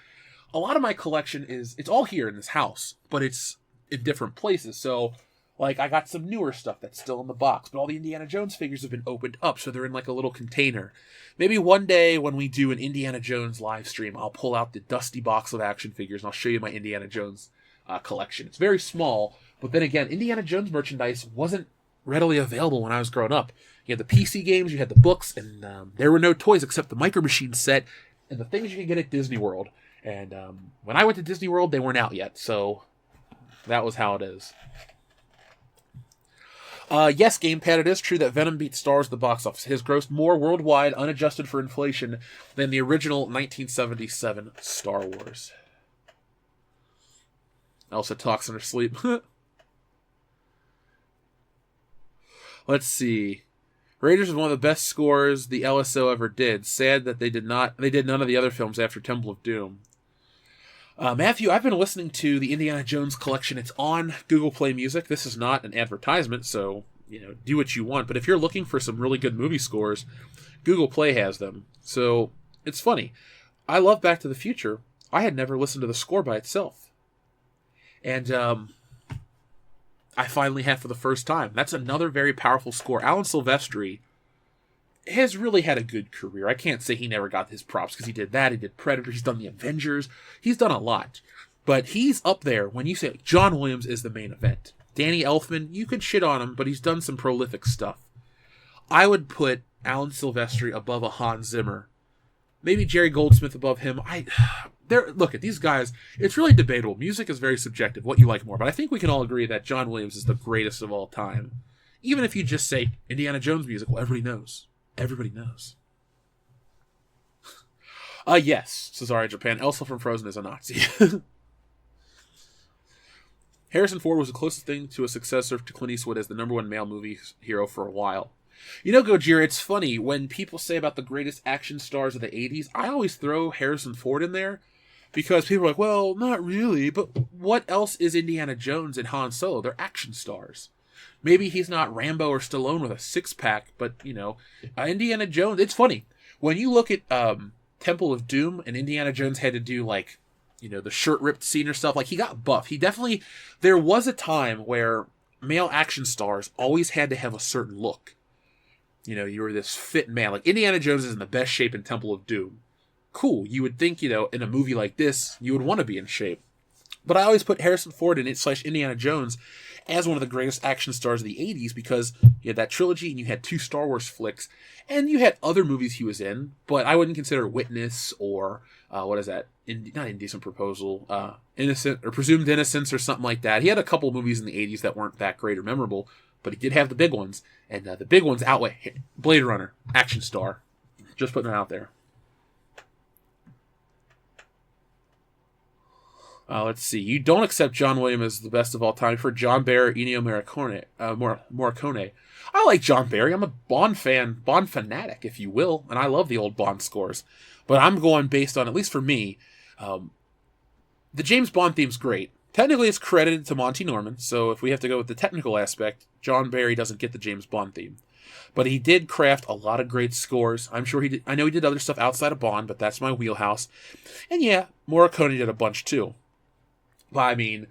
a lot of my collection it's all here in this house, but it's in different places. So, I got some newer stuff that's still in the box, but all the Indiana Jones figures have been opened up, so they're in a little container. Maybe one day when we do an Indiana Jones live stream, I'll pull out the dusty box of action figures and I'll show you my Indiana Jones collection. It's very small, but then again, Indiana Jones merchandise wasn't readily available when I was growing up. You had the PC games, you had the books, and there were no toys except the Micro Machines set and the things you could get at Disney World. And when I went to Disney World, they weren't out yet, so that was how it is. Yes, Gamepad, it is true that Venom beat Star Wars at the box office. It has grossed more worldwide, unadjusted for inflation, than the original 1977 Star Wars. Elsa talks in her sleep. Let's see. Raiders is one of the best scores the LSO ever did. Sad that they did none of the other films after Temple of Doom. Matthew, I've been listening to the Indiana Jones collection. It's on Google Play Music. This is not an advertisement, so, do what you want. But if you're looking for some really good movie scores, Google Play has them. So, it's funny. I love Back to the Future. I had never listened to the score by itself. And, I finally have for the first time. That's another very powerful score. Alan Silvestri has really had a good career. I can't say he never got his props, because he did that, he did Predator, he's done the Avengers, he's done a lot. But he's up there when you say John Williams is the main event. Danny Elfman, you could shit on him, but he's done some prolific stuff. I would put Alan Silvestri above a Hans Zimmer. Maybe Jerry Goldsmith above him. Look at these guys. It's really debatable. Music is very subjective, what you like more. But I think we can all agree that John Williams is the greatest of all time. Even if you just say Indiana Jones music, well, everybody knows. Everybody knows. Yes, Cesare Japan. Elsa from Frozen is a Nazi. Harrison Ford was the closest thing to a successor to Clint Eastwood as the #1 male movie hero for a while. Gojira, it's funny, when people say about the greatest action stars of the 80s, I always throw Harrison Ford in there, because people are like, well, not really, but what else is Indiana Jones and Han Solo? They're action stars. Maybe he's not Rambo or Stallone with a six-pack, but, Indiana Jones, it's funny. When you look at Temple of Doom, and Indiana Jones had to do, the shirt-ripped scene or stuff, he got buff. There was a time where male action stars always had to have a certain look. You were this fit man. Indiana Jones is in the best shape in Temple of Doom. Cool. You would think, in a movie like this, you would want to be in shape. But I always put Harrison Ford in it / Indiana Jones as one of the greatest action stars of the 80s because you had that trilogy and you had 2 Star Wars flicks, and you had other movies he was in, but I wouldn't consider Witness or, what is that? Not Indecent Proposal, Innocent or Presumed Innocence or something like that. He had a couple movies in the 80s that weren't that great or memorable, but he did have the big ones, and the big ones outweigh Blade Runner, action star. Just putting that out there. Let's see. You don't accept John Williams as the best of all time for John Barry, Ennio Morricone. I like John Barry. I'm a Bond fan, Bond fanatic, if you will, and I love the old Bond scores. But I'm going based on, at least for me, the James Bond theme's great. Technically, it's credited to Monty Norman, so if we have to go with the technical aspect, John Barry doesn't get the James Bond theme. But he did craft a lot of great scores. I'm sure he did. I know he did other stuff outside of Bond, but that's my wheelhouse. And yeah, Morricone did a bunch too. But I mean,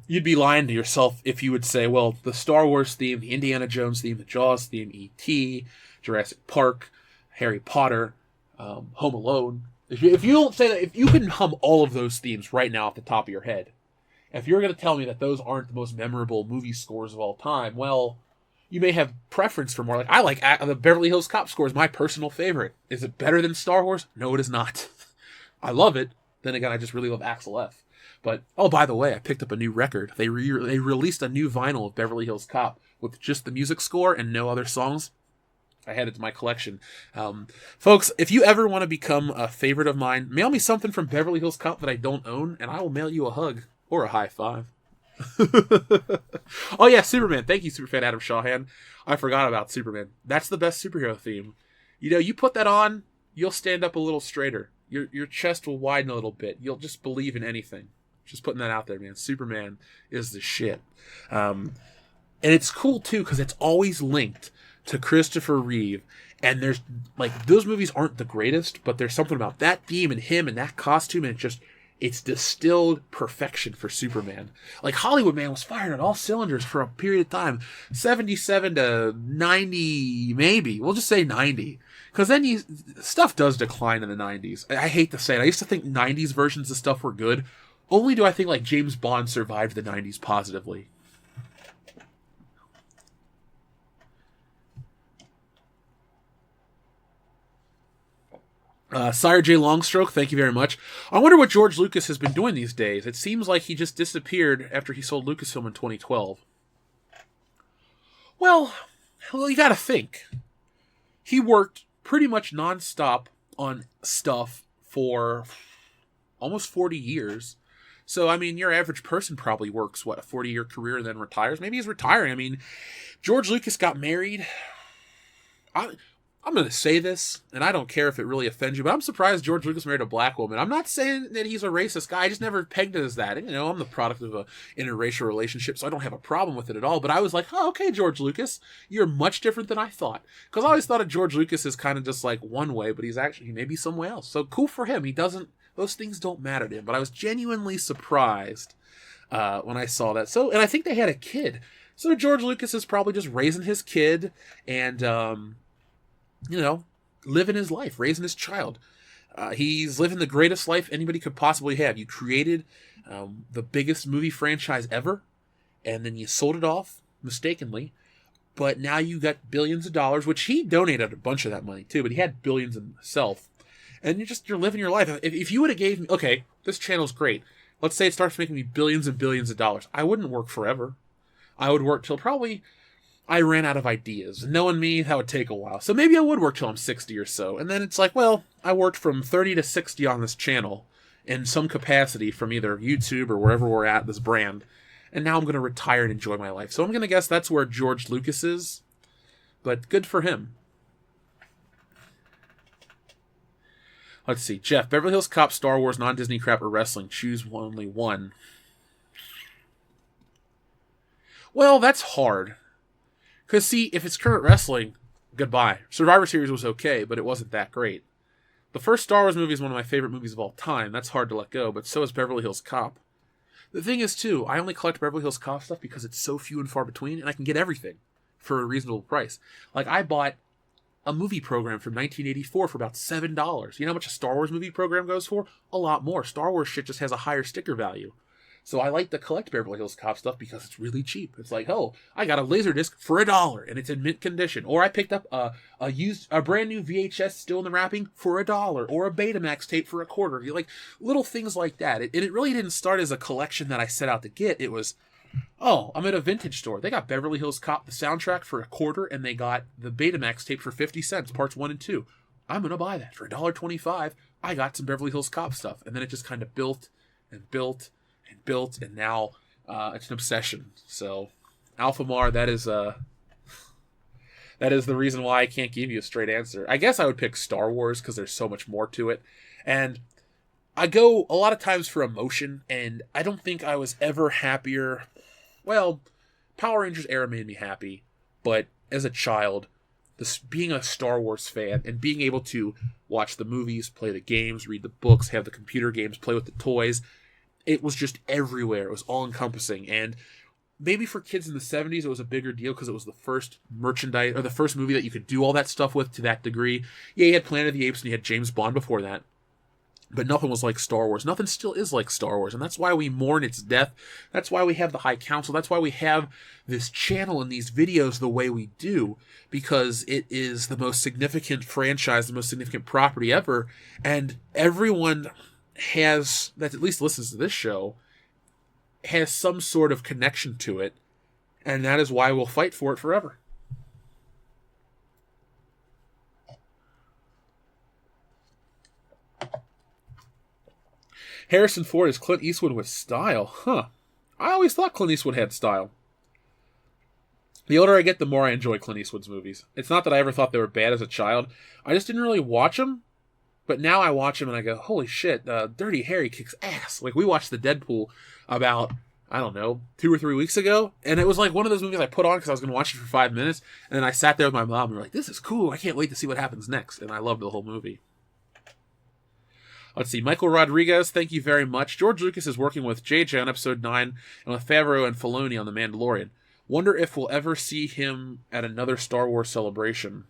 you'd be lying to yourself if you would say, well, the Star Wars theme, the Indiana Jones theme, the Jaws theme, E.T., Jurassic Park, Harry Potter, Home Alone. If you don't say that, if you can hum all of those themes right now off the top of your head, if you're going to tell me that those aren't the most memorable movie scores of all time, well, you may have preference for more. Like, I like the Beverly Hills Cop score is my personal favorite. Is it better than Star Wars? No, it is not. I love it. Then again, I just really love Axel F. But, oh, by the way, I picked up a new record. They released a new vinyl of Beverly Hills Cop with just the music score and no other songs. I added to my collection. Folks, if you ever want to become a favorite of mine, mail me something from Beverly Hills Cop that I don't own, and I will mail you a hug or a high five. Oh yeah, Superman. Thank you, Superfan Adam Shawhan. I forgot about Superman. That's the best superhero theme. You know, you put that on, you'll stand up a little straighter. Your chest will widen a little bit. You'll just believe in anything. Just putting that out there, man. Superman is the shit. And it's cool too because it's always linked to Christopher Reeve. And there's like those movies aren't the greatest, but there's something about that theme and him and that costume, and it's distilled perfection for Superman. Like Hollywood, man, was firing on all cylinders for a period of time. 77 to 90, maybe. We'll just say 90. Because then stuff does decline in the 90s. I hate to say it. I used to think 90s versions of stuff were good. Only do I think like James Bond survived the 90s positively. Sire J. Longstroke, thank you very much. I wonder what George Lucas has been doing these days. It seems like he just disappeared after he sold Lucasfilm in 2012. Well, you gotta think. He worked pretty much nonstop on stuff for almost 40 years. So, I mean, your average person probably works, a 40-year career and then retires? Maybe he's retiring. I mean, George Lucas got married. I'm going to say this, and I don't care if it really offends you, but I'm surprised George Lucas married a black woman. I'm not saying that he's a racist guy. I just never pegged it as that. You know, I'm the product of an interracial relationship, so I don't have a problem with it at all. But I was like, oh, okay, George Lucas, you're much different than I thought. Because I always thought of George Lucas as kind of just like one way, but he may be some way else. So cool for him. Those things don't matter to him. But I was genuinely surprised when I saw that. So, and I think they had a kid. So George Lucas is probably just raising his kid and, living his life, raising his child. He's living the greatest life anybody could possibly have. You created the biggest movie franchise ever, and then you sold it off mistakenly. But now you got billions of dollars, which he donated a bunch of that money too, but he had billions himself. And you're living your life. If you would have gave me, okay, this channel's great. Let's say it starts making me billions and billions of dollars. I wouldn't work forever. I would work till probably I ran out of ideas. Knowing me, that would take a while. So maybe I would work till I'm 60 or so. And then it's like, well, I worked from 30 to 60 on this channel in some capacity from either YouTube or wherever we're at, this brand. And now I'm going to retire and enjoy my life. So I'm going to guess that's where George Lucas is. But good for him. Let's see. Jeff, Beverly Hills Cop, Star Wars, non-Disney crap, or wrestling. Choose only one. Well, that's hard. Because, see, if it's current wrestling, goodbye. Survivor Series was okay, but it wasn't that great. The first Star Wars movie is one of my favorite movies of all time. That's hard to let go, but so is Beverly Hills Cop. The thing is, too, I only collect Beverly Hills Cop stuff because it's so few and far between, and I can get everything for a reasonable price. Like, I bought a movie program from 1984 for about $7. You know how much a Star Wars movie program goes for? A lot more. Star Wars shit just has a higher sticker value. So I like to collect Beverly Hills Cop stuff because it's really cheap. It's like, oh, I got a Laserdisc for $1 and it's in mint condition. Or I picked up a brand new VHS still in the wrapping for $1, or a Betamax tape for $0.25. Like little things like that. And it really didn't start as a collection that I set out to get. It was, oh, I'm at a vintage store. They got Beverly Hills Cop, the soundtrack, for $0.25, and they got the Betamax tape for 50 cents, parts 1 and 2. I'm going to buy that for $1.25. I got some Beverly Hills Cop stuff. And then it just kind of built and built and built, and now it's an obsession. So, Alpha Mar, that is the reason why I can't give you a straight answer. I guess I would pick Star Wars because there's so much more to it. And I go a lot of times for emotion, and I don't think I was ever happier. Well, Power Rangers era made me happy, but as a child, being a Star Wars fan and being able to watch the movies, play the games, read the books, have the computer games, play with the toys, it was just everywhere. It was all-encompassing. And maybe for kids in the 70s, it was a bigger deal because it was the first merchandise, or the first movie that you could do all that stuff with to that degree. Yeah, you had Planet of the Apes and you had James Bond before that. But nothing was like Star Wars. Nothing still is like Star Wars. And that's why we mourn its death. That's why we have the High Council. That's why we have this channel and these videos the way we do. Because it is the most significant franchise, the most significant property ever. And everyone that at least listens to this show has some sort of connection to it. And that is why we'll fight for it forever. Harrison Ford is Clint Eastwood with style. Huh. I always thought Clint Eastwood had style. The older I get, the more I enjoy Clint Eastwood's movies. It's not that I ever thought they were bad as a child. I just didn't really watch them. But now I watch them and I go, holy shit, Dirty Harry kicks ass. Like, we watched the Deadpool about, I don't know, 2 or 3 weeks ago. And it was like one of those movies I put on because I was going to watch it for 5 minutes. And then I sat there with my mom and we're like, this is cool. I can't wait to see what happens next. And I loved the whole movie. Let's see. Michael Rodriguez, thank you very much. George Lucas is working with JJ on Episode 9 and with Favreau and Filoni on The Mandalorian. Wonder if we'll ever see him at another Star Wars celebration.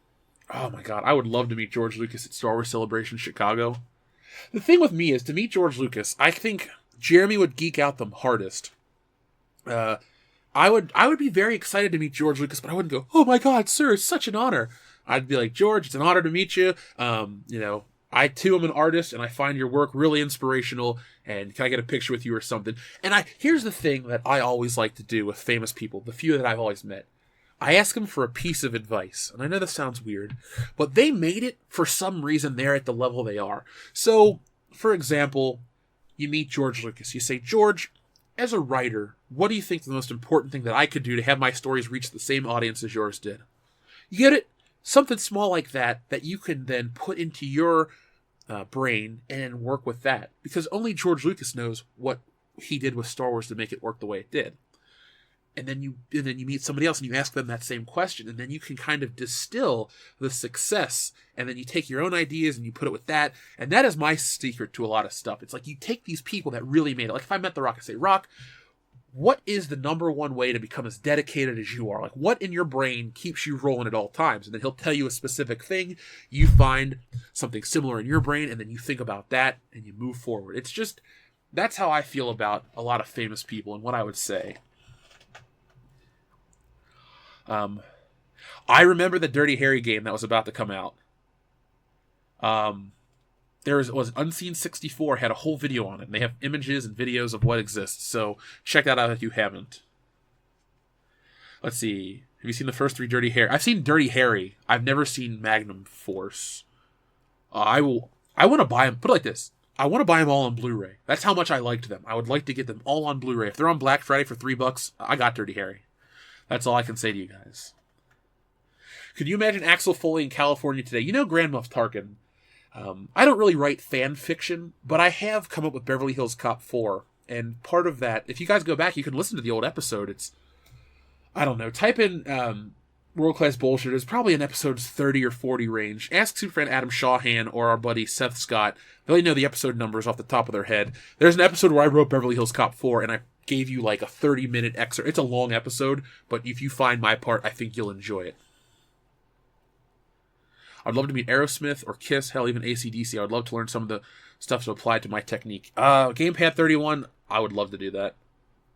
Oh my god, I would love to meet George Lucas at Star Wars Celebration Chicago. The thing with me is, to meet George Lucas, I think Jeremy would geek out the hardest. I would be very excited to meet George Lucas, but I wouldn't go, oh my god, sir, it's such an honor. I'd be like, George, it's an honor to meet you. I too am an artist, and I find your work really inspirational, and can I get a picture with you or something? And here's the thing that I always like to do with famous people, the few that I've always met. I ask them for a piece of advice, and I know this sounds weird, but they made it for some reason they're at the level they are. So, for example, you meet George Lucas. You say, George, as a writer, what do you think the most important thing that I could do to have my stories reach the same audience as yours did? You get it? Something small like that you can then put into your brain and work with that. Because only George Lucas knows what he did with Star Wars to make it work the way it did. And then you meet somebody else and you ask them that same question, and then you can kind of distill the success, and then you take your own ideas and you put it with that. And that is my secret to a lot of stuff. It's like you take these people that really made it. Like if I met The Rock, I say, Rock, what is the number one way to become as dedicated as you are? Like, what in your brain keeps you rolling at all times? And then he'll tell you a specific thing. You find something similar in your brain, and then you think about that, and you move forward. It's just, that's how I feel about a lot of famous people and what I would say. I remember the Dirty Harry game that was about to come out. There was Unseen 64 had a whole video on it. And they have images and videos of what exists. So check that out if you haven't. Let's see. Have you seen the first 3 Dirty Harry? I've seen Dirty Harry. I've never seen Magnum Force. I want to buy them. Put it like this. I want to buy them all on Blu-ray. That's how much I liked them. I would like to get them all on Blu-ray. If they're on Black Friday for $3, I got Dirty Harry. That's all I can say to you guys. Could you imagine Axel Foley in California today? You know Grand Moff Tarkin. I don't really write fan fiction, but I have come up with Beverly Hills Cop 4. And part of that, if you guys go back, you can listen to the old episode. It's, I don't know, type in World Class Bullshit. It's probably in episodes 30 or 40 range. Ask Superfriend Adam Shawhan or our buddy Seth Scott. They only know the episode numbers off the top of their head. There's an episode where I wrote Beverly Hills Cop 4, and I gave you like a 30-minute excerpt. It's a long episode, but if you find my part, I think you'll enjoy it. I'd love to meet Aerosmith or Kiss, hell, even AC/DC. I would love to learn some of the stuff to apply to my technique. Gamepad 31, I would love to do that.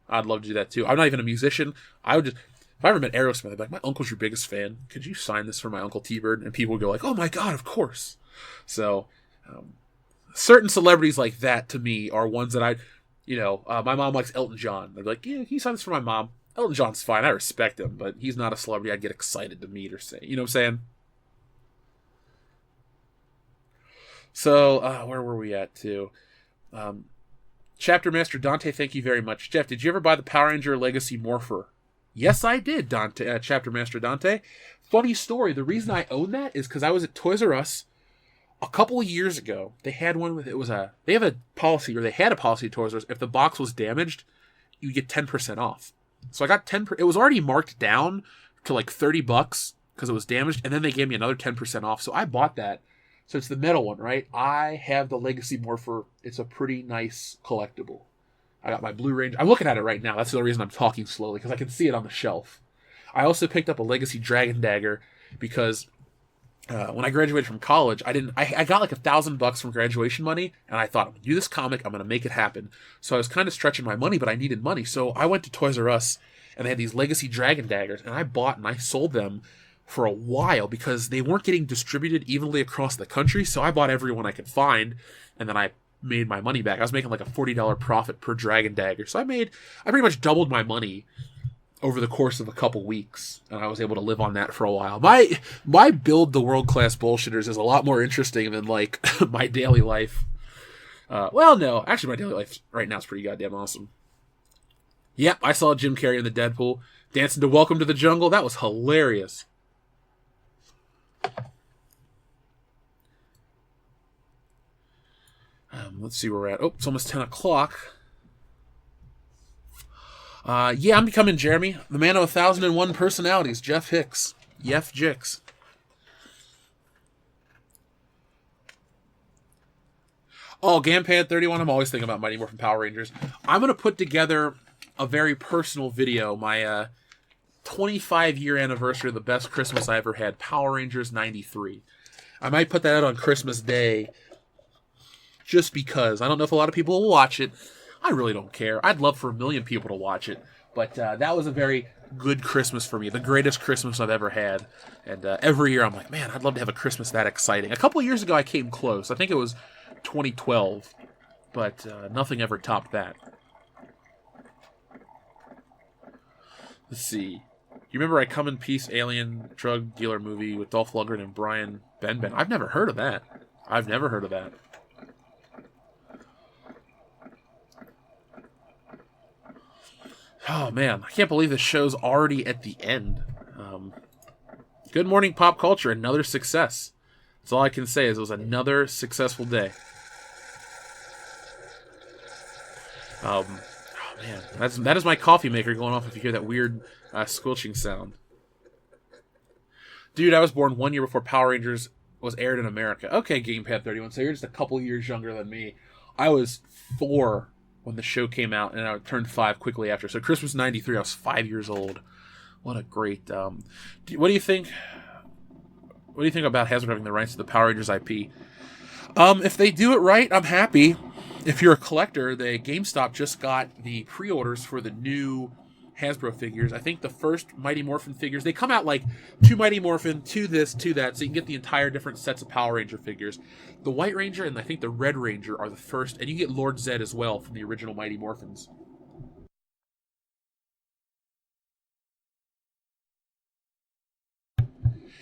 I'd love to do that too. I'm not even a musician. I would just, if I ever met Aerosmith, I'd be like, my uncle's your biggest fan. Could you sign this for my Uncle T-Bird? And people would go like, oh my God, of course. So, certain celebrities like that to me are ones that my mom likes Elton John. They'd be like, yeah, can you sign this for my mom? Elton John's fine. I respect him, but he's not a celebrity I'd get excited to meet or say. You know what I'm saying? So, where were we at, too? Chapter Master Dante, thank you very much. Jeff, did you ever buy the Power Ranger Legacy Morpher? Yes, I did, Dante. Chapter Master Dante. Funny story. The reason I own that is because I was at Toys R Us a couple of years ago. They had one with, they have a policy, or they had a policy at Toys R Us. If the box was damaged, you get 10% off. So I got 10%. It was already marked down to like $30 because it was damaged, and then they gave me another 10% off. So I bought that. So it's the metal one, right? I have the Legacy Morpher. It's a pretty nice collectible. I got my Blue Ranger. I'm looking at it right now. That's the reason I'm talking slowly, because I can see it on the shelf. I also picked up a Legacy Dragon Dagger because when I graduated from college, I got like $1,000 from graduation money, and I thought, I'm going to do this comic, I'm going to make it happen. So I was kind of stretching my money, but I needed money. So I went to Toys R Us, and they had these Legacy Dragon Daggers, and I bought and I sold them for a while because they weren't getting distributed evenly across the country. So I bought every one I could find, and then I made my money back. I was making like a $40 profit per Dragon Dagger. So I pretty much doubled my money over the course of a couple weeks, and I was able to live on that for a while. My build the World Class Bullshitters is a lot more interesting than like my daily life. Well, no, actually my daily life right now is pretty goddamn awesome. Yep, I saw Jim Carrey in the Deadpool dancing to Welcome to the Jungle. That was hilarious. Let's see where we're at. Oh, it's almost 10 o'clock. Yeah, I'm becoming Jeremy, the man of 1,001 personalities, Jeff Hicks. Yef Jix. Oh, Gampad 31, I'm always thinking about Mighty Morphin Power Rangers. I'm going to put together a very personal video, my 25-year anniversary of the best Christmas I ever had, Power Rangers 93. I might put that out on Christmas Day, just because. I don't know if a lot of people will watch it. I really don't care. I'd love for 1 million people to watch it. But that was a very good Christmas for me. The greatest Christmas I've ever had. And every year I'm like, man, I'd love to have a Christmas that exciting. A couple of years ago I came close. I think it was 2012. But nothing ever topped that. Let's see. You remember I Come in Peace Alien Drug Dealer movie with Dolph Lundgren and Brian Benben? I've never heard of that. Oh, man. I can't believe this show's already at the end. Good morning, pop culture. Another success. That's all I can say is it was another successful day. Oh, man. That is my coffee maker going off if you hear that weird squelching sound. Dude, I was born 1 year before Power Rangers was aired in America. Okay, Gamepad 31, so you're just a couple years younger than me. I was 4 when the show came out, and I turned 5 quickly after. So Christmas 93, I was 5 years old. What a great... what do you think? What do you think about Hasbro having the rights to the Power Rangers IP? If they do it right, I'm happy. If you're a collector, the GameStop just got the pre-orders for the new Hasbro figures. I think the first Mighty Morphin figures, they come out like 2 Mighty Morphin, 2 this, 2 that, so you can get the entire different sets of Power Ranger figures. The White Ranger and I think the Red Ranger are the first, and you get Lord Zed as well from the original Mighty Morphins.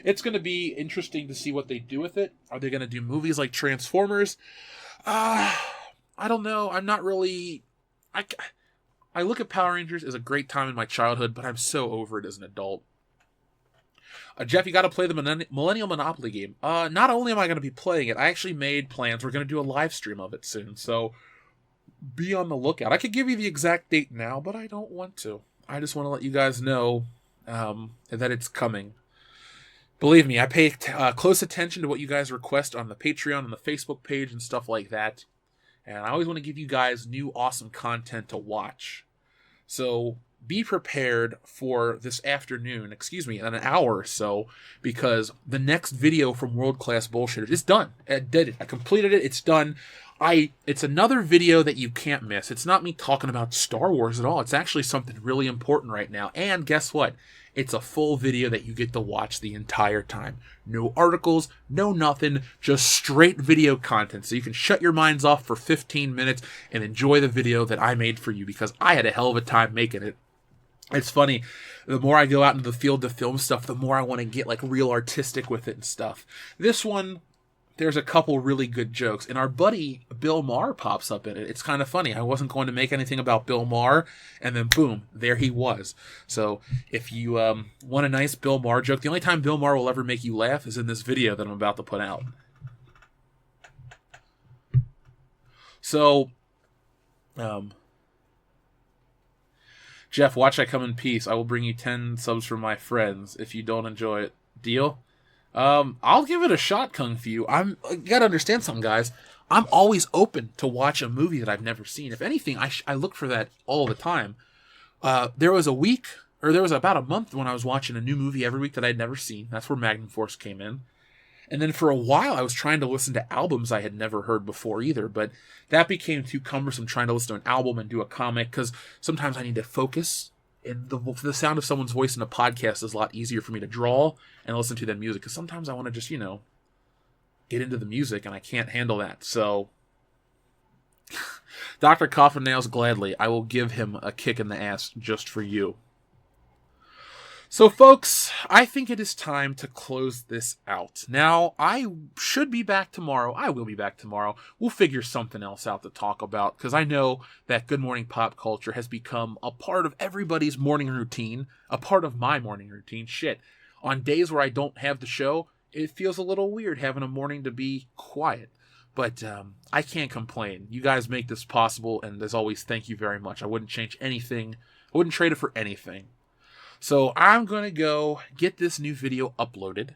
It's going to be interesting to see what they do with it. Are they going to do movies like Transformers? I don't know. I'm not really... I look at Power Rangers as a great time in my childhood, but I'm so over it as an adult. Jeff, you got to play the Millennial Monopoly game. Not only am I going to be playing it, I actually made plans. We're going to do a live stream of it soon, so be on the lookout. I could give you the exact date now, but I don't want to. I just want to let you guys know that it's coming. Believe me, I pay close attention to what you guys request on the Patreon and the Facebook page and stuff like that. And I always want to give you guys new awesome content to watch. So be prepared for this afternoon, in an hour or so, because the next video from World Class Bullshitters is done. I did it. I completed it. It's done. It's another video that you can't miss. It's not me talking about Star Wars at all. It's actually something really important right now. And guess what? It's a full video that you get to watch the entire time. No articles, no nothing, just straight video content. So you can shut your minds off for 15 minutes and enjoy the video that I made for you, because I had a hell of a time making it. It's funny, the more I go out into the field to film stuff, the more I want to get like real artistic with it and stuff. This one, there's a couple really good jokes, and our buddy Bill Maher pops up in it. It's kind of funny. I wasn't going to make anything about Bill Maher, and then boom, there he was. So if you want a nice Bill Maher joke, the only time Bill Maher will ever make you laugh is in this video that I'm about to put out. So, Jeff, watch I come in peace. I will bring you 10 subs from my friends if you don't enjoy it. Deal? I'll give it a shot, Kung Fu. You gotta understand something, guys. I'm always open to watch a movie that I've never seen. If anything, I look for that all the time. There was about a month when I was watching a new movie every week that I'd never seen. That's where Magnum Force came in. And then for a while, I was trying to listen to albums I had never heard before either, but that became too cumbersome trying to listen to an album and do a comic, because sometimes I need to focus. And the sound of someone's voice in a podcast is a lot easier for me to draw and listen to than music, because sometimes I want to just, get into the music, and I can't handle that. So, Dr. Coffin Nails, gladly, I will give him a kick in the ass just for you. So, folks, I think it is time to close this out. Now, I should be back tomorrow. I will be back tomorrow. We'll figure something else out to talk about, because I know that Good Morning Pop Culture has become a part of everybody's morning routine, a part of my morning routine. Shit. On days where I don't have the show, it feels a little weird having a morning to be quiet. But I can't complain. You guys make this possible, and as always, thank you very much. I wouldn't change anything. I wouldn't trade it for anything. So I'm going to go get this new video uploaded,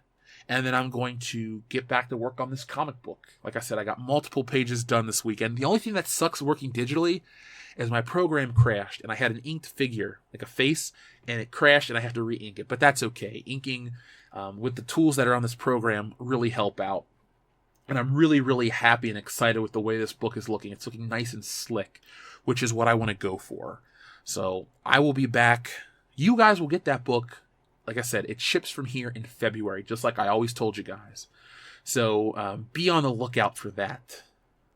and then I'm going to get back to work on this comic book. Like I said, I got multiple pages done this weekend. The only thing that sucks working digitally is my program crashed, and I had an inked figure, like a face, and it crashed, and I have to re-ink it. But that's okay. Inking with the tools that are on this program really help out. And I'm really, really happy and excited with the way this book is looking. It's looking nice and slick, which is what I want to go for. So I will be back. You guys will get that book. Like I said, it ships from here in February, just like I always told you guys. So be on the lookout for that.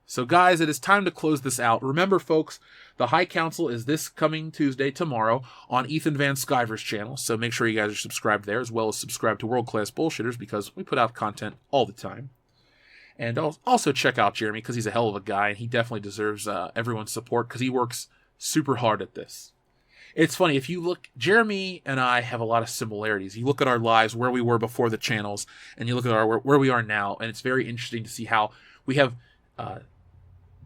So guys, it is time to close this out. Remember, folks, the High Council is this coming Tuesday, tomorrow, on Ethan Van Sciver's channel. So make sure you guys are subscribed there, as well as subscribe to World Class Bullshitters, because we put out content all the time. And also check out Jeremy, because he's a hell of a guy, and he definitely deserves everyone's support, because he works super hard at this. It's funny, if you look, Jeremy and I have a lot of similarities. You look at our lives, where we were before the channels, and you look at where we are now, and it's very interesting to see how we have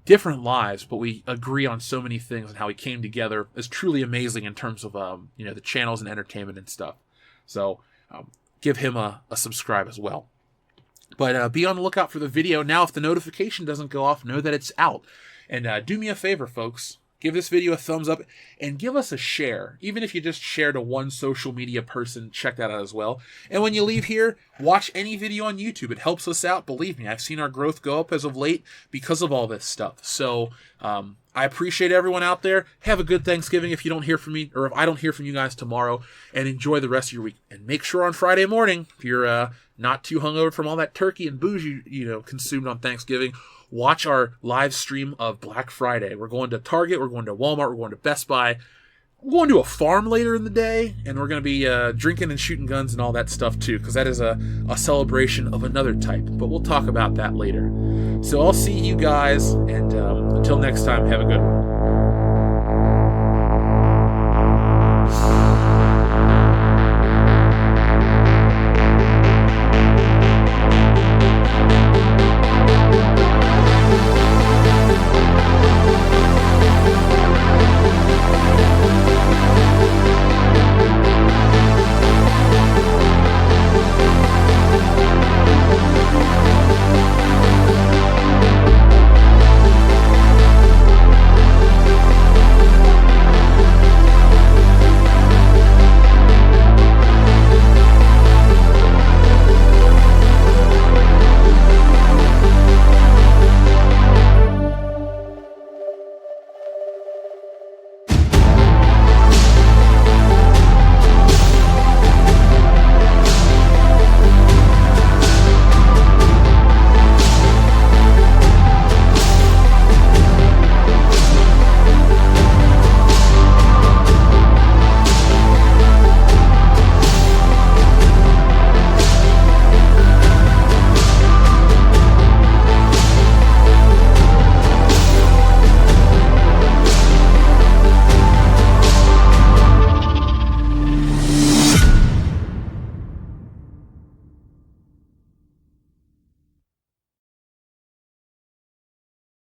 different lives, but we agree on so many things, and how we came together is truly amazing in terms of the channels and entertainment and stuff. So give him a subscribe as well. But be on the lookout for the video. Now, if the notification doesn't go off, know that it's out. And do me a favor, folks. Give this video a thumbs up and give us a share. Even if you just share to one social media person, check that out as well. And when you leave here, watch any video on YouTube. It helps us out. Believe me, I've seen our growth go up as of late because of all this stuff. So I appreciate everyone out there. Have a good Thanksgiving if you don't hear from me, or if I don't hear from you guys tomorrow. And enjoy the rest of your week. And make sure on Friday morning, if you're not too hungover from all that turkey and booze you consumed on Thanksgiving, watch our live stream of Black Friday. We're going to Target, we're going to Walmart, we're going to Best Buy. We're going to a farm later in the day, and we're going to be drinking and shooting guns and all that stuff too, because that is a celebration of another type. But we'll talk about that later. So I'll see you guys, and until next time, have a good one.